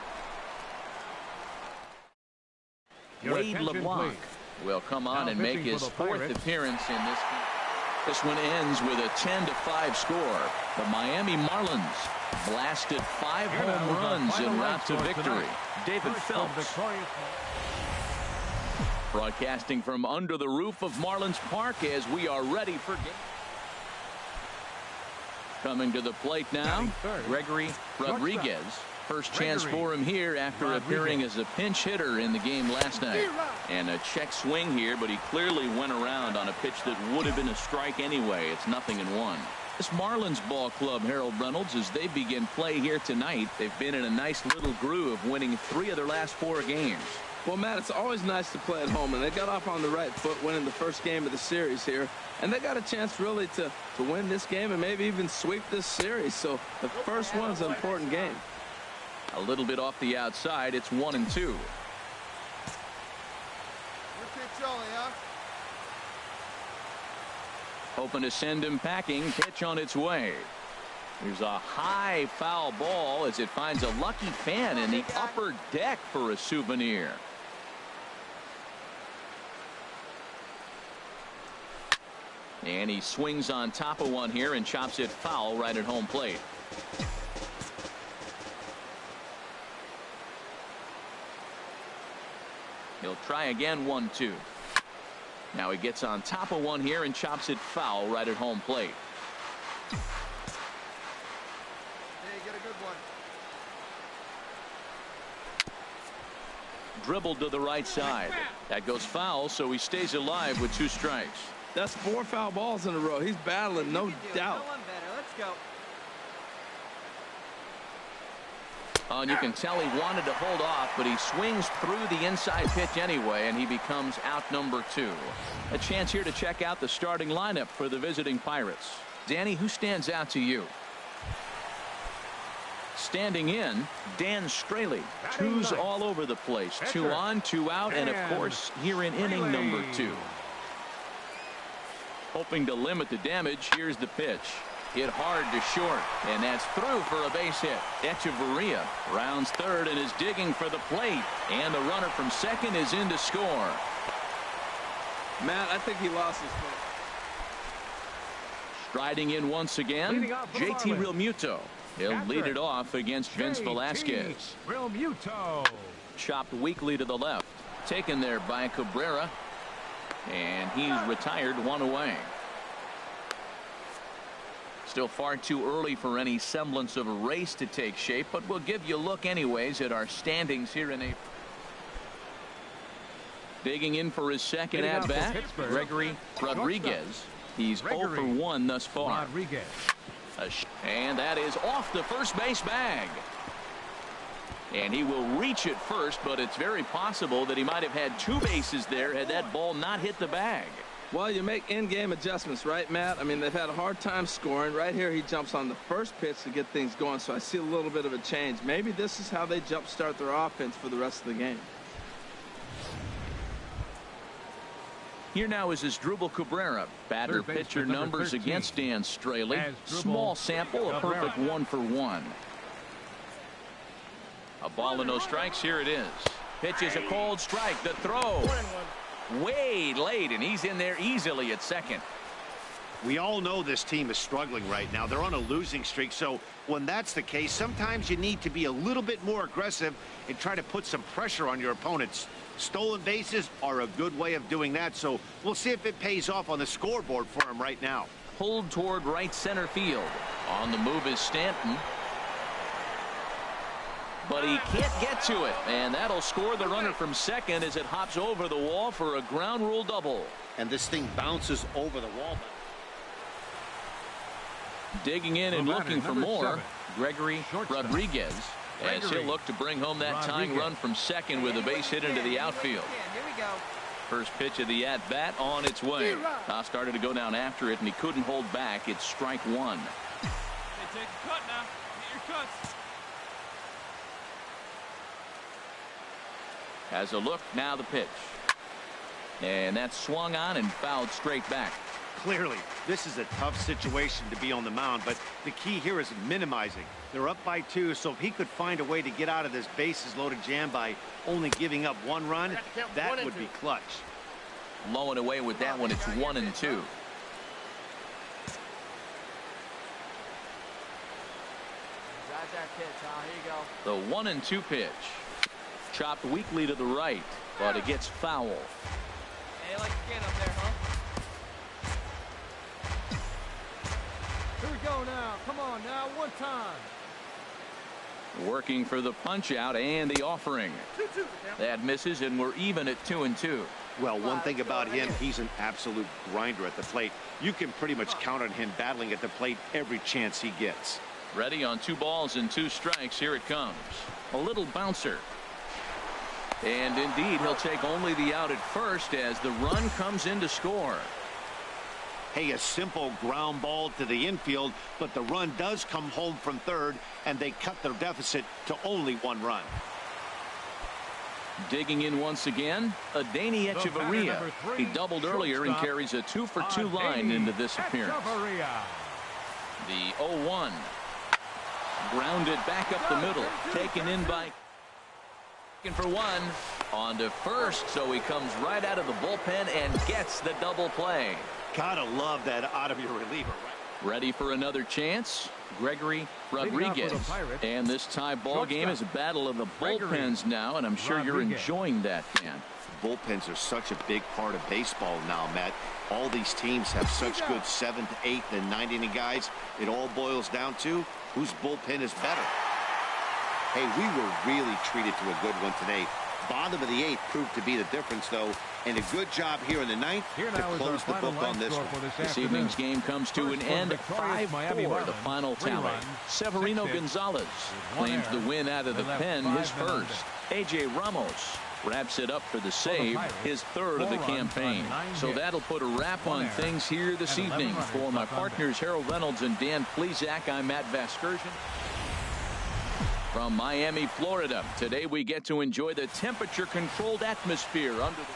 Speaker 2: Wade LeBlanc will come on and make his 4th appearance in this game. This one ends with a 10-5 score. The Miami Marlins blasted 5 home runs en route to victory. David Phelps broadcasting from under the roof of Marlins Park as we are ready for game. Coming to the plate now, Gregory Rodriguez. First chance for him here after appearing as a pinch hitter in the game last night. And a check swing here, but he clearly went around on a pitch that would have been a strike anyway. It's 0-1. This Marlins ball club, Harold Reynolds, as they begin play here tonight, they've been in a nice little groove, winning 3 of their last 4 games.
Speaker 6: Well, Matt, it's always nice to play at home, and they got off on the right foot winning the first game of the series here, and they got a chance really to win this game and maybe even sweep this series. So the first one's an important game.
Speaker 2: A little bit off the outside. It's 1-2. Hoping to send him packing. Pitch on its way. There's a high foul ball as it finds a lucky fan in the upper deck for a souvenir. And he swings on top of one here and chops it foul right at home plate. He'll try again. 1-2. Now he gets on top of one here and chops it foul right at home plate.
Speaker 4: Hey, get a good one.
Speaker 2: Dribbled to the right side. That goes foul, so he stays alive with 2 strikes.
Speaker 6: That's 4 foul balls in a row. He's battling, no doubt.
Speaker 7: Let's go.
Speaker 2: And you can tell he wanted to hold off, but he swings through the inside pitch anyway, and he becomes out number 2. A chance here to check out the starting lineup for the visiting Pirates. Danny, who stands out to you? Standing in, Dan Straley. 2s all over the place. 2 on, 2 out, and of course here in inning number 2. Hoping to limit the damage, here's the pitch. Hit hard to short, and that's through for a base hit. Echeverria rounds third and is digging for the plate, and the runner from second is in to score.
Speaker 6: Matt, I think he lost his foot.
Speaker 2: Striding in once again, JT Realmuto. He'll lead it off against Vince Velasquez.
Speaker 8: Realmuto.
Speaker 2: Chopped weakly to the left, taken there by Cabrera, and he's retired 1 away. Still far too early for any semblance of a race to take shape, but we'll give you a look anyways at our standings here in April. Digging in for his second at-bat, Gregory Rodriguez. He's 0 for 1 thus far.
Speaker 8: Rodriguez.
Speaker 2: And that is off the first base bag. And he will reach it first, but it's very possible that he might have had 2 bases there had that ball not hit the bag.
Speaker 6: Well, you make in-game adjustments, right, Matt? I mean, they've had a hard time scoring. Right here, he jumps on the first pitch to get things going, so I see a little bit of a change. Maybe this is how they jumpstart their offense for the rest of the game.
Speaker 2: Here now is Asdrubal Cabrera. Batter pitcher numbers against Dan Straley. Small sample, a perfect 1 for 1. A ball and no strikes. Here it is. Pitch is a cold strike. The throw way late, and he's in there easily at second.
Speaker 5: We all know this team is struggling right now. They're on a losing streak, so when that's the case, sometimes you need to be a little bit more aggressive and try to put some pressure on your opponents. Stolen bases are a good way of doing that, so we'll see if it pays off on the scoreboard for him right now.
Speaker 2: Pulled toward right center field. On the move is Stanton. But he can't get to it, and that'll score the runner from second as it hops over the wall for a ground rule double.
Speaker 9: And this thing bounces over the wall.
Speaker 2: Digging in and looking for more, Gregory Rodriguez, as he'll look to bring home that tying run from second with a base hit into the outfield.
Speaker 7: Here we go.
Speaker 2: First pitch of the at-bat on its way. Started to go down after it, and he couldn't hold back. It's strike 1.
Speaker 4: Hey, take a cut now. Get your cuts.
Speaker 2: Has a look, now the pitch. And that's swung on and fouled straight back.
Speaker 5: Clearly, this is a tough situation to be on the mound, but the key here is minimizing. They're up by 2, so if he could find a way to get out of this bases-loaded jam by only giving up 1 run, that would be clutch.
Speaker 2: Low and away with that one, it's 1-2.
Speaker 7: Dodge that pitch, huh? Here you go.
Speaker 2: The 1-2 pitch. Chopped weakly to the right, but it gets foul.
Speaker 7: Hey, like to get up there, huh?
Speaker 4: Here we go now. Come on now, one time.
Speaker 2: Working for the punch out and the offering. That misses, and we're even at 2-2.
Speaker 5: Well, one thing about him, he's an absolute grinder at the plate. You can pretty much count on him battling at the plate every chance he gets.
Speaker 2: Ready on 2 balls and 2 strikes. Here it comes. A little bouncer. And indeed, he'll take only the out at first as the run comes in to score.
Speaker 5: Hey, a simple ground ball to the infield, but the run does come home from third, and they cut their deficit to only 1 run.
Speaker 2: Digging in once again, Adeiny Echeverria. He doubled earlier and carries a 2-for-2 line into this appearance. The 0-1. Grounded back up the middle. Taken in by... for 1 on to first, so he comes right out of the bullpen and gets the double play.
Speaker 5: Gotta love that out of your reliever.
Speaker 2: Ready for another chance, Gregory Rodriguez. And this tie ball game is a battle of the bullpens now, and I'm sure you're enjoying that, Dan.
Speaker 5: Bullpens are such a big part of baseball now, Matt. All these teams have such good 7th, 8th, and 9th inning guys. It all boils down to whose bullpen is better. Hey, we were really treated to a good one today. Bottom of the 8th proved to be the difference, though, and a good job here in the 9th to close the book on this one.
Speaker 2: This evening's game comes to an end. 5-4, the final tally. Severino Gonzalez claims the win out of the pen, his first. A.J. Ramos wraps it up for the save, his 3rd of the campaign. So that'll put a wrap on things here this evening. For my partners Harold Reynolds and Dan Plesac, I'm Matt Vasgersian. From Miami, Florida, today we get to enjoy the temperature-controlled atmosphere under the...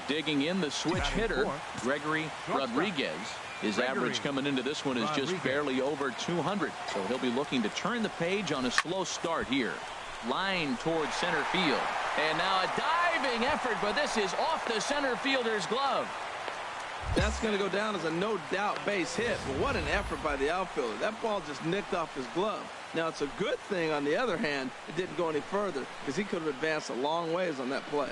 Speaker 2: Digging in the switch hitter, Gregory Rodriguez. His average coming into this one is just barely over 200, so he'll be looking to turn the page on a slow start here. Line towards center field. And now a diving effort, but this is off the center fielder's glove.
Speaker 6: That's going to go down as a no-doubt base hit, but what an effort by the outfielder. That ball just nicked off his glove. Now, it's a good thing, on the other hand, it didn't go any further because he could have advanced a long ways on that play.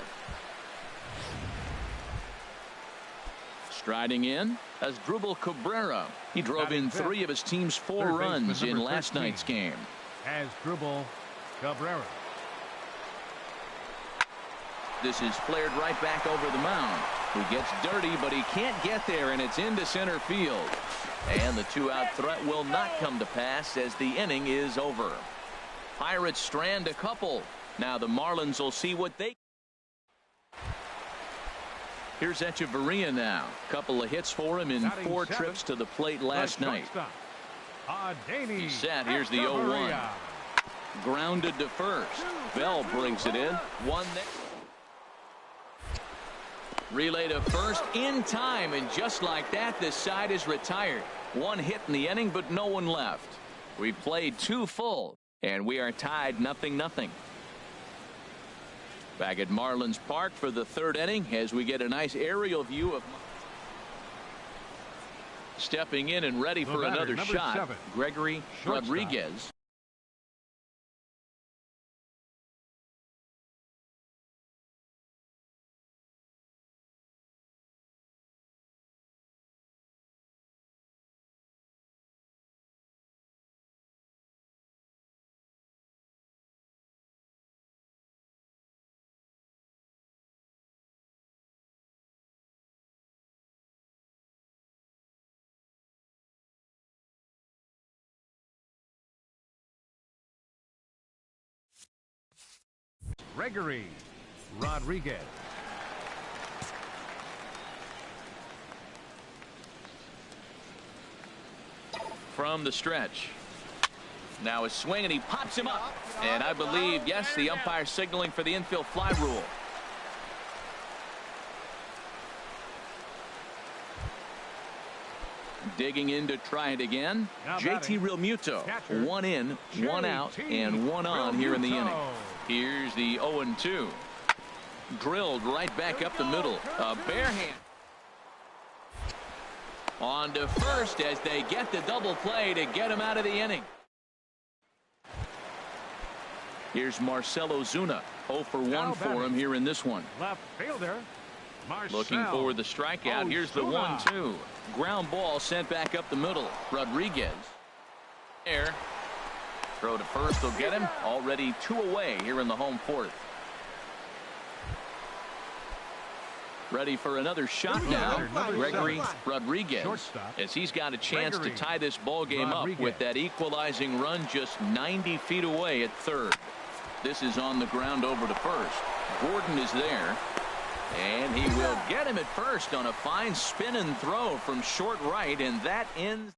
Speaker 2: Striding in as Asdrubal Cabrera. He drove in 3 of his team's 4 runs in last night's game.
Speaker 8: Asdrubal Cabrera.
Speaker 2: This is flared right back over the mound. He gets dirty, but he can't get there, and it's into center field. And the 2-out threat will not come to pass as the inning is over. Pirates strand a couple. Now the Marlins will see what they. Here's Echeverria now. Couple of hits for him in 4 trips to the plate last night. He's set. Here's the 0-1. Grounded to first. Bell brings it in. One there. Relay to first in time, and just like that, this side is retired. 1 hit in the inning, but no one left. We played 2 full, and we are tied 0-0. Back at Marlins Park for the 3rd inning as we get a nice aerial view of stepping in and ready for another shot.
Speaker 8: 7,
Speaker 2: Gregory Rodriguez.
Speaker 8: Gregory Rodriguez.
Speaker 2: From the stretch. Now a swing, and he pops him up. And I believe, yes, the umpire signaling for the infield fly rule. Digging in to try it again. JT Realmuto. 1 in, 1 out, and 1 on here in the inning. Here's the 0-2. Drilled right back up the middle. A bare hand. On to first as they get the double play to get him out of the inning. Here's Marcell Ozuna. 0 for 1 for him here in this one.
Speaker 8: Left fielder.
Speaker 2: Looking for the strikeout. Here's the 1-2. Ground ball sent back up the middle. Rodriguez. There. Throw to first will get him. Already 2 away here in the home 4th. Ready for another shot now. Gregory Rodriguez, as he's got a chance to tie this ball game up with that equalizing run just 90 feet away at 3rd. This is on the ground over to first. Gordon is there. And he will get him at first on a fine spin and throw from short right, and that ends.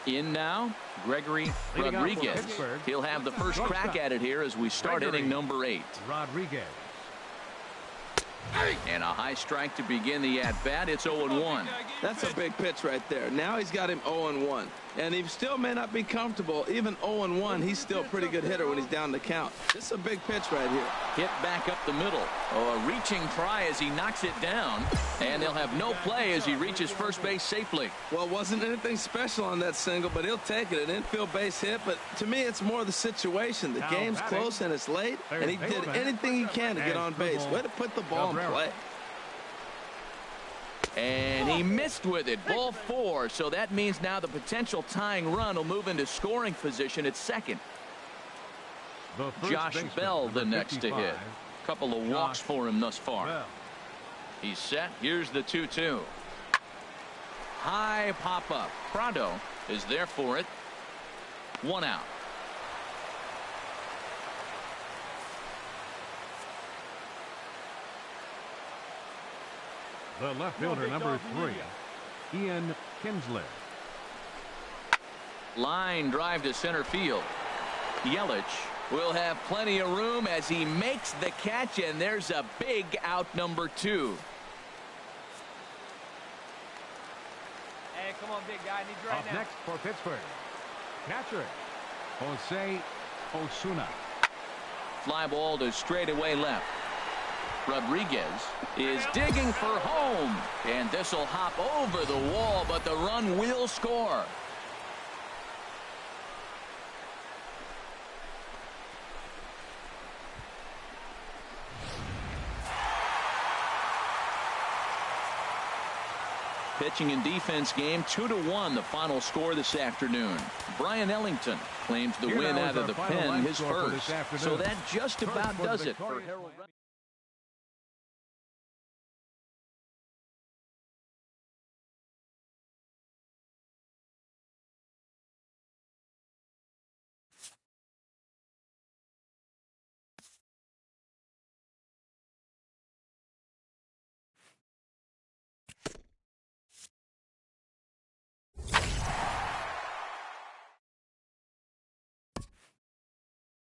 Speaker 2: In now, Gregory Rodriguez. He'll have the first crack at it here as we start inning number 8.
Speaker 8: Rodriguez.
Speaker 2: And a high strike to begin the at-bat. It's 0-1.
Speaker 6: That's a big pitch right there. Now he's got him 0-1. And he still may not be comfortable. Even 0-1, he's still a pretty good hitter when he's down the count. This is a big pitch right here.
Speaker 2: Hit back up the middle. Oh, a reaching try as he knocks it down. And they'll have no play as he reaches first base safely.
Speaker 6: Well, wasn't anything special on that single, but he'll take it. An infield base hit. But to me, it's more the situation. The game's close and it's late. And he did anything he can to get on base. Way to put the ball in play.
Speaker 2: And he missed with it. Ball 4. So that means now the potential tying run will move into scoring position at second. Josh Bell the next to hit. Couple of walks for him thus far. He's set. Here's the 2-2. High pop up. Prado is there for it. 1 out.
Speaker 8: The left fielder, number 3, Ian Kinsler.
Speaker 2: Line drive to center field. Yelich will have plenty of room as he makes the catch, and there's a big out, number 2.
Speaker 4: Hey, come on, big guy. I need you right
Speaker 8: Up
Speaker 4: now.
Speaker 8: next for Pittsburgh, catcher Jose Osuna.
Speaker 2: Fly ball to straightaway left. Rodriguez is digging for home, and this will hop over the wall, but the run will score. Pitching and defense game 2-1, the final score this afternoon. Brian Ellington claims the win out of the pen, his first. So that just about does it for Harold Reynolds.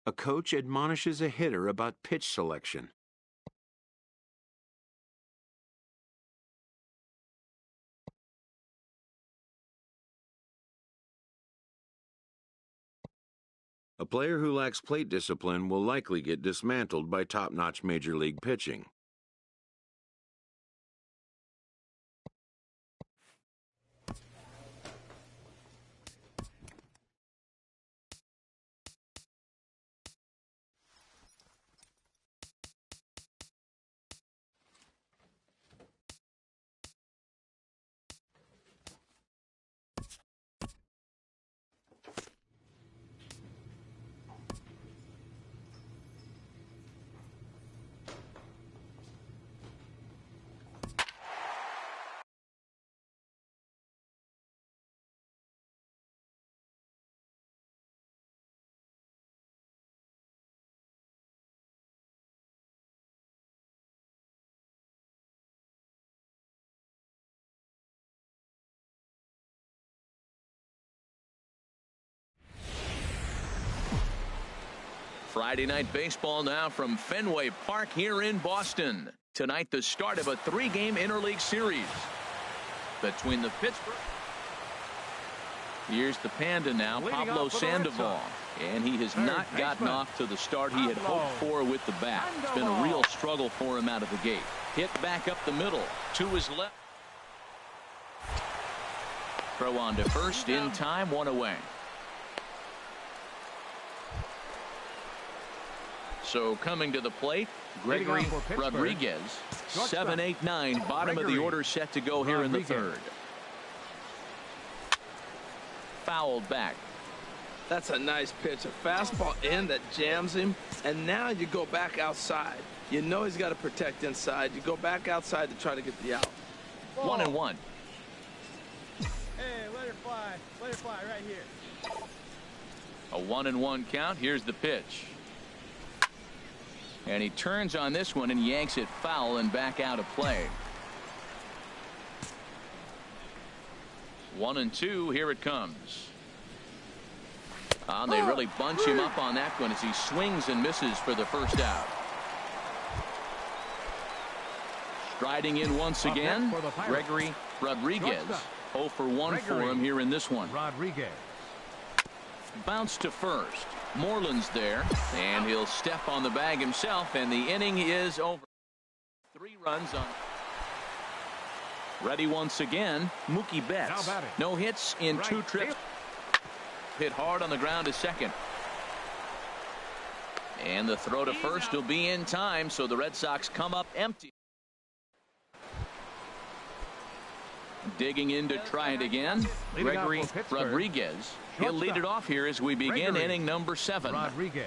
Speaker 1: A coach admonishes a hitter about pitch selection. A player who lacks plate discipline will likely get dismantled by top-notch major league pitching.
Speaker 2: Friday night baseball now from Fenway Park here in Boston. Tonight, the start of a 3-game interleague series between the Pittsburgh. Here's the Panda now, Pablo Sandoval. And he has not gotten off to the start he had hoped for with the bat. It's been a real struggle for him out of the gate. Hit back up the middle to his left. Throw on to first in time, 1 away. So coming to the plate, Gregory Rodriguez, 7, 8, 9, bottom of the order set to go here in the third. Fouled back.
Speaker 6: That's a nice pitch. A fastball in that jams him. And now you go back outside. You know he's got to protect inside. You go back outside to try to get the out.
Speaker 2: 1-1.
Speaker 4: Hey, let her fly. Let her fly right here.
Speaker 2: A 1-1 count. Here's the pitch. And he turns on this one and yanks it foul and back out of play. 1-2. Here it comes. They really bunch him up on that one as he swings and misses for the first out. Striding in once again, Gregory Rodriguez. 0 for 1 for him here in this one.
Speaker 8: Rodriguez.
Speaker 2: Bounce to first. Moreland's there, and he'll step on the bag himself, and the inning is over. 3 runs on. Ready once again, Mookie Betts. No hits in 2 trips. Hit hard on the ground to second. And the throw to first will be in time, so the Red Sox come up empty. Digging in to try it again, Gregory Rodriguez. He'll lead it off here as we begin inning number 7.
Speaker 8: Rodriguez.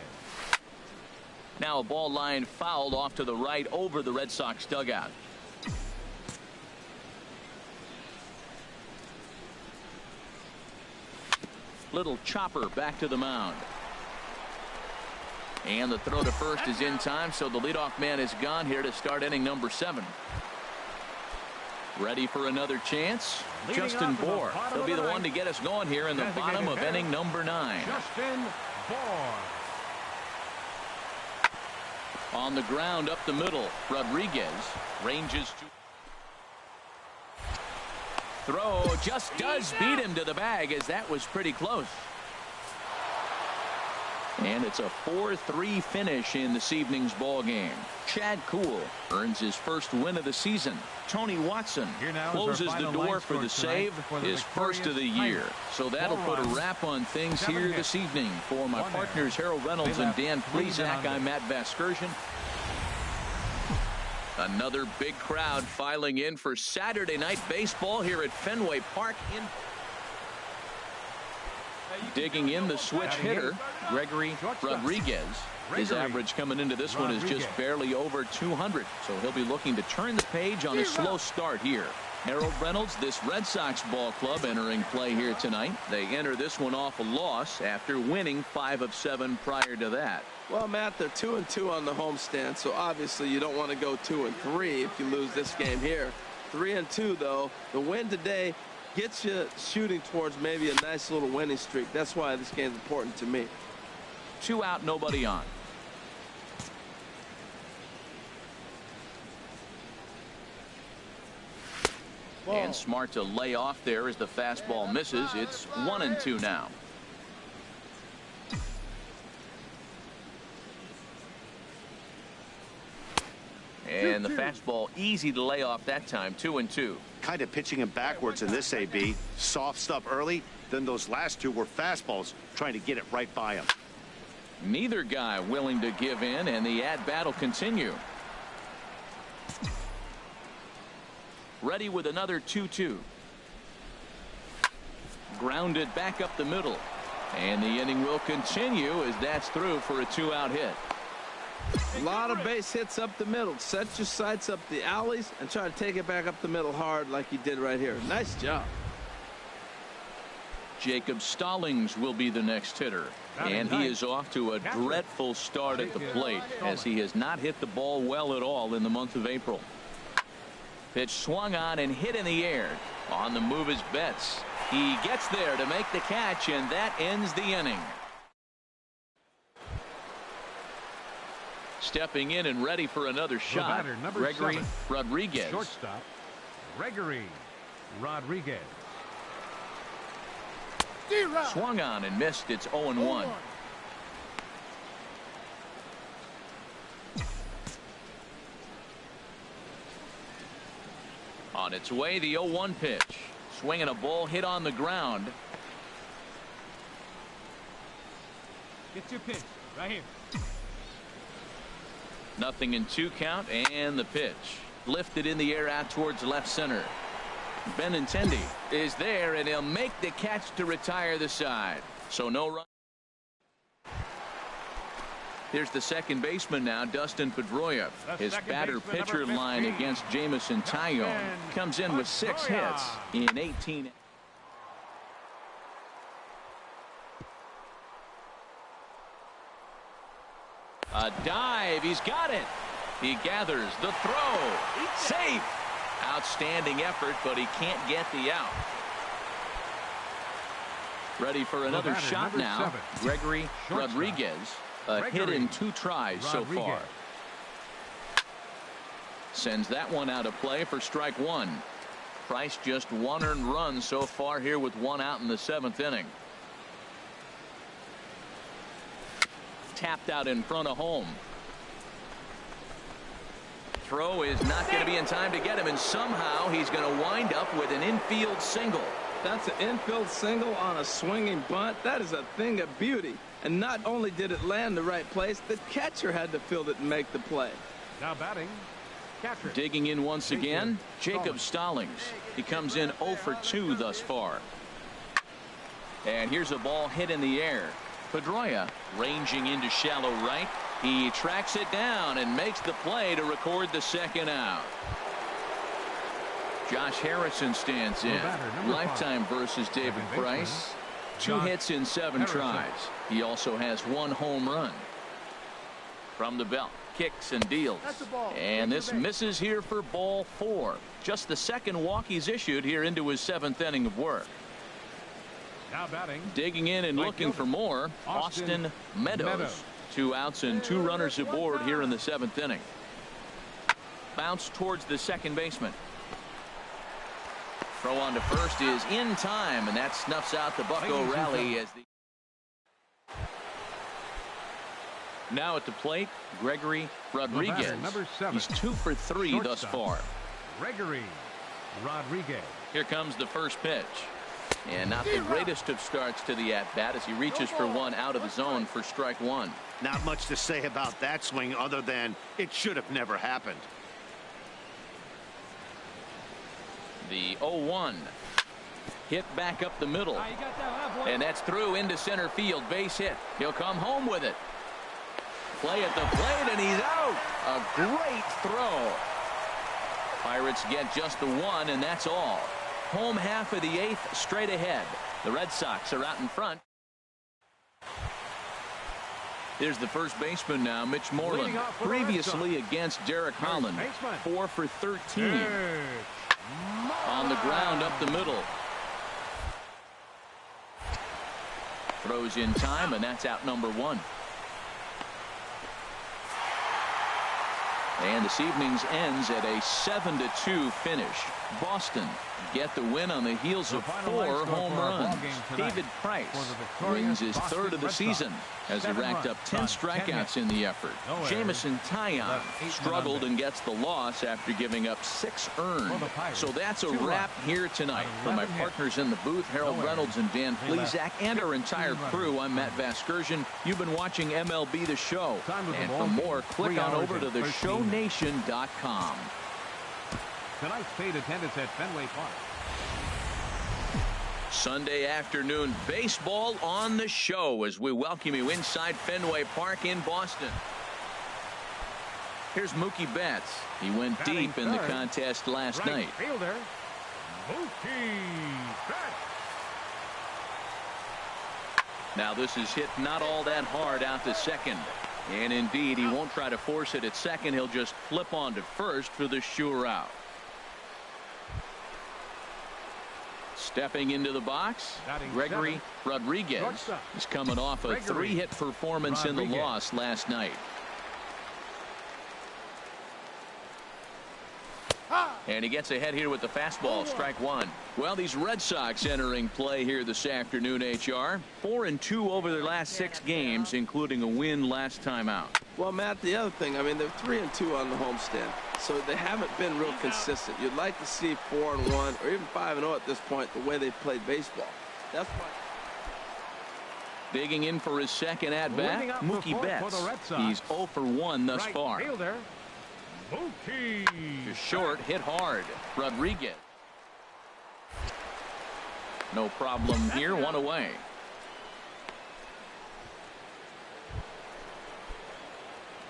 Speaker 2: Now a ball line fouled off to the right over the Red Sox dugout. Little chopper back to the mound. And the throw to first is in time, so the leadoff man is gone here to start inning number 7. Ready for another chance? Justin Bour. He'll be the one to get us going here in the bottom of inning number 9.
Speaker 8: Justin Bour.
Speaker 2: On the ground up the middle, Rodriguez ranges to throw. Just does beat him to the bag, as that was pretty close. And it's a 4-3 finish in this evening's ball game. Chad Kuhl earns his first win of the season. Tony Watson closes the door for the save, his first of the year. So that'll put a wrap on things here this evening. For my partners Harold Reynolds and Dan Plesac, I'm Matt Vasgersian. Another big crowd filing in for Saturday Night Baseball here at Fenway Park. Digging in the switch hitter, Gregory Rodriguez. His average coming into this one is just barely over 200, so he'll be looking to turn the page on a slow start here. Harold Reynolds, this Red Sox ball club entering play here tonight. They enter this one off a loss after winning 5 of 7 prior to that.
Speaker 6: Well, Matt, they're 2-2 on the homestand, so obviously you don't want to go 2-3 if you lose this game here. 3-2, though. The win today gets you shooting towards maybe a nice little winning streak. That's why this game's important to me.
Speaker 2: 2 out, nobody on. And smart to lay off there as the fastball misses. It's 1-2 now. And the fastball easy to lay off that time. 2-2.
Speaker 5: Kind of pitching him backwards in this AB. Soft stuff early, then those last 2 were fastballs trying to get it right by him.
Speaker 2: Neither guy willing to give in, and the at-bat will continue. Ready with another 2-2. Grounded back up the middle. And the inning will continue as that's through for a 2-out hit.
Speaker 6: A lot of base hits up the middle. Set your sights up the alleys and try to take it back up the middle hard like he did right here. Nice job.
Speaker 2: Jacob Stallings will be the next hitter. And he is off to a dreadful start at the plate as he has not hit the ball well at all in the month of April. Pitch swung on and hit in the air. On the move is Betts. He gets there to make the catch, and that ends the inning. Stepping in and ready for another shot, Gregory Rodriguez.
Speaker 8: Shortstop, Gregory Rodriguez.
Speaker 2: Swung on and missed. It's 0-1. On its way, the 0-1 pitch. Swinging a ball hit on the ground.
Speaker 4: Get your pitch right here.
Speaker 2: Nothing in 2 count, and the pitch lifted in the air out towards left center. Benintendi is there, and he'll make the catch to retire the side. So no run. Here's the second baseman now, Dustin Pedroia. His batter-pitcher line against Jameson Taillon comes in with 6 hits in 18. A dive. He's got it. He gathers the throw. Safe. Outstanding effort, but he can't get the out. Ready for another shot now. Gregory Rodriguez. A hit in 2 tries so far. Sends that one out of play for strike 1. Price just 1 earned run so far here with 1 out in the 7th inning. Tapped out in front of home. Throw is not going to be in time to get him, and somehow he's going to wind up with an infield single.
Speaker 6: That's an infield single on a swinging bunt. That is a thing of beauty. And not only did it land the right place, the catcher had to field it and make the play.
Speaker 8: Now batting, catcher.
Speaker 2: Digging in once again, Jacob Stallings. He comes in 0 for 2 thus far. And here's a ball hit in the air. Pedroia ranging into shallow right. He tracks it down and makes the play to record the 2nd out. Josh Harrison stands in. Lifetime versus David Price. 2 hits in 7 tries. He also has 1 home run. From the belt, kicks and deals. And this misses here for ball 4. Just the 2nd walk he's issued here into his 7th inning of work.
Speaker 8: Now batting.
Speaker 2: Digging in and looking for more, Austin Meadows. 2 outs and 2 runners aboard here in the 7th inning. Bounce towards the second baseman. Throw on to first is in time, and that snuffs out the Bucco rally as the. Now at the plate, Gregory Rodriguez. He's 2 for 3 thus far.
Speaker 8: Gregory Rodriguez.
Speaker 2: Here comes the first pitch. And not the greatest of starts to the at-bat as he reaches for 1 out of the zone for strike 1.
Speaker 5: Not much to say about that swing other than it should have never happened.
Speaker 2: The 0-1. Hit back up the middle. And that's through into center field. Base hit. He'll come home with it. Play at the plate, and he's out. A great throw. Pirates get just the one, and that's all. Home half of the 8th, straight ahead. The Red Sox are out in front. Here's the first baseman now, Mitch Moreland. Previously against Derek Holland. 4 for 13. On the ground up the middle. Throws in time, and that's out number 1. And this evening's ends at a 7-2 finish. Boston get the win on the heels of 4 home runs. David Price wins his 3rd of the season as he racked up 10 strikeouts in the effort. Jamison Taillon struggled and gets the loss after giving up 6 earned. So that's a wrap here tonight. For my partners in the booth, Harold Reynolds and Dan Plesac, and our entire crew, I'm Matt Vasgersian. You've been watching MLB The Show. And for more, click on over to theshownation.com.
Speaker 8: Tonight's paid attendance at Fenway Park.
Speaker 2: Sunday afternoon baseball on the show as we welcome you inside Fenway Park in Boston. Here's Mookie Betts. He went deep in the contest last night.
Speaker 8: Fielder, Mookie Betts.
Speaker 2: Now this is hit not all that hard out to second. And indeed, he won't try to force it at second. He'll just flip on to first for the sure out. Stepping into the box, Gregory Rodriguez is coming off a 3-hit performance in the loss last night. And he gets ahead here with the fastball, strike 1. Well, these Red Sox entering play here this afternoon, HR. 4-2 over their last 6 games, including a win last time out.
Speaker 6: Well, Matt, the other thing, I mean, they're 3-2 on the homestand, so they haven't been real consistent. You'd like to see 4-1 or even 5-0 at this point, the way they've played baseball. That's why.
Speaker 2: Digging in for his second at-bat, Mookie Betts. He's 0 for 1 thus far.
Speaker 8: Fielder, Mookie.
Speaker 2: To short, hit hard. Rodriguez. No problem here, 1 away.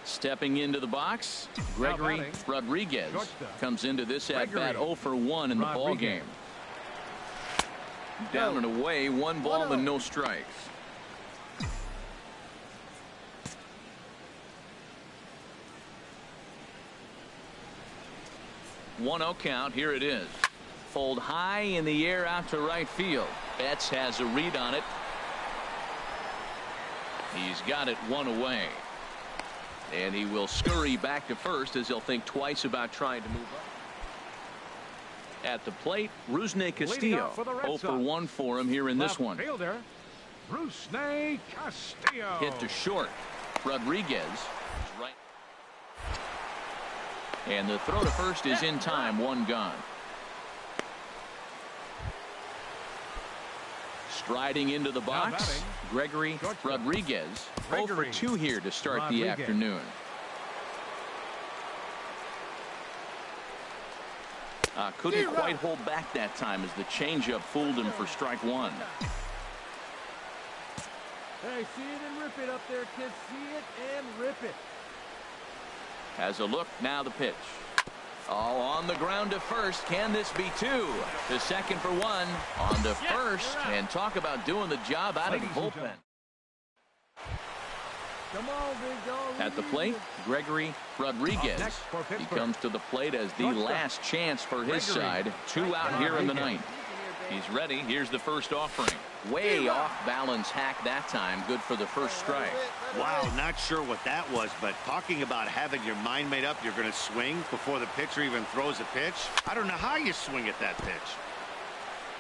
Speaker 2: Stepping into the box, Gregory Rodriguez comes into this at-bat 0 for 1 in the ball game. Down and away, 1 ball and no strikes. One 0 count. Here it is. Fold high in the air out to right field. Betts has a read on it. He's got it 1 away. And he will scurry back to first as he'll think twice about trying to move up. At the plate, Rusney Castillo. 0 for 1 for him here in this one.
Speaker 8: Fielder, Rusney Castillo.
Speaker 2: Hit to short. Rodriguez is right. And the throw to first is in time, 1 gone. Striding into the box, Gregory Rodriguez. 0 for 2 here to start the afternoon. Couldn't quite hold back that time as the changeup fooled him for strike 1.
Speaker 4: Hey, see it and rip it up there, kids. See it and rip it.
Speaker 2: Has a look, now the pitch. All on the ground to first. Can this be 2? To second for 1. On to first. And talk about doing the job out of the bullpen.
Speaker 4: Come on, big dog.
Speaker 2: At the plate, Gregory Rodriguez. He comes to the plate as the last chance for his side. 2 out here in the 9th. He's ready. Here's the first offering. Way off balance hack that time. Good for the first strike.
Speaker 5: Wow, not sure what that was, but talking about having your mind made up, you're going to swing before the pitcher even throws a pitch. I don't know how you swing at that pitch.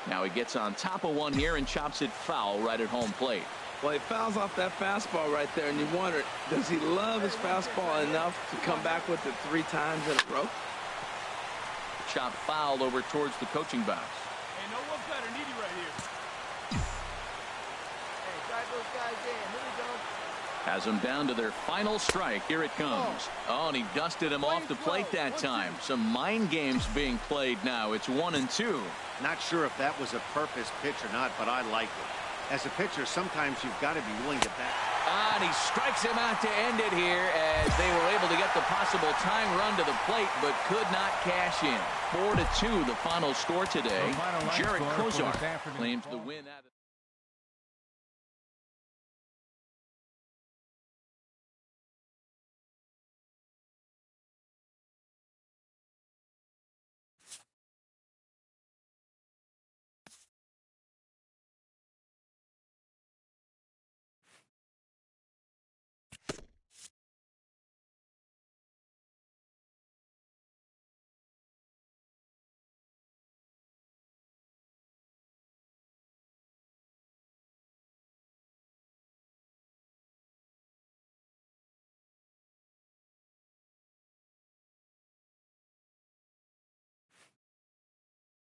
Speaker 2: Now he gets on top of one here and chops it foul right at home plate.
Speaker 6: Well, he fouls off that fastball right there, and you wonder, does he love his fastball enough to come back with it 3 times in a row?
Speaker 2: Chop foul over towards the coaching box.
Speaker 4: Hey, no one better. Needy right here. Hey, drive those guys in. Here we go.
Speaker 2: Has them down to their final strike. Here it comes. Oh, and he dusted him off the plate that time. Some mind games being played now. It's 1-2.
Speaker 5: Not sure if that was a purpose pitch or not, but I like it. As a pitcher, sometimes you've got to be willing to bat.
Speaker 2: And he strikes him out to end it here as they were able to get the possible tying run to the plate, but could not cash in. 4-2, the final score today. Jarred Kozar claims the win out of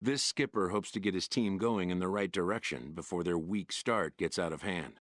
Speaker 1: This skipper hopes to get his team going in the right direction before their weak start gets out of hand.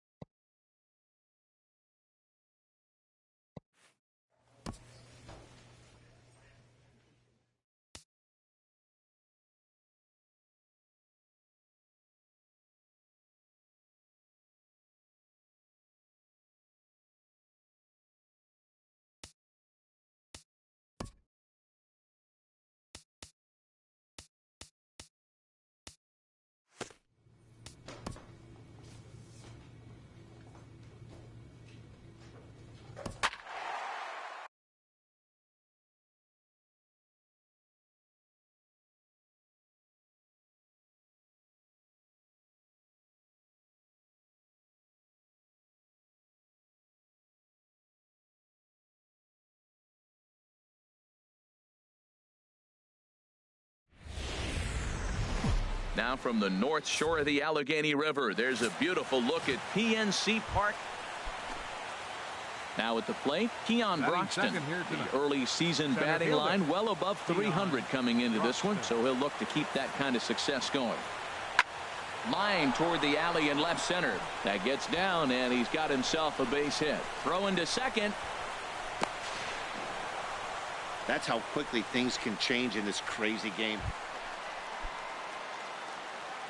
Speaker 2: Now from the north shore of the Allegheny River, there's a beautiful look at PNC Park. Now at the plate, Keon Broxton. The early season batting line well above 300 coming into this one, so he'll look to keep that kind of success going. Line toward the alley in left center. That gets down, and he's got himself a base hit. Throw into second.
Speaker 9: That's how quickly things can change in this crazy game.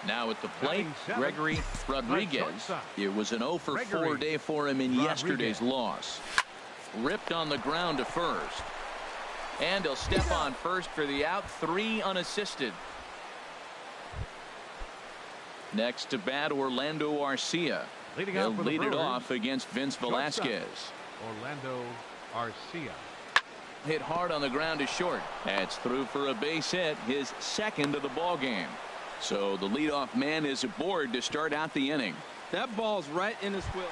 Speaker 2: Now at the plate, Gregory Rodriguez. It was an 0 for 4 day for him in yesterday's loss. Ripped on the ground to first. And he'll step on first for the out. 3 unassisted. Next to bat, Orlando Arcia. He'll lead it off against Vince Velasquez.
Speaker 8: Orlando Arcia.
Speaker 2: Hit hard on the ground to short. That's through for a base hit, his second of the ball game. So the leadoff man is aboard to start out the inning.
Speaker 6: That ball's right in his wheel.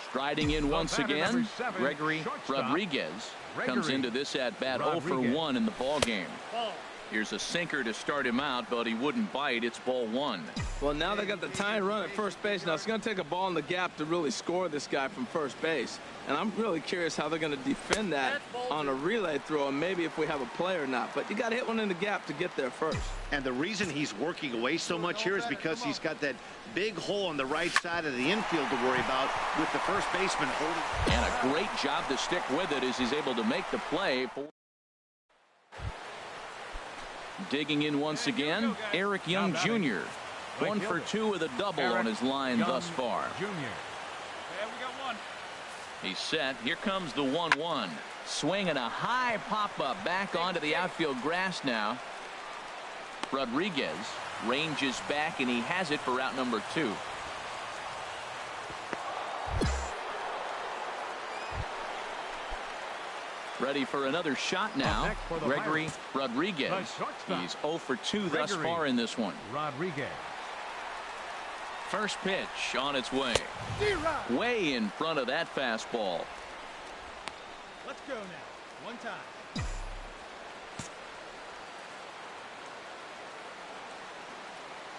Speaker 2: Striding in once again, Gregory Rodriguez comes into this at bat 0 for 1 in the ball game. Here's a sinker to start him out, but he wouldn't bite. It's ball 1.
Speaker 6: Well, now they got the tying run at first base. Now it's going to take a ball in the gap to really score this guy from first base. And I'm really curious how they're going to defend that on a relay throw, and maybe if we have a play or not. But you got to hit one in the gap to get there first.
Speaker 5: And the reason he's working away so much here is because he's got that big hole on the right side of the infield to worry about with the first baseman holding.
Speaker 2: And a great job to stick with it as he's able to make the play. Digging in once again, Eric Young Jr. 1 for 2 with a double on his line thus far. He's set. Here comes the 1-1. Swinging a high pop-up back onto the outfield grass now. Rodriguez ranges back, and he has it for out number 2. Ready for another shot now. Gregory Rodriguez. He's 0 for 2 thus far in this one.
Speaker 8: Rodriguez.
Speaker 2: First pitch on its way. Way in front of that fastball.
Speaker 4: Let's go now. One time.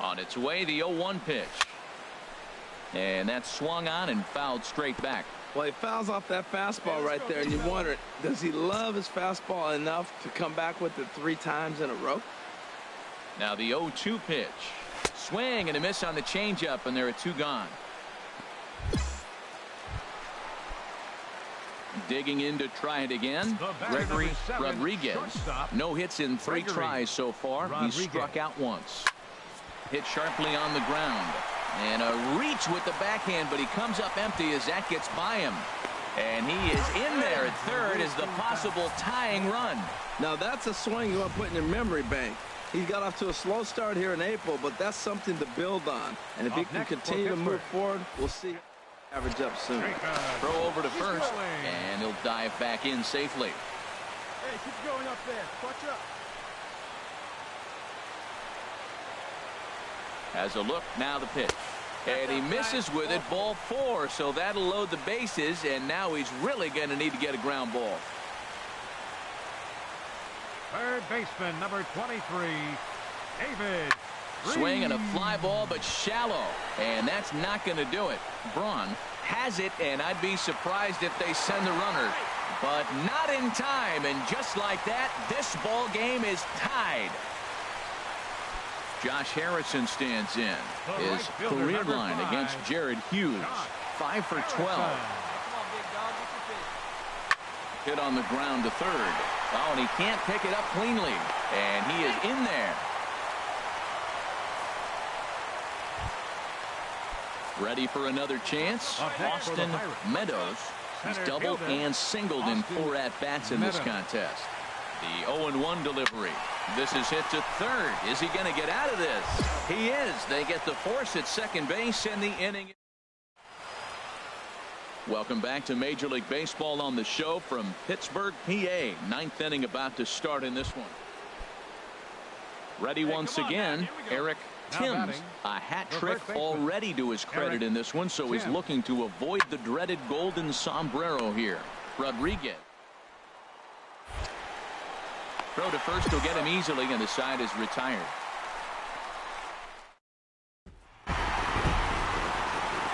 Speaker 2: On its way, the 0-1 pitch. And that's swung on and fouled straight back.
Speaker 6: Well, he fouls off that fastball right there, and you wonder, does he love his fastball enough to come back with it 3 times in a row?
Speaker 2: Now the 0-2 pitch. Swing and a miss on the changeup, and there are 2 gone. Digging in to try it again, Gregory Rodriguez. No hits in 3 tries so far. He struck out once. Hit sharply on the ground. And a reach with the backhand, but he comes up empty as that gets by him. And he is in there at third as the possible tying run.
Speaker 6: Now that's a swing you want to put in your memory bank. He got off to a slow start here in April, but that's something to build on. And if he can continue to move forward, we'll see average up soon.
Speaker 2: Throw over to first, and he'll dive back in safely.
Speaker 4: Hey, keep going up there. Watch up.
Speaker 2: Has a look, now the pitch. And he misses with it, ball 4, so that'll load the bases, and now he's really going to need to get a ground ball.
Speaker 8: Third baseman, number 23, David.
Speaker 2: Swing and a fly ball, but shallow, and that's not going to do it. Braun has it, and I'd be surprised if they send the runner, but not in time, and just like that, this ball game is tied. Josh Harrison stands in. His career line against Jared Hughes. 5 for 12. Hit on the ground to third. Oh, and he can't pick it up cleanly. And he is in there. Ready for another chance. Austin Meadows. He's doubled and singled in 4 at-bats in this contest. The 0-1 delivery. This is hit to third. Is he going to get out of this? He is. They get the force at second base, and the inning. Welcome back to Major League Baseball on the show from Pittsburgh, PA. 9th inning about to start in this one. Ready once again, Eric Thames. A hat trick already to his credit in this one, so he's looking to avoid the dreaded golden sombrero here. Rodriguez. Throw to first will get him easily, and the side is retired.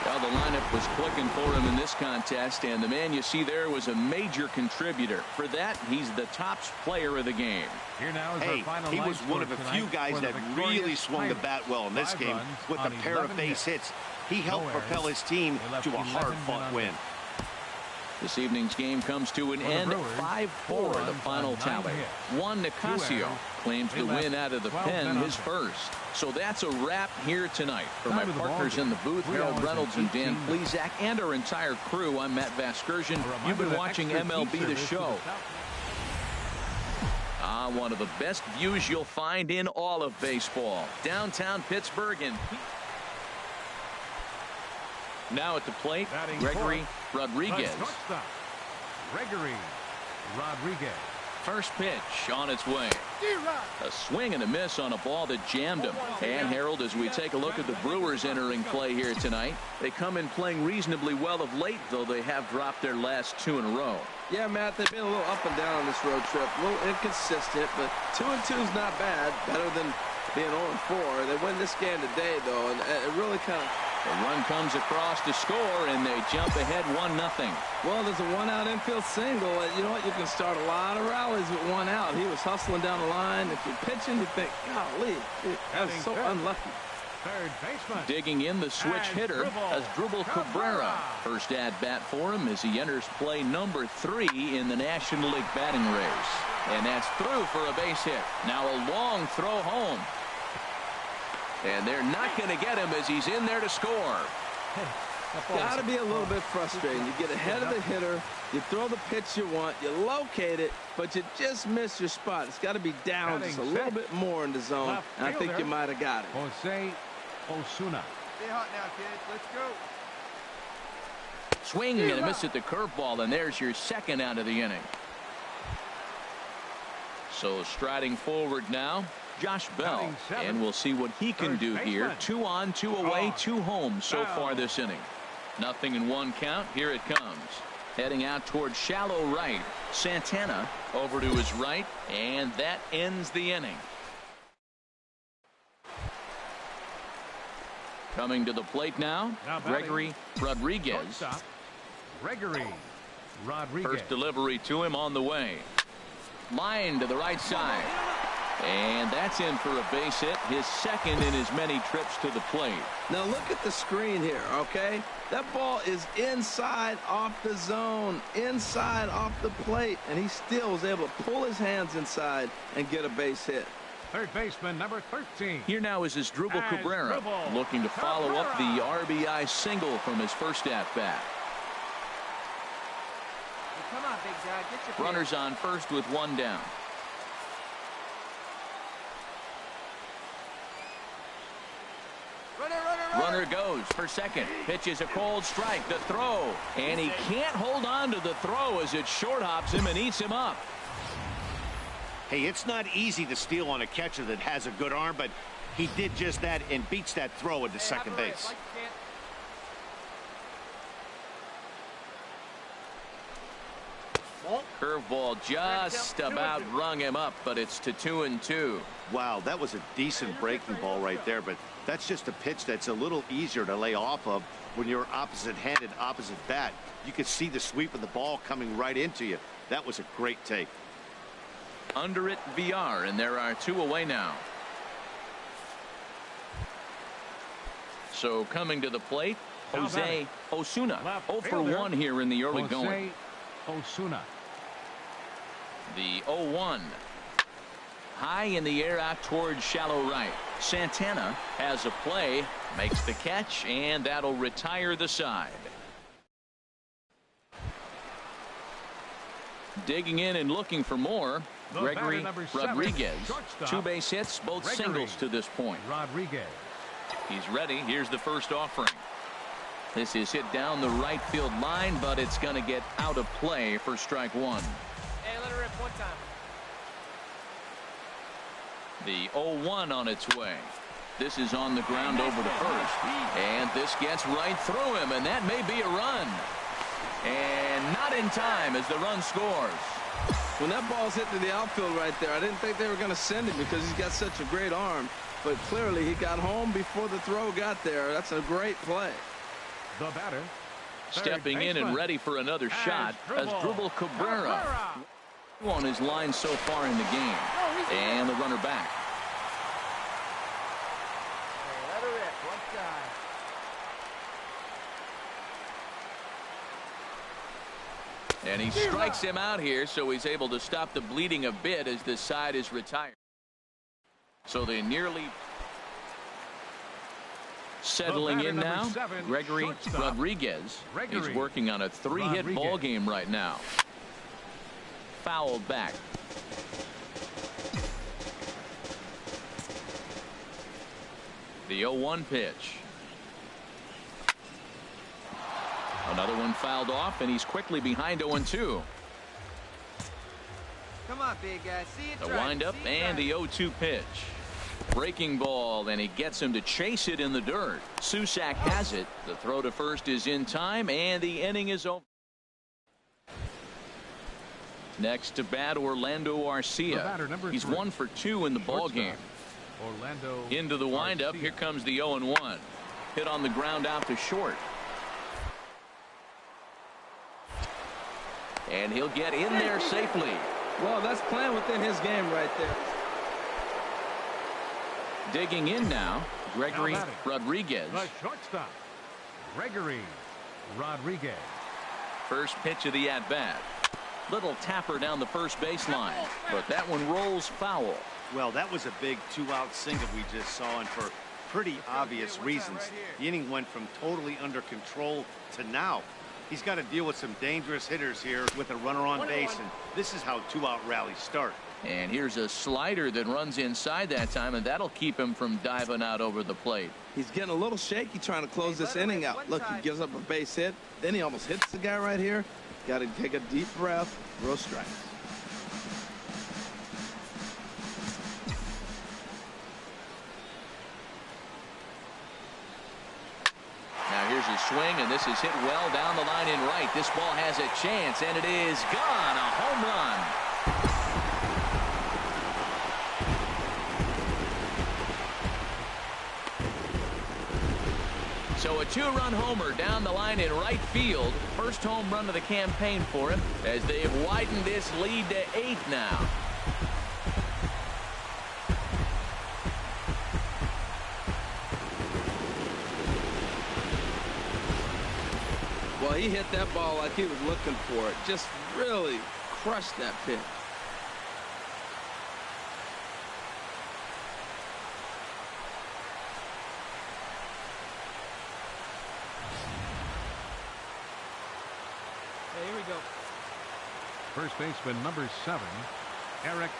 Speaker 2: Well, the lineup was clicking for him in this contest, and the man you see there was a major contributor. For that, he's the top player of the game.
Speaker 8: Here now is
Speaker 5: hey,
Speaker 8: our final
Speaker 5: he was one of a few guys that really swung the bat well in this game with a pair of base hits. He helped propel his team to a hard-fought win.
Speaker 2: This evening's game comes to an end. 5-4 the final tally. Juan Nicasio claims the win out of the pen, his first. So that's a wrap here tonight. For my partners in the booth, Harold Reynolds and Dan Plesac, and our entire crew, I'm Matt Vasgersian. You've been watching MLB The Show. One of the best views you'll find in all of baseball. Downtown Pittsburgh. And now at the plate, Gregory Rodriguez.
Speaker 8: Gregory Rodriguez.
Speaker 2: First pitch on its way. A swing and a miss on a ball that jammed him. And Harold, as we take a look at the Brewers entering play here tonight, they come in playing reasonably well of late, though they have dropped their last 2 in a row.
Speaker 6: Yeah, Matt, they've been a little up and down on this road trip. A little inconsistent, but 2-2 is not bad. Better than being 0-4. They win this game today, though, and it really kind of...
Speaker 2: The run comes across to score, and they jump ahead 1-0.
Speaker 6: Well, there's a 1-out infield single. You know what? You can start a lot of rallies with 1 out. He was hustling down the line. If you're pitching, you think, golly, that was so unlucky.
Speaker 8: Third baseman.
Speaker 2: Digging in the switch hitter, Asdrubal Cabrera. First at-bat for him as he enters play number 3 in the National League batting race. And that's through for a base hit. Now a long throw home. And they're not going to get him as he's in there to score.
Speaker 6: Got to be a little bit frustrating. You get ahead of the hitter, you throw the pitch you want, you locate it, but you just miss your spot. It's got to be down just a little bit more in the zone, and I think you might have got it.
Speaker 8: Jose Osuna.
Speaker 4: Stay hot now, kids. Let's go.
Speaker 2: Swing and a miss at the curveball, and there's your second out of the inning. So striding forward now, Josh Bell, and we'll see what he can do here. 2 on, 2 away, 2 home so far this inning. 0-1 count. Here it comes. Heading out towards shallow right. Santana over to his right, and that ends the inning. Coming to the plate now, Gregory Rodriguez.
Speaker 8: Gregory Rodriguez.
Speaker 2: First delivery to him on the way. Line to the right side. And that's in for a base hit, his second in as many trips to the plate.
Speaker 6: Now look at the screen here, okay? That ball is inside off the zone, inside off the plate, and he still was able to pull his hands inside and get a base hit.
Speaker 8: Third baseman, number 13.
Speaker 2: Here now is Asdrubal Cabrera, looking to follow up the RBI single from his first at-bat.
Speaker 7: Hey, come on, big guy. Get your
Speaker 2: Runners on first with one down. Runner goes for second. Pitches a cold strike. The throw. And he can't hold on to the throw as it short hops him and eats him up.
Speaker 5: Hey, it's not easy to steal on a catcher that has a good arm, but he did just that and beats that throw into second base.
Speaker 2: Curveball just about rung him up, but it's to 2-2.
Speaker 5: Wow, that was a decent breaking ball right there, but that's just a pitch that's a little easier to lay off of when you're opposite-handed, opposite bat. You could see the sweep of the ball coming right into you. That was a great take.
Speaker 2: Under it, VR, and there are two away now. So coming to the plate, Jose Osuna. 0 for 1 here in the early going.
Speaker 8: Osuna.
Speaker 2: The 0-1. High in the air out towards shallow right. Santana has a play, makes the catch, and that'll retire the side. Digging in and looking for more, Gregory Rodriguez. 2 base hits, both singles to this point.
Speaker 8: Rodriguez.
Speaker 2: He's ready. Here's the first offering. This is hit down the right field line, but it's going to get out of play for strike one.
Speaker 7: Hey, let her rip one time.
Speaker 2: The 0-1 on its way. This is on the ground over to first. And this gets right through him, and that may be a run. And not in time as the run scores.
Speaker 6: When that ball's hit to the outfield right there, I didn't think they were going to send him because he's got such a great arm. But clearly he got home before the throw got there. That's a great play.
Speaker 8: The batter.
Speaker 2: Stepping in and ready for another shot, Asdrubal Cabrera. On his line so far in the game. And the runner back.
Speaker 7: Hey, let her rip one time.
Speaker 2: And he strikes him out here, so he's able to stop the bleeding a bit as this side is retired. So they nearly settling in now. Gregory Rodriguez. He's working on a 3-hit ball game right now. Fouled back. The 0-1 pitch. Another one fouled off, and he's quickly behind 0-2.
Speaker 7: Come on, big guy. See it.
Speaker 2: The windup and the 0-2 pitch. Breaking ball, and he gets him to chase it in the dirt. Susac has it. The throw to first is in time, and the inning is over. Next to bat, Orlando Arcia. He's 1 for 2 in the ball game. Into the windup. Here comes the 0-1. Hit on the ground out to short. And he'll get in there safely.
Speaker 6: Well, that's playing within his game right there.
Speaker 2: Digging in now, Gregory Rodriguez.
Speaker 8: The shortstop, Gregory Rodriguez.
Speaker 2: First pitch of the at-bat. Little tapper down the first baseline, but that one rolls foul.
Speaker 5: Well, that was a big 2-out single we just saw, and for pretty obvious reasons. The inning went from totally under control to now. He's got to deal with some dangerous hitters here with a runner on base, and this is how 2-out rallies start.
Speaker 2: And here's a slider that runs inside that time, and that'll keep him from diving out over the plate.
Speaker 6: He's getting a little shaky trying to close this inning out. Look, he gives up a base hit, then he almost hits the guy right here. Got to take a deep breath, throw strikes.
Speaker 2: Now here's his swing, and this is hit well down the line in right. This ball has a chance, and it is gone. A home run. So a 2-run homer down the line in right field. First home run of the campaign for him, as they have widened this lead to 8 now.
Speaker 6: Well, he hit that ball like he was looking for it. Just really crushed that pitch.
Speaker 7: Hey, here we go.
Speaker 8: First baseman number 7, Eric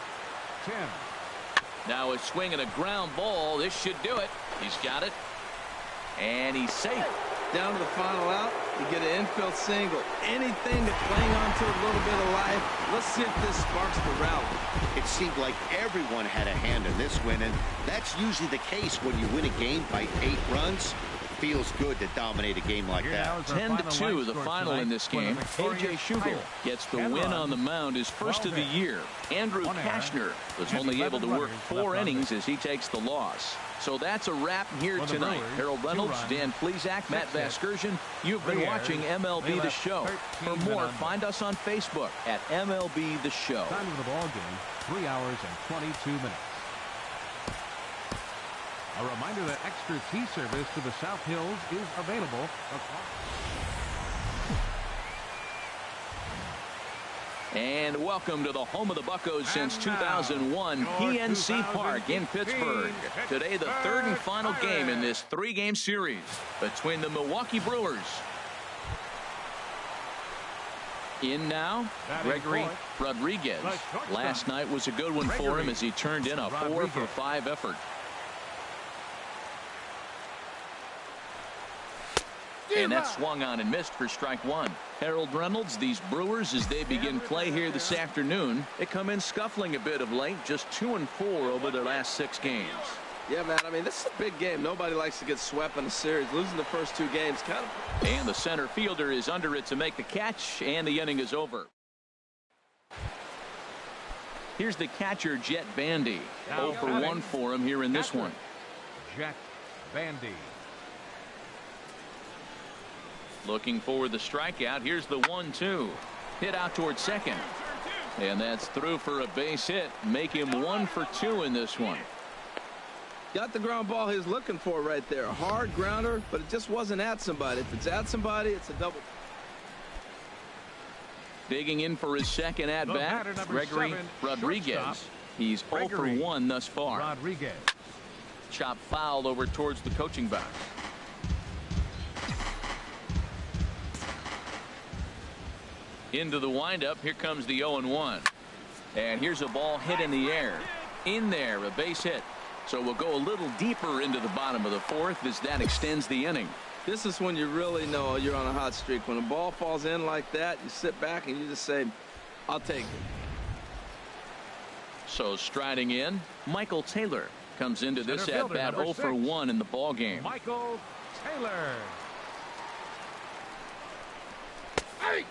Speaker 8: Tim.
Speaker 2: Now a swing and a ground ball. This should do it. He's got it. And he's safe.
Speaker 6: Down to the final out. You get an infield single. Anything to cling on to a little bit of life. Let's see if this sparks the rally.
Speaker 9: It seemed like everyone had a hand in this win, and that's usually the case when you win a game by 8 runs. Feels good to dominate a game like that.
Speaker 2: 10-2, the final in this game. A.J. Schugel gets the win on the mound, his first of the year. Andrew Kashner was only able to work 4 innings as he takes the loss. So that's a wrap here tonight. Harold Reynolds, Dan Plesac, Matt Vasgersian. You've been watching MLB The Show. For more, find us on Facebook at MLB The Show.
Speaker 8: Time of the ball game, 3 hours and 22 minutes. A reminder that extra tea service to the South Hills is available across.
Speaker 2: And welcome to the home of the Buccos since 2001, PNC Park in Pittsburgh. Today, the third and final game in this 3-game series between the Milwaukee Brewers. In now, Gregory Rodriguez. Last night was a good one for him as he turned in a 4-for-5 effort. And that swung on and missed for strike 1. Harold Reynolds, these Brewers, as they begin play here this afternoon, they come in scuffling a bit of late, just 2-4 over their last 6 games.
Speaker 6: Yeah, man, I mean, this is a big game. Nobody likes to get swept in a series. Losing the first 2 games, kind of.
Speaker 2: And the center fielder is under it to make the catch, and the inning is over. Here's the catcher, Jet Bandy. 0 for 1 for him here in this one.
Speaker 8: Jet Bandy.
Speaker 2: Looking for the strikeout. Here's the 1-2. Hit out towards second. And that's through for a base hit. Make him 1 for 2 in this one.
Speaker 6: Got the ground ball he was looking for right there. A hard grounder, but it just wasn't at somebody. If it's at somebody, it's a double.
Speaker 2: Digging in for his second at-bat, Gregory Rodriguez. He's 0 for 1 thus far.
Speaker 8: Rodriguez.
Speaker 2: Chop foul over towards the coaching box. Into the windup. Here comes the 0-1. And here's a ball hit in the air. In there, a base hit. So we'll go a little deeper into the bottom of the 4th as that extends the inning.
Speaker 6: This is when you really know you're on a hot streak. When a ball falls in like that, you sit back and you just say, I'll take it.
Speaker 2: So striding in, Michael Taylor comes into this at-bat 0 for 1 in the ball game.
Speaker 8: Michael Taylor.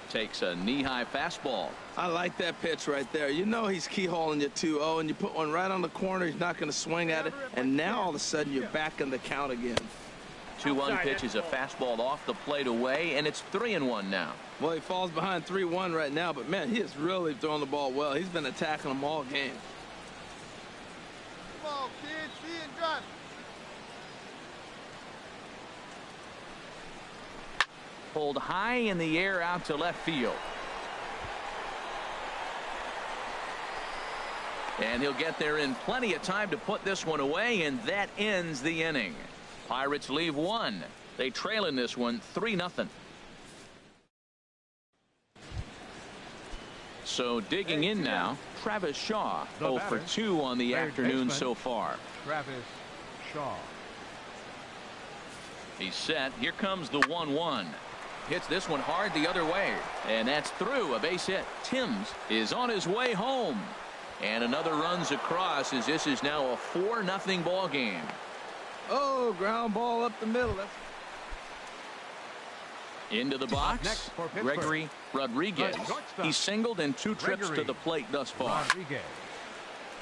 Speaker 2: Takes a knee-high fastball.
Speaker 6: I like that pitch right there. You know he's keyholing you 2-0, and you put one right on the corner. He's not going to swing at it, and now all of a sudden you're back in the count again.
Speaker 2: 2-1 pitch is a fastball off the plate away, and it's 3-1 now.
Speaker 6: Well, he falls behind 3-1 right now, but man, he is really throwing the ball well. He's been attacking them all game.
Speaker 4: Come on, kids, see and drive.
Speaker 2: Pulled high in the air out to left field. And he'll get there in plenty of time to put this one away, and that ends the inning. Pirates leave 1. They trail in this one 3-0. So digging in now, Travis Shaw, 0 for 2 on the afternoon so far.
Speaker 8: Travis Shaw.
Speaker 2: He's set. Here comes the 1-1. Hits this one hard the other way, and that's through, a base hit. Timms is on his way home, and another runs across as this is now a 4-0 ball game.
Speaker 6: Oh, ground ball up the middle. That's
Speaker 2: into the box, Gregory Rodriguez. He's singled in 2 trips to the plate thus far.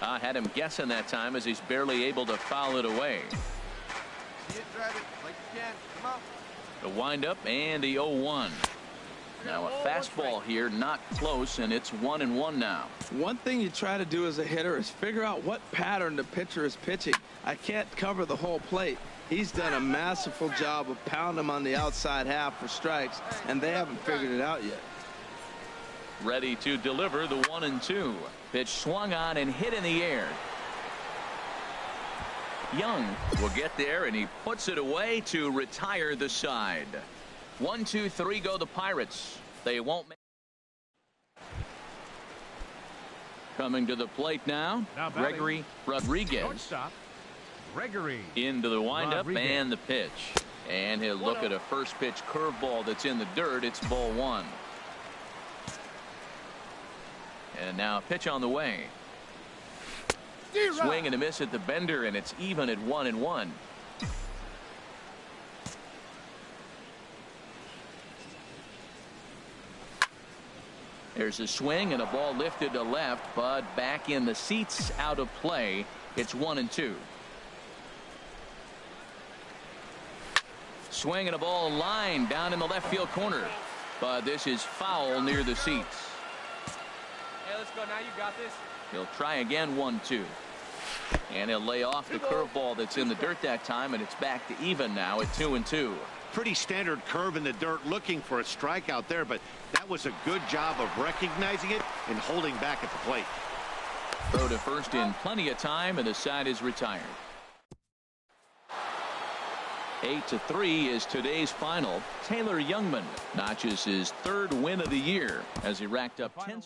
Speaker 2: I had him guessing that time as he's barely able to foul it away.
Speaker 4: See it, drive it like you can. Come on.
Speaker 2: The windup and the 0-1. Now a fastball here, not close, and it's 1-1 now.
Speaker 6: One thing you try to do as a hitter is figure out what pattern the pitcher is pitching. I can't cover the whole plate. He's done a masterful job of pounding him on the outside half for strikes, and they haven't figured it out yet.
Speaker 2: Ready to deliver the 1-2. Pitch swung on and hit in the air. Young will get there, and he puts it away to retire the side. 1, 2, 3 go the Pirates. They won't make. Coming to the plate now Gregory Rodriguez.
Speaker 8: Shortstop, Gregory.
Speaker 2: Into the windup
Speaker 8: Rodriguez.
Speaker 2: And the pitch. And he'll look at a first pitch curveball that's in the dirt. It's ball 1. And now a pitch on the way. Swing and a miss at the bender, and it's even at 1-1. There's a swing and a ball lifted to left, but back in the seats, out of play. It's 1-2. Swing and a ball line down in the left field corner, but this is foul near the seats.
Speaker 7: Hey, let's go now. You got this.
Speaker 2: He'll try again, 1-2. And he'll lay off the curveball that's in the dirt that time, and it's back to even now at 2-2.
Speaker 5: Pretty standard curve in the dirt, looking for a strikeout there, but that was a good job of recognizing it and holding back at the plate.
Speaker 2: Throw to first in plenty of time, and the side is retired. 8-3 is today's final. Taylor Youngman notches his 3rd win of the year as he racked up 10.